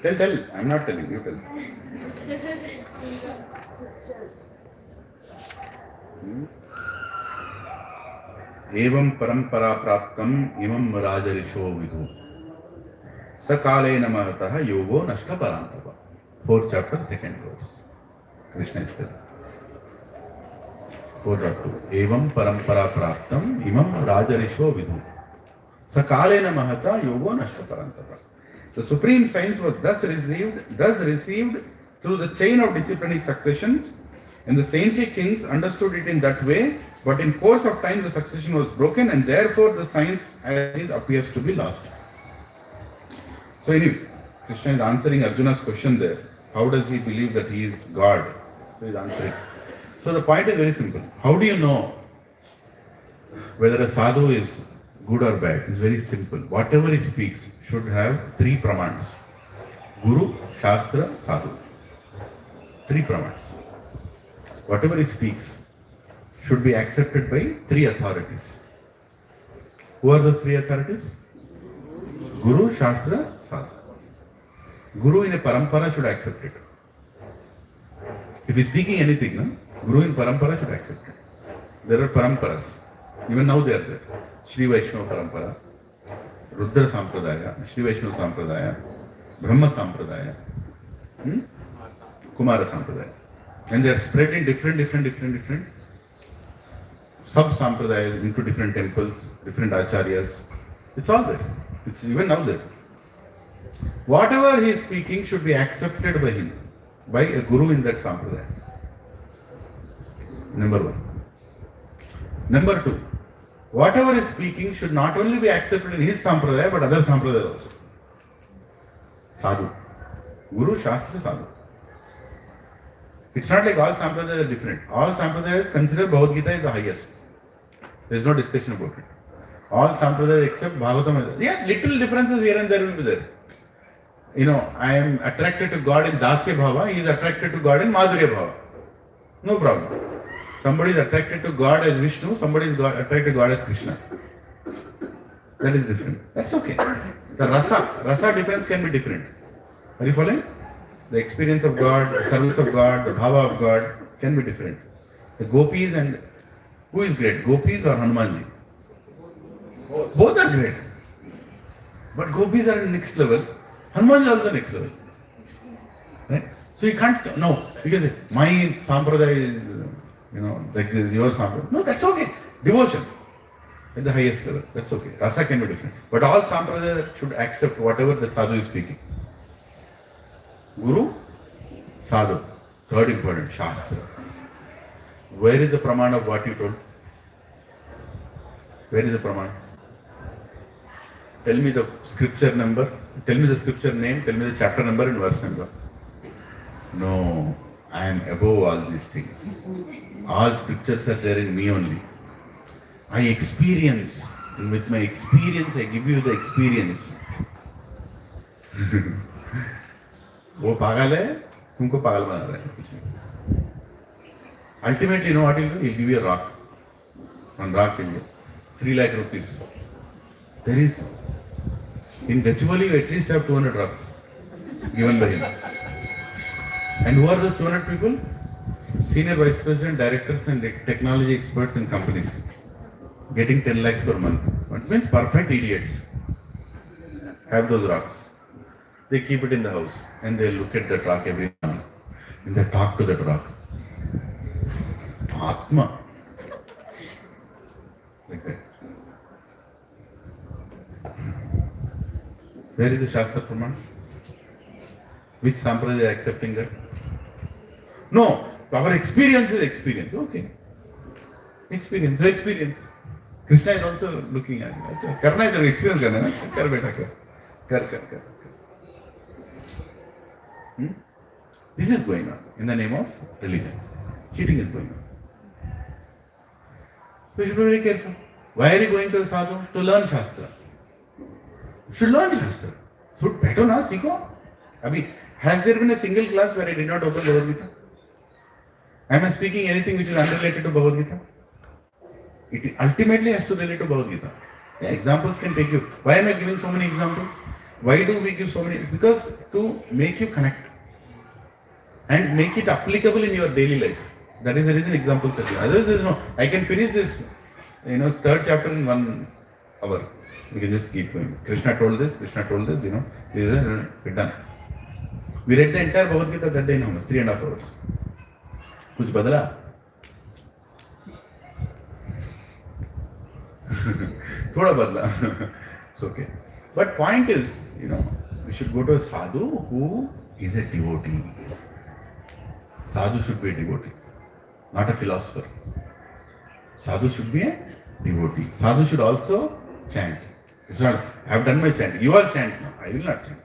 Tell. I'm not telling you. Tell. एवं परंपरा प्राप्तम इमं राजऋषो विदु सकालेन महतः योगो नष्ट परांतप 4th chapter 2nd verse Krishna is telling 4.2 एवं परंपरा प्राप्तम इमं राजऋषो विदु सकालेन महतः योगो नष्ट परांतप The supreme science was thus received through the chain of disciplinic successions, and the saintly kings understood it in that way, but in course of time the succession was broken, and therefore the science as is appears to be lost. So anyway, Krishna is answering Arjuna's question there. How does he believe that he is God? So he is answering. So the point is very simple. How do you know whether a sadhu is good or bad? It's very simple. Whatever he speaks should have 3 pramans. Guru, Shastra, Sadhu. 3 pramans. Whatever he speaks should be accepted by three authorities. Who are those three authorities? Guru, Shastra, Sadhu. Guru in a parampara should accept it. If he is speaking anything, no? Guru in parampara should accept it. There are paramparas. Even now they are there. Shri Vaishnava parampara, Rudra Sampradaya, Shri Vaishnava Sampradaya, Brahma Sampradaya, Kumara Sampradaya. And they are spread in different sub-sampradayas into different temples, different acharyas. It's all there. It's even now there. Whatever he is speaking should be accepted by him, by a guru in that sampradaya. Number one. Number two, whatever he is speaking should not only be accepted in his sampradaya, but other sampradayas also. Sadhu. Guru, Shastra, Sadhu. It's not like all sampradayas are different. All sampradayas consider Bhagavad Gita is the highest. There is no discussion about it. All sampradayas except Bhagavatam. Yeah, little differences here and there will be there. You know, I am attracted to God in Dasya Bhava, he is attracted to God in Madhurya Bhava. No problem. Somebody is attracted to God as Vishnu, somebody is attracted to God as Krishna. That is different. That's okay. The rasa difference can be different. Are you following? The experience of God, the service of God, the bhava of God can be different. The gopis and who is great? Gopis or Hanumanji? Both are great. But gopis are in next level. Hanuman is also next level. Right? So you can't, no, you can say, my sampradaya is, like this, your sampradaya. No, that's okay. Devotion at the highest level. That's okay. Rasa can be different. But all sampradaya should accept whatever the sadhu is speaking. Guru, Sadhu. Third important, Shastra. Where is the praman of what you told? Where is the praman? Tell me the scripture number, tell me the scripture name, tell me the chapter number and verse number. No, I am above all these things. All scriptures are there in me only. I experience, and with my experience, I give you the experience. वो पागल है, तुमको पागल बना रहा है. Ultimately, you know what he'll do? He'll give you a rock. One rock will give 3 lakh rupees. There is, in Gachibowli, you at least have 200 rocks given by him. And who are those 200 people? Senior Vice President, Directors and Technology Experts in companies. Getting 10 lakhs per month. What means perfect idiots have those rocks. They keep it in the house and they look at that rock every morning and they talk to that rock. Atma. Like that. Where is the Shastra Praman? Which Sampradaya is accepting that? No, our experience is experience. Okay. Experience. So experience. Krishna is also looking at it. Karna is experience. Kar beta kar. This is going on in the name of religion. Cheating is going on. So you should be very careful. Why are you going to the sadhu? To learn Shastra. You should learn Shastra. So better na sikho. Has there been a single class where I did not open Bhagavad Gita? Am I speaking anything which is unrelated to Bhagavad Gita? It ultimately has to relate to Bhagavad Gita. Yeah, examples can take you. Why am I giving so many examples? Why do we give so many? Because to make you connect and make it applicable in your daily life. That is the reason examples are given. Otherwise, there is no. I can finish this, third chapter in 1 hour. We can just keep going. Krishna told this. This is we're done. We read the entire Bhagavad Gita that day in almost 3.5 hours. कुछ बदला? थोड़ा बदला. It's okay. But point is, we should go to a sadhu who is a devotee. Sadhu should be a devotee, not a philosopher. Sadhu should be a devotee. Sadhu should also chant. It's not, I have done my chant. You all chant now. I will not chant.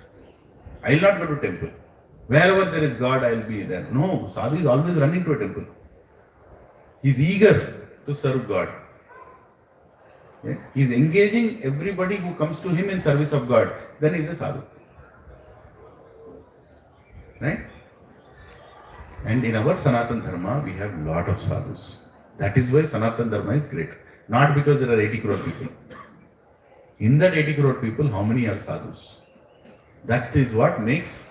I will not go to temple. Wherever there is God, I will be there. No, sadhu is always running to a temple. He is eager to serve God. Yeah? He is engaging everybody who comes to him in service of God. Then he is a sadhu. Right? And in our Sanatana Dharma, we have lot of sadhus. That is why Sanatana Dharma is great. Not because there are 80 crore people. In that 80 crore people, how many are sadhus? That is what makes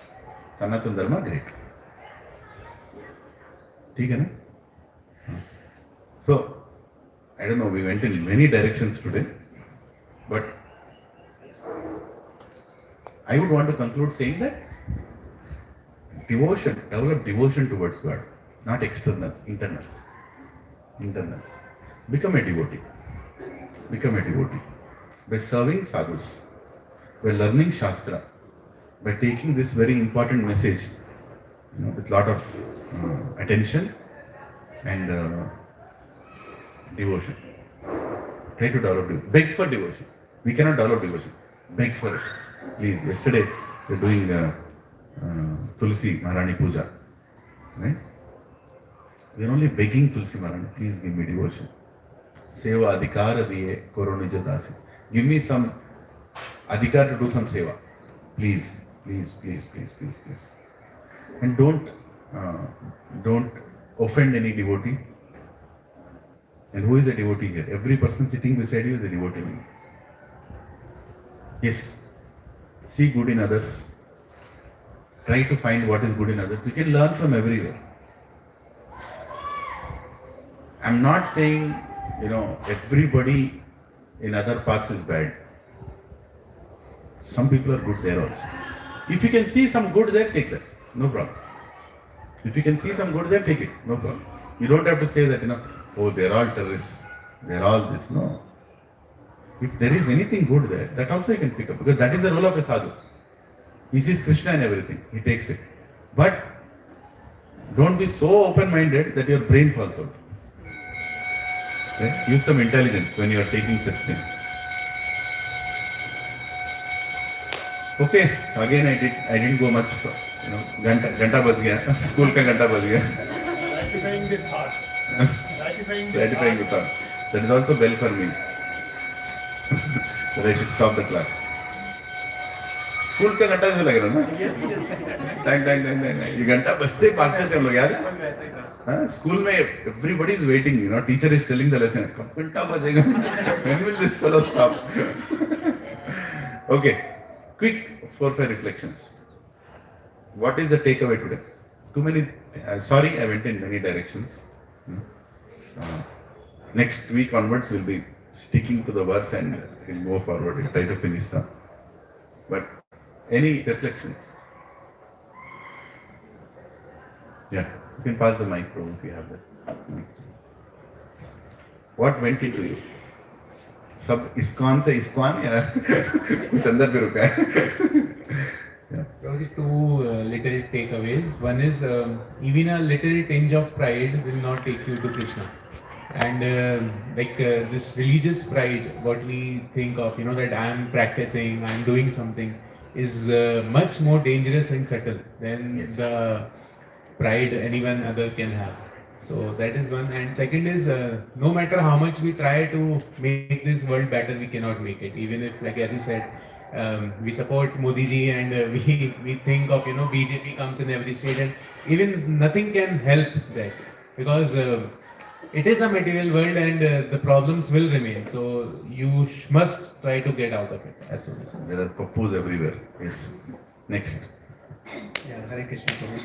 Sanatana Dharma great. ठीक है ना? So, I don't know, we went in many directions today, but I would want to conclude saying that devotion, develop devotion towards God, not externals, internals. Internals. Become a devotee. Become a devotee. By serving sadhus, by learning Shastra, by taking this very important message, with lot of attention and devotion. Try to develop devotion. Beg for devotion. We cannot develop devotion. Beg for it. Please. Yesterday we were doing Tulsi Maharani Puja. Right? We are only begging Tulsi Maharani, please give me devotion. Seva adhikara diye koro nija dasi. Give me some adhikar to do some seva. Please, please, please, please, please, please. And don't offend any devotee. And who is a devotee here? Every person sitting beside you is a devotee. Yes. See good in others. Try to find what is good in others. You can learn from everywhere. I'm not saying, everybody in other paths is bad. Some people are good there also. If you can see some good there, take that. No problem. If you can see some good there, take it. No problem. You don't have to say that, oh, they're all terrorists. They're all this. No. If there is anything good there, that also you can pick up. Because that is the role of a sadhu. He sees Krishna in everything. He takes it. But don't be so open-minded that your brain falls out. Okay? Use some intelligence when you are taking such things. Okay, again I didn't go much, घंटा बज गया, school का घंटा बज गया. Ratifying the thought. Ratifying the thought. That is also well for me. That I should stop the class. School का घंटा से लग रहा ना? Thank. ये घंटा बजते भागते थे हम लोग, याद है? स्कूल में everybody is waiting, teacher is telling the lesson. कब घंटा बजेगा? When will this fellow stop? Okay, quick 4-5 reflections. What is the takeaway today? Too many. Sorry, I went in many directions. Next week onwards, we'll be sticking to the verse and we'll move forward. We'll try to finish some. But any reflections? Yeah, you can pass the mic, bro, if you have that. What went into you? सब ISKCON से ISKCON या कुछ अंदर पे रुका है? Probably two little takeaways. One is even a little tinge of pride will not take you to Krishna. And this religious pride, what we think of, that I am practicing, I am doing something, is much more dangerous and subtle than the pride anyone other can have. So that is one. And second is, no matter how much we try to make this world better, we cannot make it. Even if, like as you said, we support Modi ji and we think of, BJP comes in every state, and even nothing can help that, because it is a material world and the problems will remain. So you must try to get out of it as soon as possible. There are pappus everywhere. Yes. Next. Yeah, Hare Krishna Prabhu.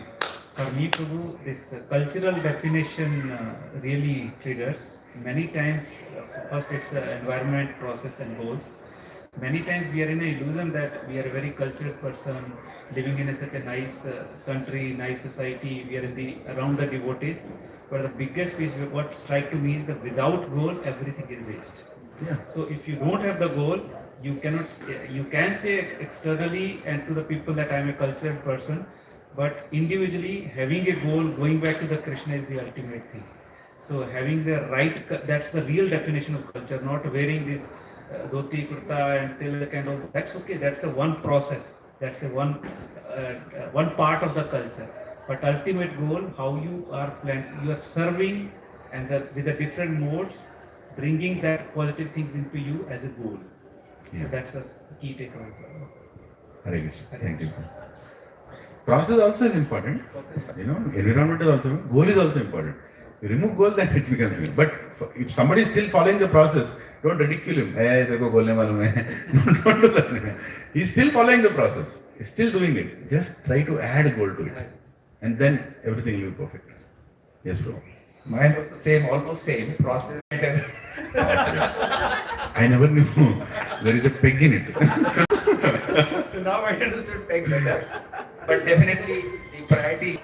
For me, Prabhu, this cultural definition really triggers. Many times, first it's the environment, process and goals. Many times we are in an illusion that we are a very cultured person, living in such a nice country, nice society, we are around the devotees. But the biggest piece, what strikes to me is that without goal, everything is waste. Yeah. So if you don't have the goal, you can say externally and to the people that I am a cultured person, but individually having a goal, going back to the Krishna is the ultimate thing. So having the right, that's the real definition of culture, not wearing this dhoti, kurta and tilak and all. That's okay, that's a one process, that's a one part of the culture. But ultimate goal, how you are serving and with the different modes, bringing that positive things into you as a goal. Yeah. So that's a key takeaway. Hare Krishna. Thank you. Process also is important. Environment is also important. Goal is also important. You remove goal, then it becomes me. But if somebody is still following the process, don't ridicule him. Hey, teko bolne malum hai. Don't do that. He's still following the process. He's still doing it. Just try to add goal to it. And then everything will be perfect. Yes, bro. Mine was same, almost same process. I never knew there is a peg in it. So now I understood peg better. But definitely the priority.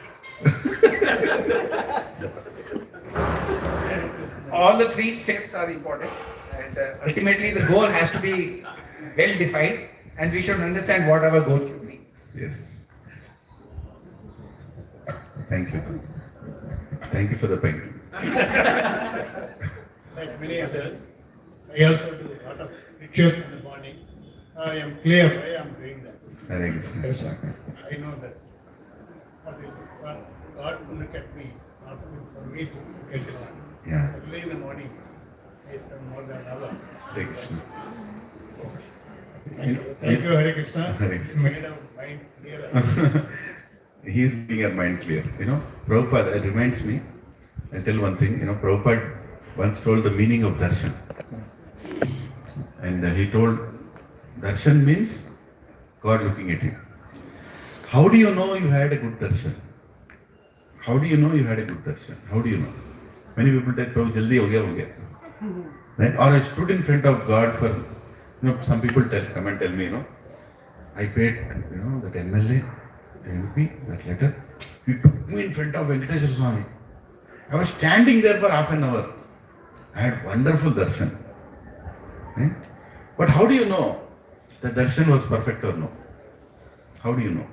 All the three steps are important, and ultimately the goal has to be well defined, and we should understand what our goal should be. Yes. Thank you. Thank you for the peg. Like many others, I also do a lot of rituals in the morning. I am clear why I am doing that. Hare Krishna. Yes, sir. I know that God will look at me, not for me to look at God. Yeah. Early in the morning, I spend more than an hour. Hare Krishna. Thank you, Hare Krishna. Hare Krishna. Made our mind clearer. He is making our mind clear. You know, Prabhupada, it reminds me, I tell one thing, you know, Prabhupada once told the meaning of darshan. And he told, darshan means God looking at you. How do you know you had a good darshan? How do you know you had a good darshan? How do you know? Many people tell, Prabhu, jaldi ho gaya. Right? Or I stood in front of God for, you know, some people come and tell me, you know, I paid, you know, that MLA, MP, that letter. He took me in front of Venkateswara Swami. I was standing there for half an hour. I had wonderful darshan. Right? But how do you know the darshan was perfect or no? How do you know?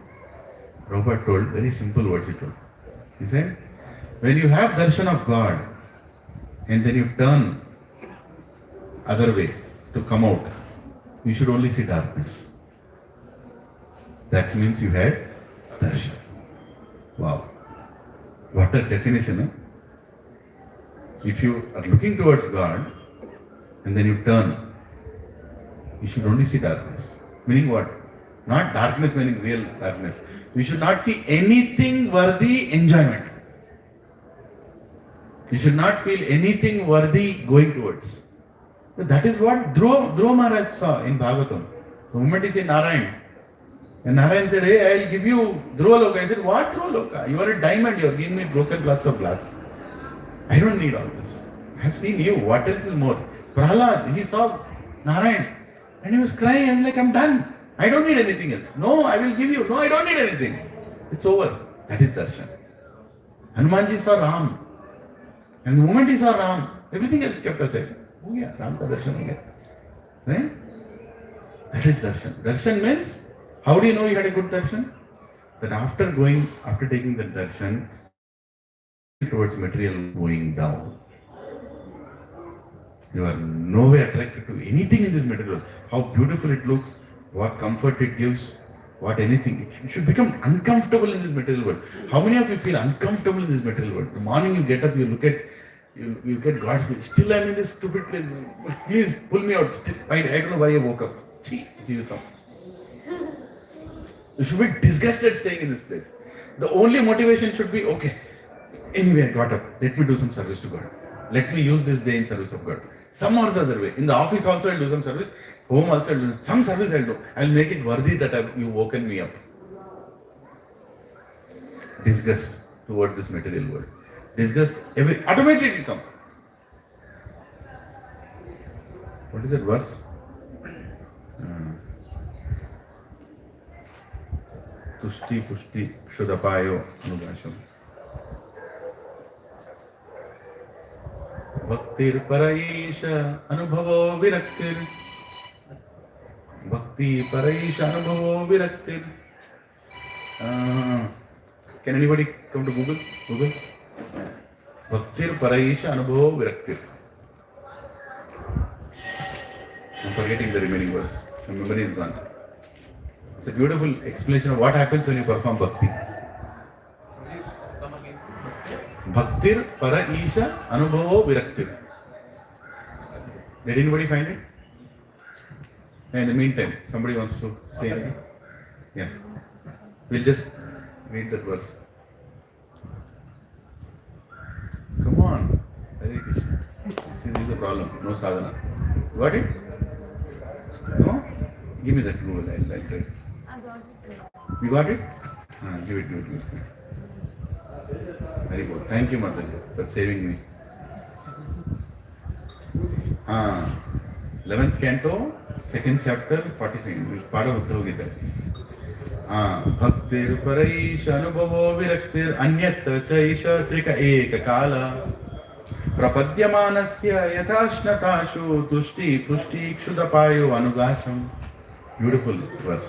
Prabhupada told very simple words he told. He said, when you have darshan of God and then you turn other way to come out, you should only see darkness. That means you had darshan. Wow. What a definition, eh? If you are looking towards God and then you turn, you should only see darkness. Meaning what? Not darkness meaning real darkness. You should not see anything worthy enjoyment. You should not feel anything worthy going towards. So that is what Dhruva Maharaj saw in Bhagavatam. The moment he said Narayan, and Narayan said, hey, I will give you Dhruva Loka. I said, what Dhruva Loka? You are a diamond, you are giving me broken glass of glass. I don't need all this. I have seen you. What else is more? Prahlad, he saw Narayan and he was crying and like, I'm done. I don't need anything else. No, I will give you. No, I don't need anything. It's over. That is darshan. Hanumanji saw Ram. And the moment he saw Ram, everything else kept aside. Oh yeah, Ram ka darshan ho gaya. Right? That is darshan. Darshan means, how do you know you had a good darshan? That after taking the darshan, towards material going down. You are no way attracted to anything in this material. How beautiful it looks, what comfort it gives, what anything. You should become uncomfortable in this material world. How many of you feel uncomfortable in this material world? The morning you get up, you look at God's place. Still I'm in this stupid place. Please pull me out. I don't know why I woke up. You should be disgusted staying in this place. The only motivation should be, okay, anyway, I got up. Let me do some service to God. Let me use this day in service of God. Some or the other way. In the office also I'll do some service. Home also I'll do some service I'll do. I'll make it worthy that you woken me up. Disgust towards this material world. Disgust, automatically it will come. What is that verse? Tushti, pushti, shudapayo, anugasham. Bhaktir paraisha anubhavo viraktir. Bhakti paraisha anubhavo viraktir. Can anybody come to Google? Bhaktir paraisha anubhavo viraktir. I'm forgetting the remaining verse. My memory is gone. It's a beautiful explanation of what happens when you perform bhakti. Bhaktir para isha anubhavo viraktir. Did anybody find it? In the meantime, somebody wants to say anything? Yeah. We'll just read that verse. Come on. problem. No sadhana. Got it? No? Give me that rule. I'll try. I got it. You got it? Give it. Very good. Thank you, Mataji, for saving me. 11th canto, 2nd chapter, 42nd. It's part of Bhagavad Gita. Bhaktir paraish anubhavo viraktir anyatra chaisha trika eka kala prapadyamanasya yathashnatashu tushti pushti kshudapayo anugasham. Beautiful verse.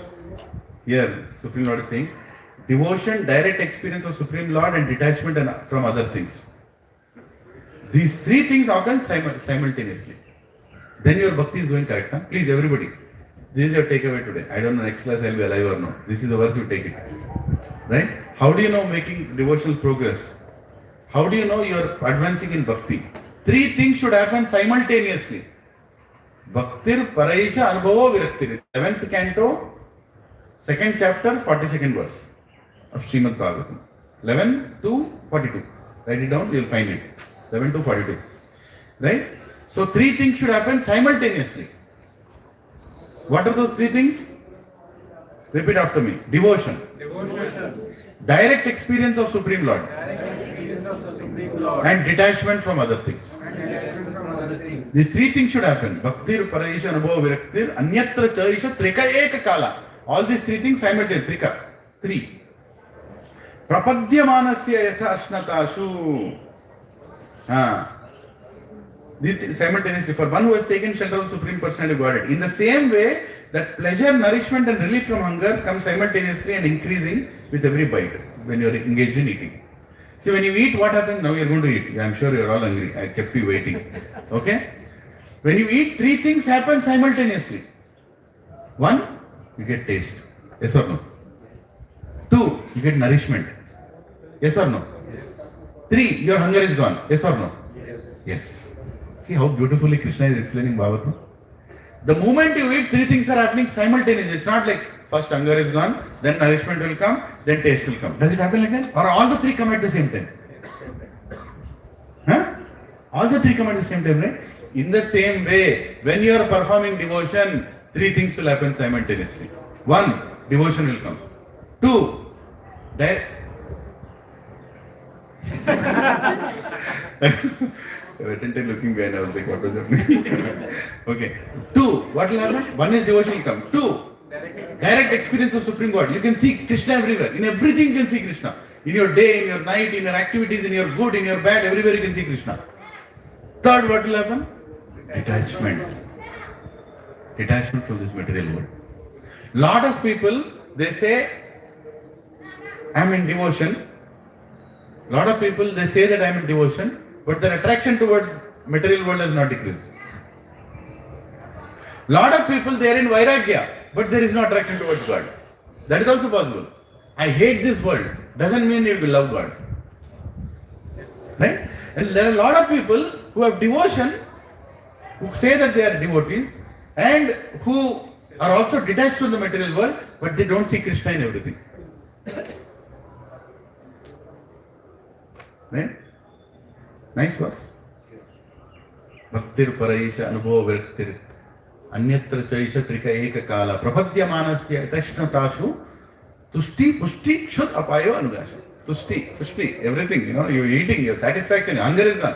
Here, Supreme Lord is saying, devotion, direct experience of Supreme Lord and detachment from other things. These three things occur simultaneously. Then your bhakti is going correct. Huh? Please, everybody. This is your takeaway today. I don't know next class I'll be alive or no. This is the verse you take it. Right? How do you know making devotional progress? How do you know you are advancing in bhakti? Three things should happen simultaneously. Bhaktir paraisha anubhavo viraktir. 11th canto, 2nd chapter, 42nd verse of Srimad Bhagavatam. 11 to 42. Write it down, you will find it. 11 to 42. Right? So three things should happen simultaneously. What are those three things? Repeat after me. Devotion. Direct experience of Supreme Lord. And detachment from other things. These three things should happen. Bhaktir, Paraisha, Anubhava, Viraktir, Anyatra, Chaisha, Trika, Eka Kala. All these three things simultaneously. Trika. Three. Prapadyamanasya yatha ashnatashu. Simultaneously, for one who has taken shelter of Supreme Personality of Godhead. In the same way, that pleasure, nourishment and relief from hunger come simultaneously and increasing with every bite when you are engaged in eating. See, when you eat, what happens? Now you are going to eat. I am sure you are all hungry. I kept you waiting. Okay? When you eat, three things happen simultaneously. One, you get taste. Yes or no? Two, you get nourishment. Yes or no? Yes. Three, your hunger is gone. Yes or no? Yes. See how beautifully Krishna is explaining Bhagavatam. The moment you eat, three things are happening simultaneously. It's not like first hunger is gone, then nourishment will come, then taste will come. Does it happen like that? Or all the three come at the same time? Huh? All the three come at the same time, right? In the same way, when you are performing devotion, three things will happen simultaneously. One, devotion will come. Two, I was attentive looking behind, I was like, what does that mean? Okay. Two, what will happen? One is devotion will come. Two, direct experience of Supreme God. You can see Krishna everywhere. In everything you can see Krishna. In your day, in your night, in your activities, in your good, in your bad, everywhere you can see Krishna. Third, what will happen? Detachment. Detachment from this material world. Lot of people, they say, I am in devotion. Lot of people, they say that I am in devotion, but their attraction towards material world has not decreased. Lot of people, they are in Vairagya, but there is no attraction towards God. That is also possible. I hate this world. Doesn't mean you will love God. Right? And there are a lot of people who have devotion, who say that they are devotees, and who are also detached from the material world, but they don't see Krishna in everything. Right? Nice verse. Bhaktir paraisha anubhava viraktir anyatra chaisha trika eka kala prapadyamanasya tashnatasu tushti pushti kshut apayo anugasha. Tushti, everything, you're eating, your satisfaction, your hunger is gone.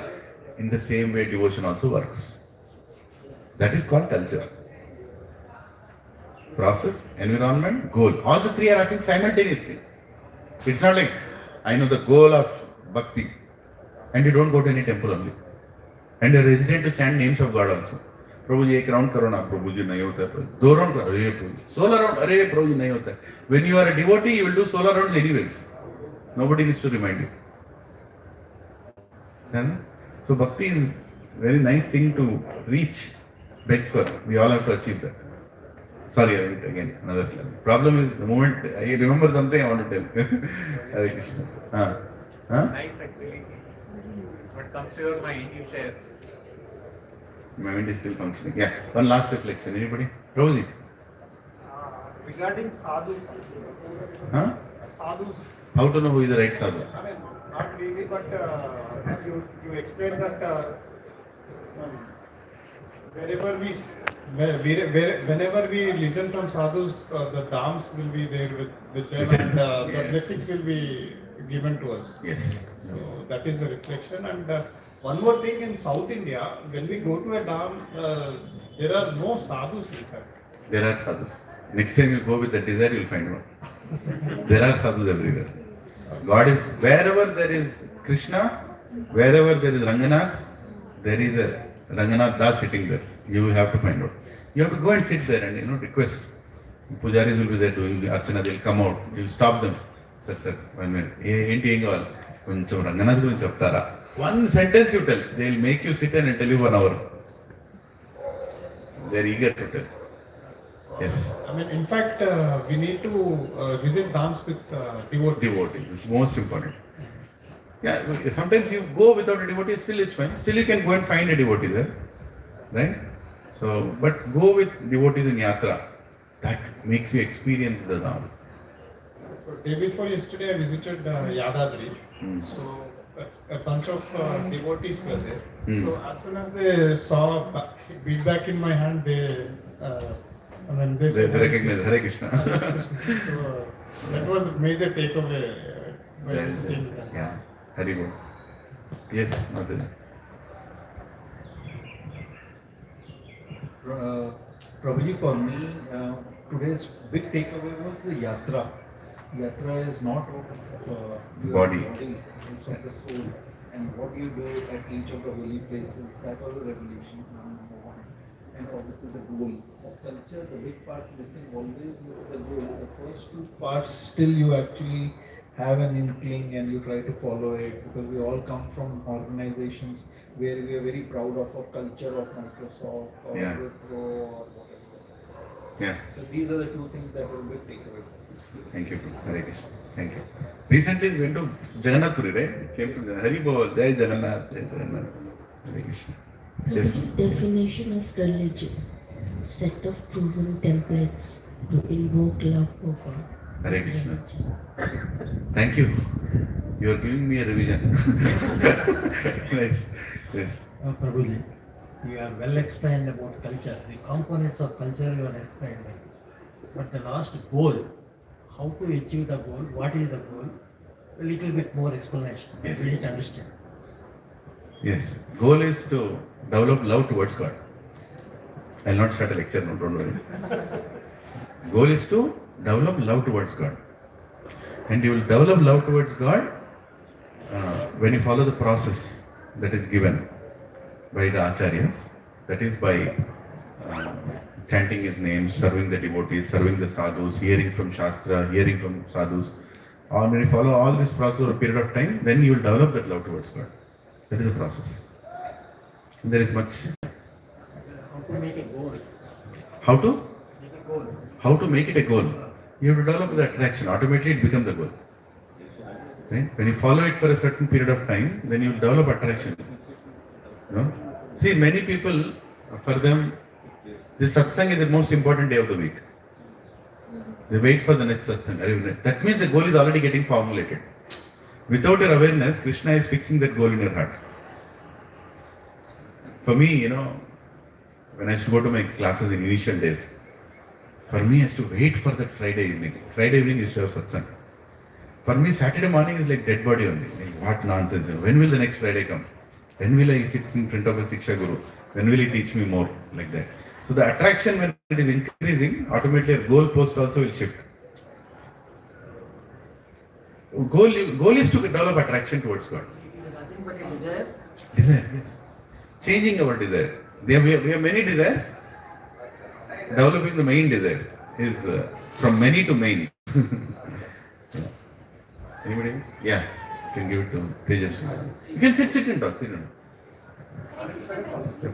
In the same way, devotion also works. That is called culture. Process, environment, goal. All the three are happening simultaneously. It's not like, I know the goal of bhakti, and you don't go to any temple only. And you're resident to chant names of God also. Prabhuji, ek round karo na, Prabhuji nahi hota hai. 2 round karo, arey Prabhuji. 16 round, arey Prabhuji nahi hota hai. When you are a devotee, you will do 16 rounds anyways. Nobody needs to remind you. So bhakti is a very nice thing to reach, beg for. We all have to achieve that. Sorry, I went again, another class. Problem is, the moment I remember something, I want to tell. Hare Krishna. Nice actually. What comes to your mind, you share. My mind is still functioning. Yeah, one last reflection. Anybody? Rosie? Regarding sadhus. Sadhus. How to know who is the right sadhu? I mean, not really, but you explained that Whenever we listen from sadhus, the dams will be there with them, and the Yes. blessings will be given to us. Yes. So that is the reflection. And one more thing, in South India, when we go to a dam, there are no sadhus in fact. There are sadhus. Next time you go with the desire, you'll find one. There are sadhus everywhere. God is, wherever there is Krishna, wherever there is Ranganath, there is a Ranganath Das sitting there. You have to find out. You have to go and sit there and request. Pujaris will be there doing the archana, they'll come out. You'll stop them. Sir, 1 minute. Enti em kavali? Koncham Ranganath gurinchi cheptara. One sentence you tell, they'll make you sit and tell you 1 hour. They're eager to tell. Yes. I mean, in fact, we need to visit dams with devotees. Devotee. It's most important. Yeah, sometimes you go without a devotee, still it's fine. Still you can go and find a devotee there. Right? So, but go with devotees in yatra. That makes you experience the Dham. So, day before yesterday, I visited Yadadri. So, a bunch of devotees were there. So, as soon as they saw feedback in my hand, they They recognize Hare Krishna. So, that was a major takeaway by visiting them. Yeah, Hari Bol. Yes, Mataji. Prabhuji, for me, today's big takeaway was the yatra. Yatra is not of your Body. It's of the soul. And what you do at each of the holy places, that was a revelation, number one. And obviously the goal of culture, the big part missing always is the goal. The first 2 parts, still you actually have an inkling and you try to follow it, because we all come from organizations where we are very proud of our culture of Microsoft or Yeah. Wipro or whatever. Yeah. So these are the 2 things that were a big takeaway. Thank you, Hare Krishna. Thank you. Recently we went to Jagannath Puri, right? Came to Hari Bol, Jai Jagannath, Jai Jagannath. Hare Krishna. Yes. Definition of religion, set of proven templates to invoke love for God. Hare Krishna. Thank you. You are giving me a revision. Nice. Yes. Prabhuji, you have well explained about culture. The components of culture you have explained. But the last goal, how to achieve the goal, what is the goal, a little bit more explanation. Yes. We need to understand. Yes. Goal is to develop love towards God. I will not start a lecture now, don't worry. Goal is to develop love towards God. And you will develop love towards God when you follow the process that is given by the acharyas. That is by chanting his name, serving the devotees, serving the sadhus, hearing from Shastra, hearing from sadhus. Or when you follow all this process over a period of time, then you will develop that love towards God. That is the process. And there is much. How to make a goal? How to? Make a goal. How to make it a goal? You have to develop the attraction. Automatically it becomes the goal. Right? When you follow it for a certain period of time, then you will develop attraction. You know? See, many people, for them, this satsang is the most important day of the week. They wait for the next satsang. That means the goal is already getting formulated. Without your awareness, Krishna is fixing that goal in your heart. For me, when I used to go to my classes in initial days, for me, I used to wait for that Friday evening. Friday evening used to have satsang. For me, Saturday morning is like dead body only. Like, what nonsense. When will the next Friday come? When will I sit in front of a Siksha Guru? When will he teach me more? Like that. So the attraction, when it is increasing, automatically a goal post also will shift. Goal is to develop attraction towards God. Nothing but a desire. Desire, yes. Changing our desire. We have many desires. Developing the main desire is from many to main. Anybody? Yeah, you can give it to Tejas. You can sit and talk.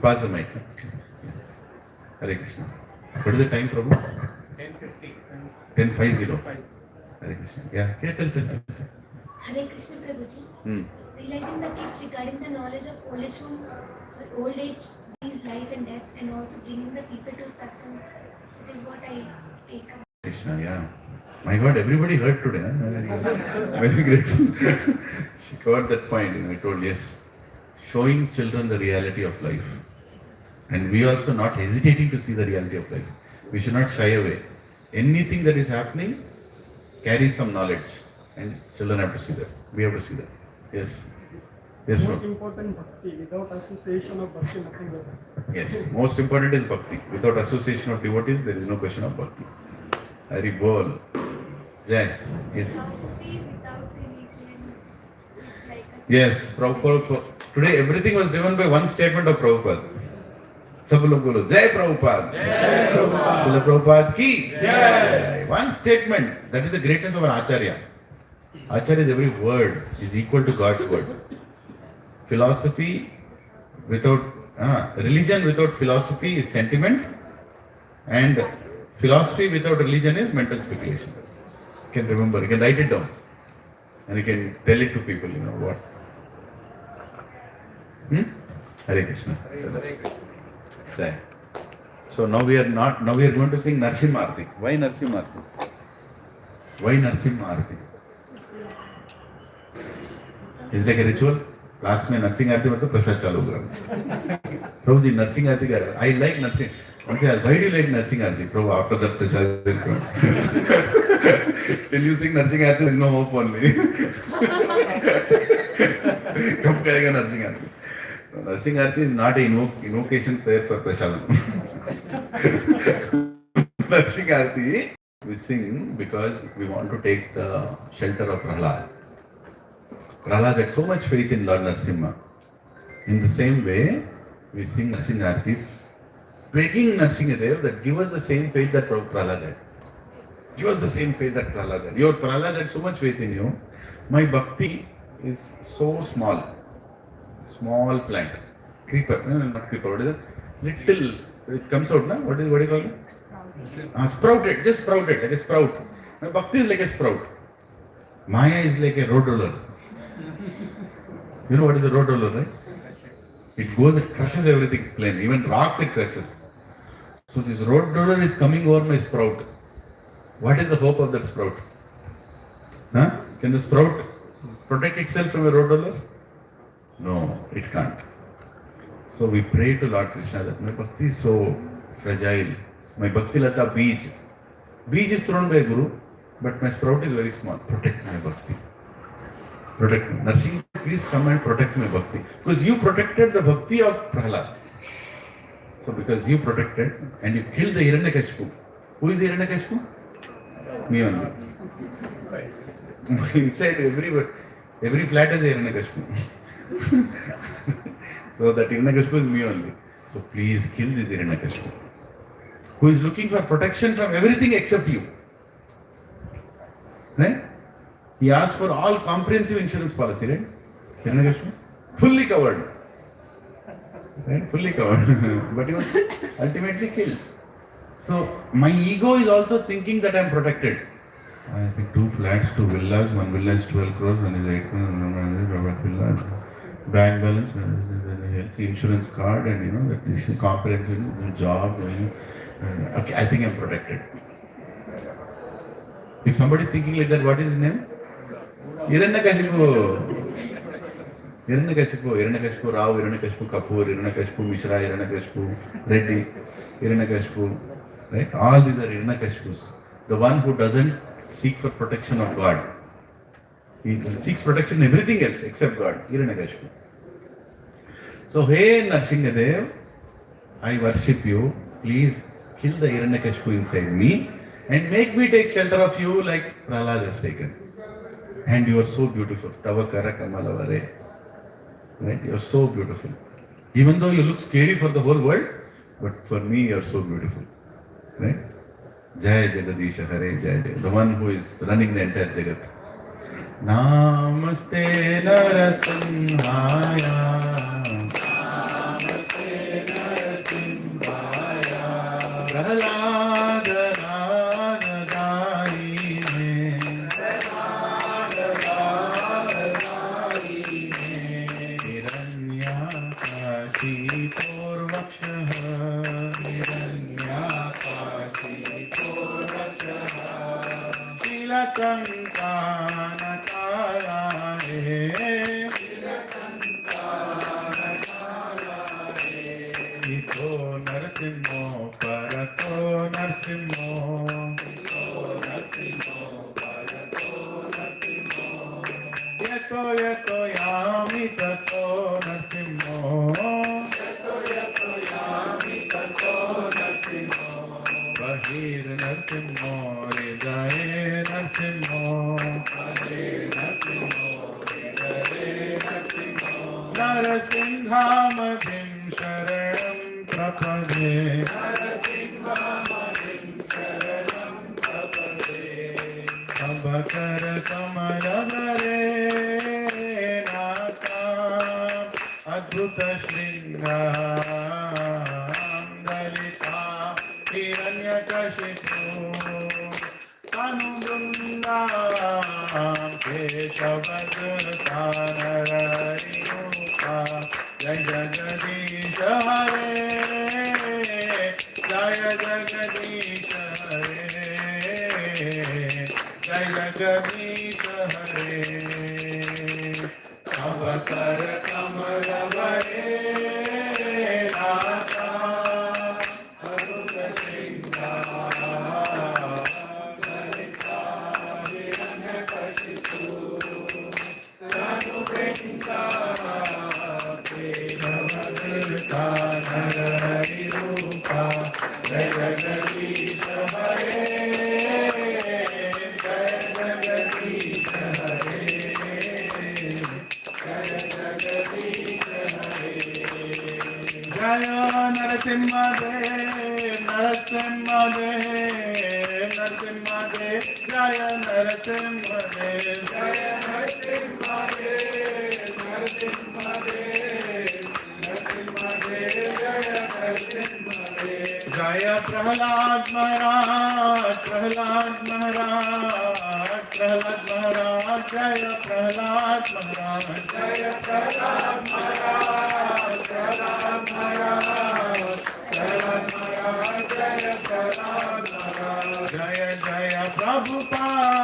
Pass the mic. Hare Krishna. What is the time, Prabhu? 10:50. 10:50. Hare Krishna. Yeah, tell. Hare Krishna Prabhuji. Realizing the kids regarding the knowledge of old age, disease, life and death, and also bringing the people to Satsang. It is what I take up. Krishna, yeah. My God, everybody heard today. Huh? Very grateful. She covered that point. I told yes. Showing children the reality of life. And we also not hesitating to see the reality of life. We should not shy away. Anything that is happening carries some knowledge, and children have to see that. We have to see that. Yes. Yes, Most important bhakti. Without association of bhakti, nothing will happen. Yes. Most important is bhakti. Without association of devotees, there is no question of bhakti. Hari Bol. Jai. Yes. Philosophy without religion is like a... Yes. Prabhupada. Today everything was driven by one statement of Prabhupada. सब लोग बोलो जय प्रभुपाद जय प्रभुपाद श्रील प्रभुपाद की जय one statement that is the greatness of an acharya. Acharya is every word is equal to God's word. Philosophy without religion without philosophy is sentiment, and philosophy without religion is mental speculation. You can remember, you can write it down and you can tell it to people, you know what. Hare Krishna. Say. So now we are going to sing Narsimha Arati. Why Narsimha Arati? Why Narsimha Arati? Is like a ritual? Last में नरसिंह आरती में तो प्रसाद चालू होगा. प्रभु जी नरसिंह आरती कर रहे हैं. I like Narasimha. Why do you like Narasimha Aarti? Prabhu after that Prasad will come. Till you sing Narasimha Aarti, there is no hope only. कब करेगा नरसिंह आरती? Nrsimha Arati is not an invocation prayer for prasadam. Nrsimha Arati we sing because we want to take the shelter of Prahlad. Prahlad had so much faith in Lord Nrsimha. In the same way, we sing Nrsimha Arati, begging Nrsimha Dev that give us the same faith that Prahlad had. Give us the same faith that Prahlad had. Your Prahlad had so much faith in you. My bhakti is so small. Small plant, creeper, no, not creeper, what is it? Little, it comes out, no? What do you call it? Sprouted, just sprouted, like a sprout. My bhakti is like a sprout. Maya is like a road roller. You know what is a road roller, right? It goes, it crushes everything plain, even rocks it crushes. So this road roller is coming over my sprout. What is the hope of that sprout? Huh? Can the sprout protect itself from a road roller? No, it can't. So we pray to Lord Krishna that my bhakti is so fragile. My bhakti lata beej. Beej is thrown by Guru, but my sprout is very small. Protect my bhakti. Protect me. Nrsimha, please come and protect my bhakti. Because you protected the bhakti of Prahlad. So because you protected and you killed the Hiranyakashipu. Who is the Hiranyakashipu? Me only. Inside every flat is a Hiranyakashipu. So that Hiranyakashipu is me only. So please kill this Hiranyakashipu, who is looking for protection from everything except you. Right? He asked for all comprehensive insurance policy, right? Hiranyakashipu? Fully covered. Right? Fully covered. But he was ultimately killed. So my ego is also thinking that I am protected. I think 2 flats, 2 villas, 1 villa is 12 crores, 1 is 8 crores, 1 is villa. Bank balance, health insurance card, and you know that this is comprehensive job. Okay, I think I'm protected. If somebody is thinking like that, what is his name? Hiranyakashipu. Hiranyakashipu Rao, Hiranyakashipu Kapoor, Hiranyakashipu Mishra, Hiranyakashipu Reddy, Hiranyakashipu. Right? All these are Hiranyakashipus. The one who doesn't seek for protection of God. He seeks protection in everything else except God. Hiranyakashipu. So, hey Nrsimha Dev, I worship you. Please kill the Hiranyakashipu inside me and make me take shelter of you like Prahlad has taken. And you are so beautiful. Tava kara kamalavare. Right? You are so beautiful. Even though you look scary for the whole world, but for me you are so beautiful. Right? Jai Jagadisha Hare Jai Jai. The one who is running the entire Jagat. Namaste Narasimhaya. Namaste Narasimhaya. Prahlada Radhaine. Prahlada Radhaine. Hiranyakashi Purvakshaha. Hiranyakashi Purvakshaha. Shilakankana Kalae. Yato yato yami tato narsimho. Bahir narsimho, hridaye narsimho. Narasimhamadhim sharanam prapade. Abhakar kamalabare nata adbhuta shringam dalita hiranyakashipu anubundam keshavadhanararirupa jai jagadish hare jai jagadish hare jai jagadish hare avakar kamalavare nata adbhuta shringam dalita hiranyakashipu anubundam keshavadhanararirupa jai jagadish hare Jaya Narasimha Dev, Narasimha Dev, Narasimha Dev, Jaya Narasimha Dev, Jaya Narasimha Dev, Narasimha Dev, Narasimha Dev, Jaya Narasimha Dev, Jaya Prahlad Maharaj, Prahlad Maharaj, Prahlad Maharaj, Jaya Prahlad Maharaj, Jaya Prahlad Maharaj, Prahlad Maharaj, Prahlad Maharaj, Jaya Prahlad Maharaj, Jaya Jaya Prabhupada,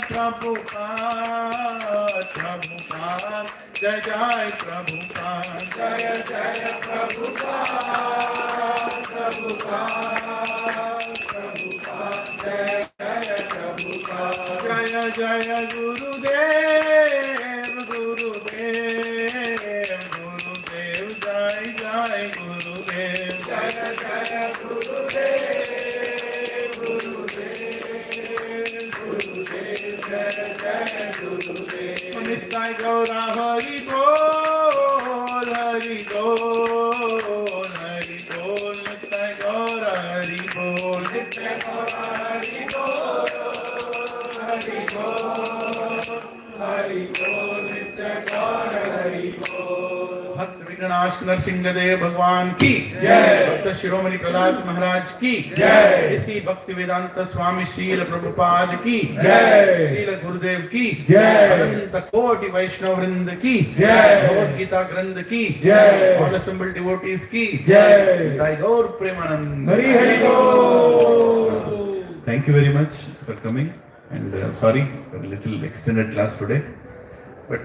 Prabhupada, Prabhupada, Jai Jai Prabhupada, Jaya Jaya Prabhupada, Prabhupada, Prabhupada, Jaya Jaya Prabhupada, Jaya Jaya Gurudev, Gurudev, Gurudev, Jai Jai Gurudev, Jaya Jaya Gurudev, Gurudev, Gurudev, Jaya Jaya Gurudev. Nitya Gaura Hari Bol, Hari Bol, Hari Bol, Nitya Gaura Hari Bol, Nitya Gaura Hari Bol, Hari Bol, Hari Bol, Nitya Gaura Hari Bol. भक्त विघ्नाश नरसिंहदेव भगवान की जय, भक्त शिरोमणि प्रहलाद महाराज की जय, इसी भक्ति वेदांत स्वामी श्रील प्रभुपाद की जय, श्रील गुरुदेव की जय, अनंत कोटि वैष्णव वृंद की जय, भगवद गीता ग्रंथ की जय, ऑल assembled devotees की जय, Thy Gaur Premanand. Hari Hari Bol. Thank you very much for coming, and sorry for a little extended class today, but